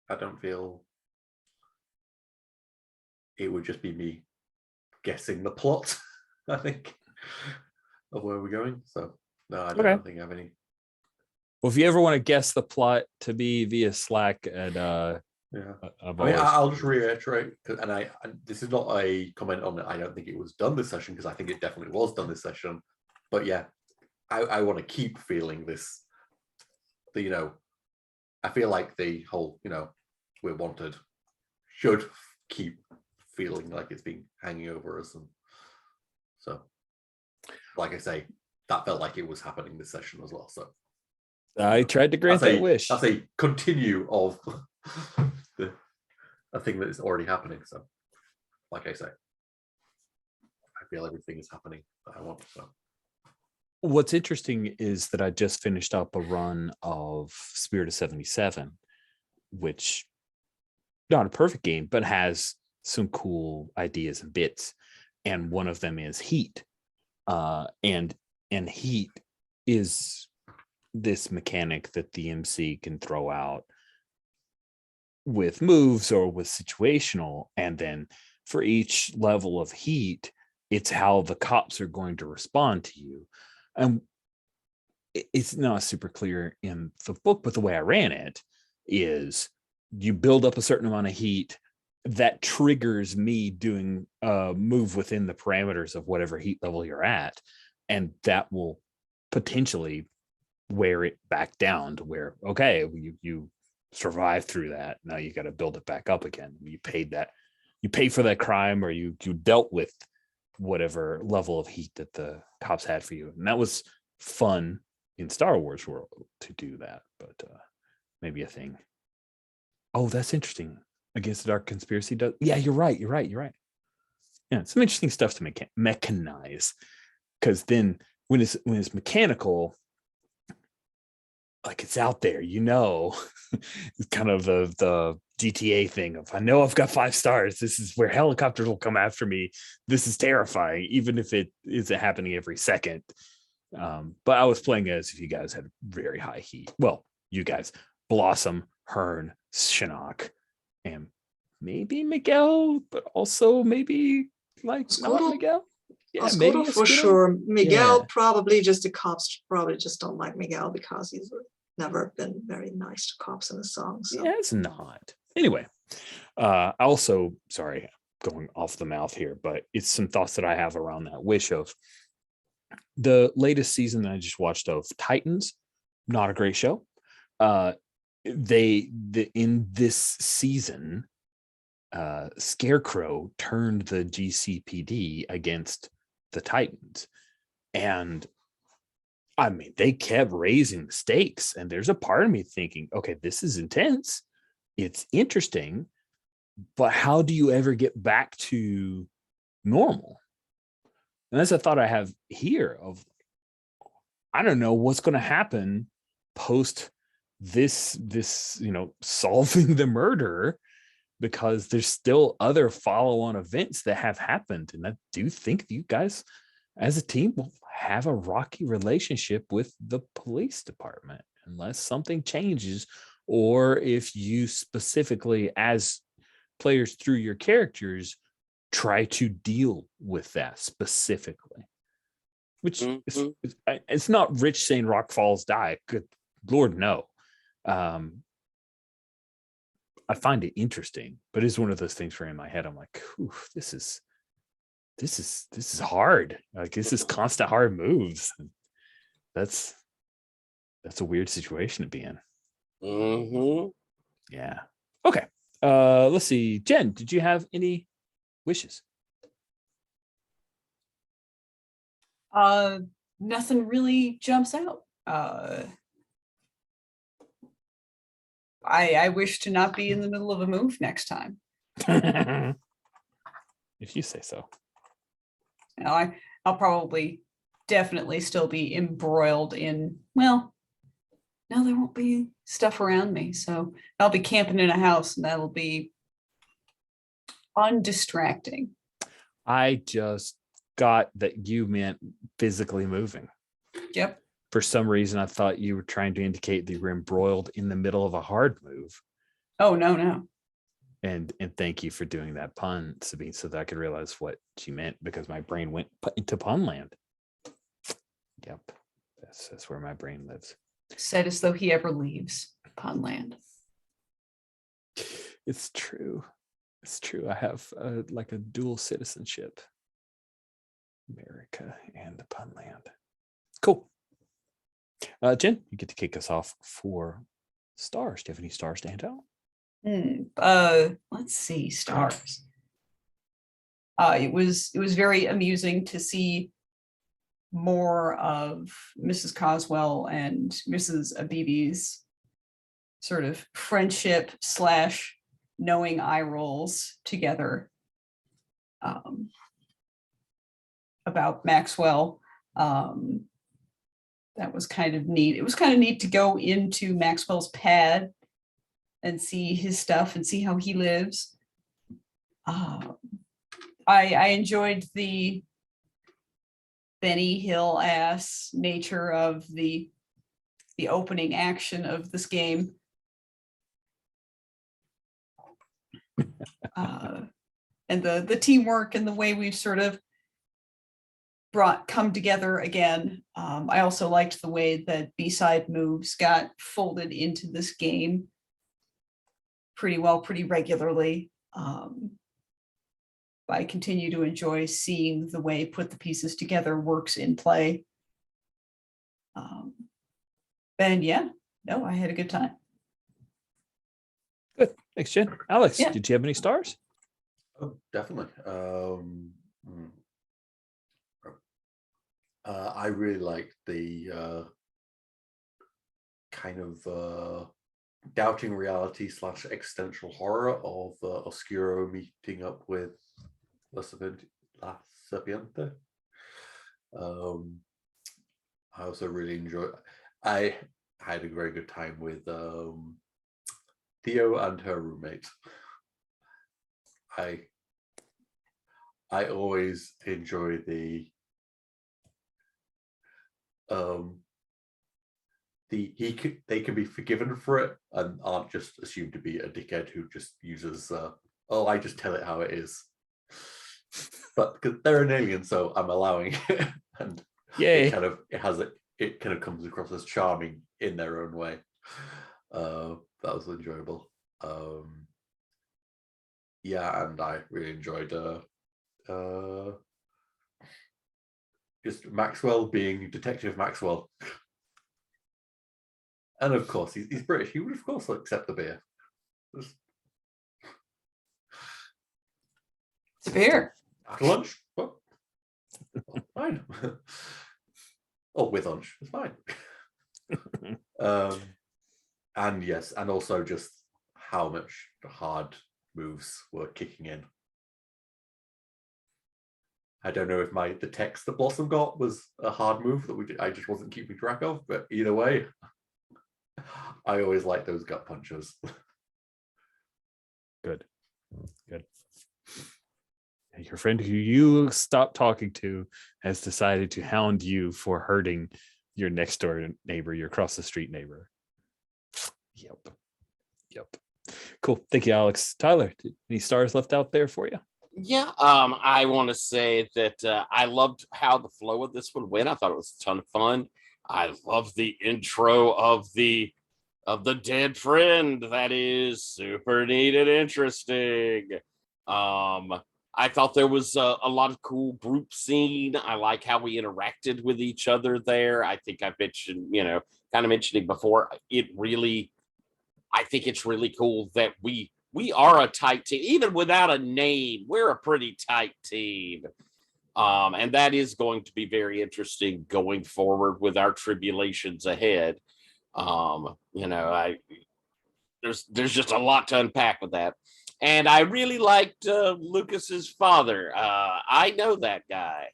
I don't feel it would just be me guessing the plot, I think, of where we're going. So no, I don't think I have any. Well, if you ever want to guess the plot to be via Slack at I'll just reiterate, and this is not a comment on it. I don't think it was done this session, because I think it definitely was done this session. But yeah, I want to keep feeling this. I feel like the whole, we're wanted should keep feeling like it's been hanging over us. And so, like I say, that felt like it was happening this session as well. So I tried to grant that wish. That's a continue of a thing that is already happening. So, like I say, I feel everything is happening that I want. So, what's interesting is that I just finished up a run of Spirit of 77, which not a perfect game, but has some cool ideas and bits. And one of them is heat. And heat is this mechanic that the MC can throw out with moves or with situational. And then for each level of heat, it's how the cops are going to respond to you. And it's not super clear in the book, but the way I ran it is you build up a certain amount of heat that triggers me doing a move within the parameters of whatever heat level you're at. And that will potentially wear it back down to where, okay, you survive through that. Now you got to build it back up again. You paid for that crime, or you dealt with whatever level of heat that the cops had for you. And that was fun in Star Wars world to do that, but maybe a thing. Oh, that's interesting. Against the Dark Conspiracy does. Yeah, you're right. Yeah, some interesting stuff to mechanize, because then when it's mechanical, like it's out there, it's kind of the GTA thing of, I know I've got 5 stars. This is where helicopters will come after me. This is terrifying, even if it isn't happening every second. But I was playing as if you guys had very high heat. Well, you guys, Blossom, Hearn, Shinnok, and maybe Miguel, but also maybe like not Oscuro? Miguel. Yeah, Oscuro maybe for Oscuro. sure. Miguel, Yeah. probably just the cops probably just don't like Miguel because he's never been very nice to cops in the song. So. Yeah, it's not. Anyway, also, sorry, going off the mouth here, but it's some thoughts that I have around that wish of the latest season that I just watched of Titans. Not a great show. In this season, Scarecrow turned the GCPD against the Titans, and I mean, they kept raising the stakes, and there's a part of me thinking, okay, this is intense, it's interesting, but how do you ever get back to normal? And that's a thought I have here of, I don't know what's going to happen post this solving the murder, because there's still other follow-on events that have happened. And I do think you guys as a team will have a rocky relationship with the police department unless something changes, or if you specifically as players through your characters try to deal with that specifically, which it's not Rich saying Rock Falls die. Good Lord, no. I find it interesting, but it's one of those things where in my head I'm like, this is hard. Like, this is constant hard moves. That's a weird situation to be in. Mm-hmm. Yeah. Okay. Let's see. Jen, did you have any wishes? Nothing really jumps out. I wish to not be in the middle of a move next time. If you say so. You know, I'll probably definitely still be embroiled in, well, no, there won't be stuff around me. So I'll be camping in a house, and that'll be undistracting. I just got that you meant physically moving. Yep. For some reason, I thought you were trying to indicate that you were embroiled in the middle of a hard move. Oh, no. And thank you for doing that pun, Sabine, so that I could realize what she meant, because my brain went into pun land. Yep. That's where my brain lives. Said as though he ever leaves Pondland. It's true. It's true. I have like a dual citizenship. America and Punland. Cool. Jen, you get to kick us off for stars. Do you have any stars to hand out? Let's see, stars. It was very amusing to see more of Mrs. Coswell and Mrs. Abibi's sort of friendship / knowing eye rolls together about Maxwell. That was kind of neat. It was kind of neat to go into Maxwell's pad and see his stuff and see how he lives. I enjoyed the Benny Hill ass nature of the opening action of this game. And the teamwork and the way we've sort of come together again. I also liked the way that B-side moves got folded into this game pretty well, pretty regularly. I continue to enjoy seeing the way Put the Pieces Together works in play. And yeah, no, I had a good time. Good. Thanks, Jen. Alex, Yeah. did you have any stars? Oh, definitely. I really liked the kind of doubting reality / existential horror of Oscuro meeting up with La Serpiente. I also really enjoyed. I had a very good time with Theo and her roommate. I always enjoy they can be forgiven for it and aren't just assumed to be a dickhead who just uses I just tell it how it is. But because they're an alien, so I'm allowing it, and Yay. it kind of comes across as charming in their own way. That was enjoyable. Yeah, and I really enjoyed just Maxwell being Detective Maxwell. And of course, he's British. He would, of course, accept the beer. It's a beer. After lunch? Well, fine. Or with lunch, it's fine. And yes, and also just how much hard moves were kicking in. I don't know if the text that Blossom got was a hard move that I just wasn't keeping track of, but either way, I always like those gut punches. Good. Your friend who you stopped talking to has decided to hound you for hurting your next door neighbor, your across the street neighbor. Yep. Cool. Thank you, Alex. Tyler, any stars left out there for you? Yeah, I want to say that I loved how the flow of this one went. I thought it was a ton of fun. I love the intro of the dead friend. That is super neat and interesting. I thought there was a lot of cool group scene. I like how we interacted with each other there. I think I mentioned, kind of mentioning before, I think it's really cool that we are a tight team. Even without a name, we're a pretty tight team. And that is going to be very interesting going forward with our tribulations ahead. There's just a lot to unpack with that. And I really liked Lucas's father. I know that guy.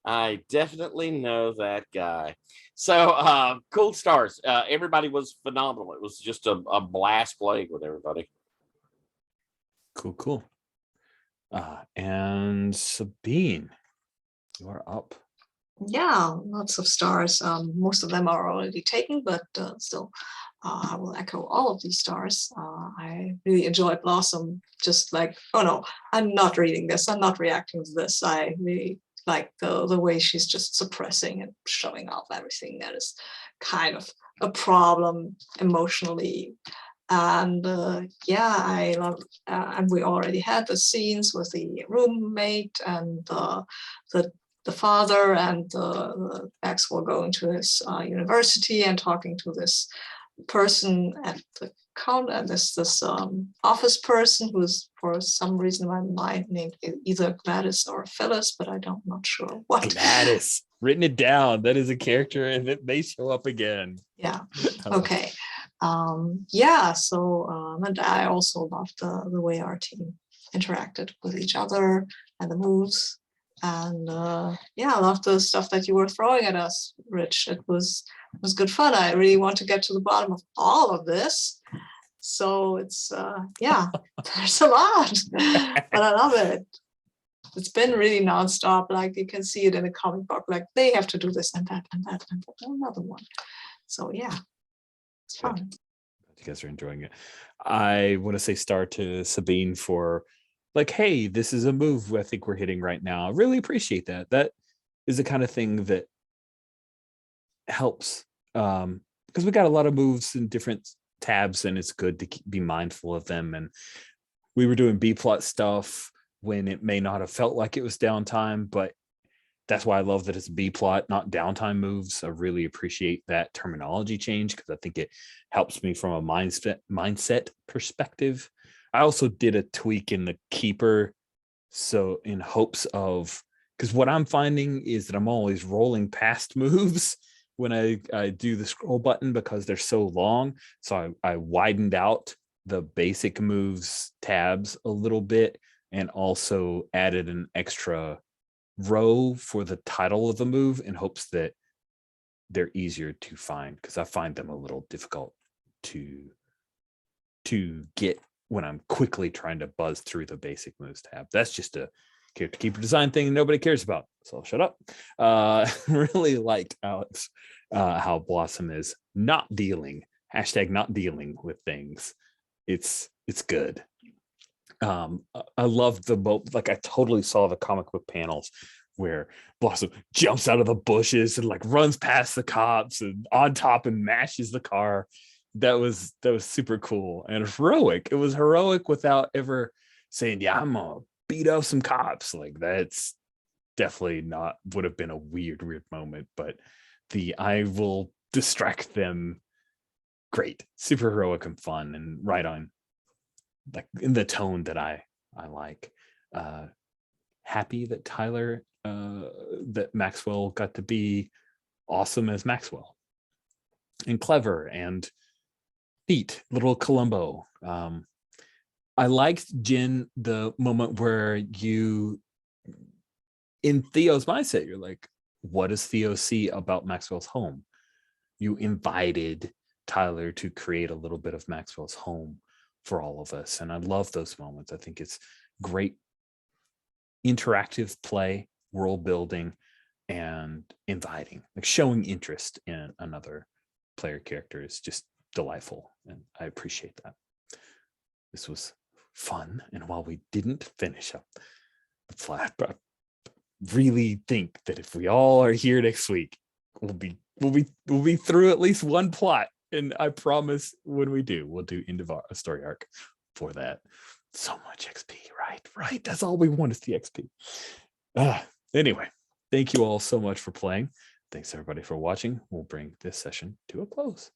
I definitely know that guy. So cool stars. Everybody was phenomenal. It was just a blast playing with everybody. Cool. And Sabine, you are up. Yeah, lots of stars. Most of them are already taken, but still, I will echo all of these stars. I really enjoyed Blossom. Just like, oh no, I'm not reading this. I'm not reacting to this. I really like the way she's just suppressing and showing off everything that is kind of a problem emotionally. And I love, and we already had the scenes with the roommate and the father and Maxwell going to his university and talking to this person at the counter, this office person who's for some reason my mind named either Gladys or Phyllis, but I'm not sure what. Gladys, written it down. That is a character and it may show up again. Yeah. Okay. And I also loved the way our team interacted with each other and the moves. And I love the stuff that you were throwing at us, Rich. It was good fun. I really want to get to the bottom of all of this. So it's there's a lot, but I love it. It's been really nonstop. Like you can see it in a comic book. Like they have to do this and that and that and another one. So yeah, it's fun. You guys are enjoying it. I want to say star to Sabine for like, hey, this is a move I think we're hitting right now. I really appreciate that. That is the kind of thing that helps because we got a lot of moves in different tabs and it's good to be mindful of them. And we were doing B-plot stuff when it may not have felt like it was downtime, but that's why I love that it's B-plot, not downtime moves. I really appreciate that terminology change because I think it helps me from a mindset perspective. I also did a tweak in the keeper. So in hopes of, because what I'm finding is that I'm always rolling past moves when I do the scroll button because they're so long. So I widened out the basic moves tabs a little bit and also added an extra row for the title of the move in hopes that they're easier to find, because I find them a little difficult to get when I'm quickly trying to buzz through the basic moves tab. That's just a character keeper design thing nobody cares about, so I'll shut up. Really liked, Alex, how Blossom is not dealing with things. It's good. I love like I totally saw the comic book panels where Blossom jumps out of the bushes and like runs past the cops and on top and mashes the car. That was super cool and heroic. It was heroic without ever saying, yeah, I'm gonna beat up some cops. Like, that's definitely not, would have been a weird moment, but I will distract them. Great, super heroic and fun, and right on, like in the tone that I like. Happy that Tyler, that Maxwell got to be awesome as Maxwell, and clever and neat, little Columbo. I liked, Jen, the moment where you, in Theo's mindset, you're like, what does Theo see about Maxwell's home? You invited Tyler to create a little bit of Maxwell's home for all of us. And I love those moments. I think it's great interactive play, world building, and inviting, like showing interest in another player character is just delightful. And I appreciate that. This was fun. And while we didn't finish up the flat, but I really think that if we all are here next week, we'll be through at least one plot. And I promise when we do, we'll do end of our story arc for that. So much XP, right? That's all we want is the XP. Anyway, thank you all so much for playing. Thanks everybody for watching. We'll bring this session to a close.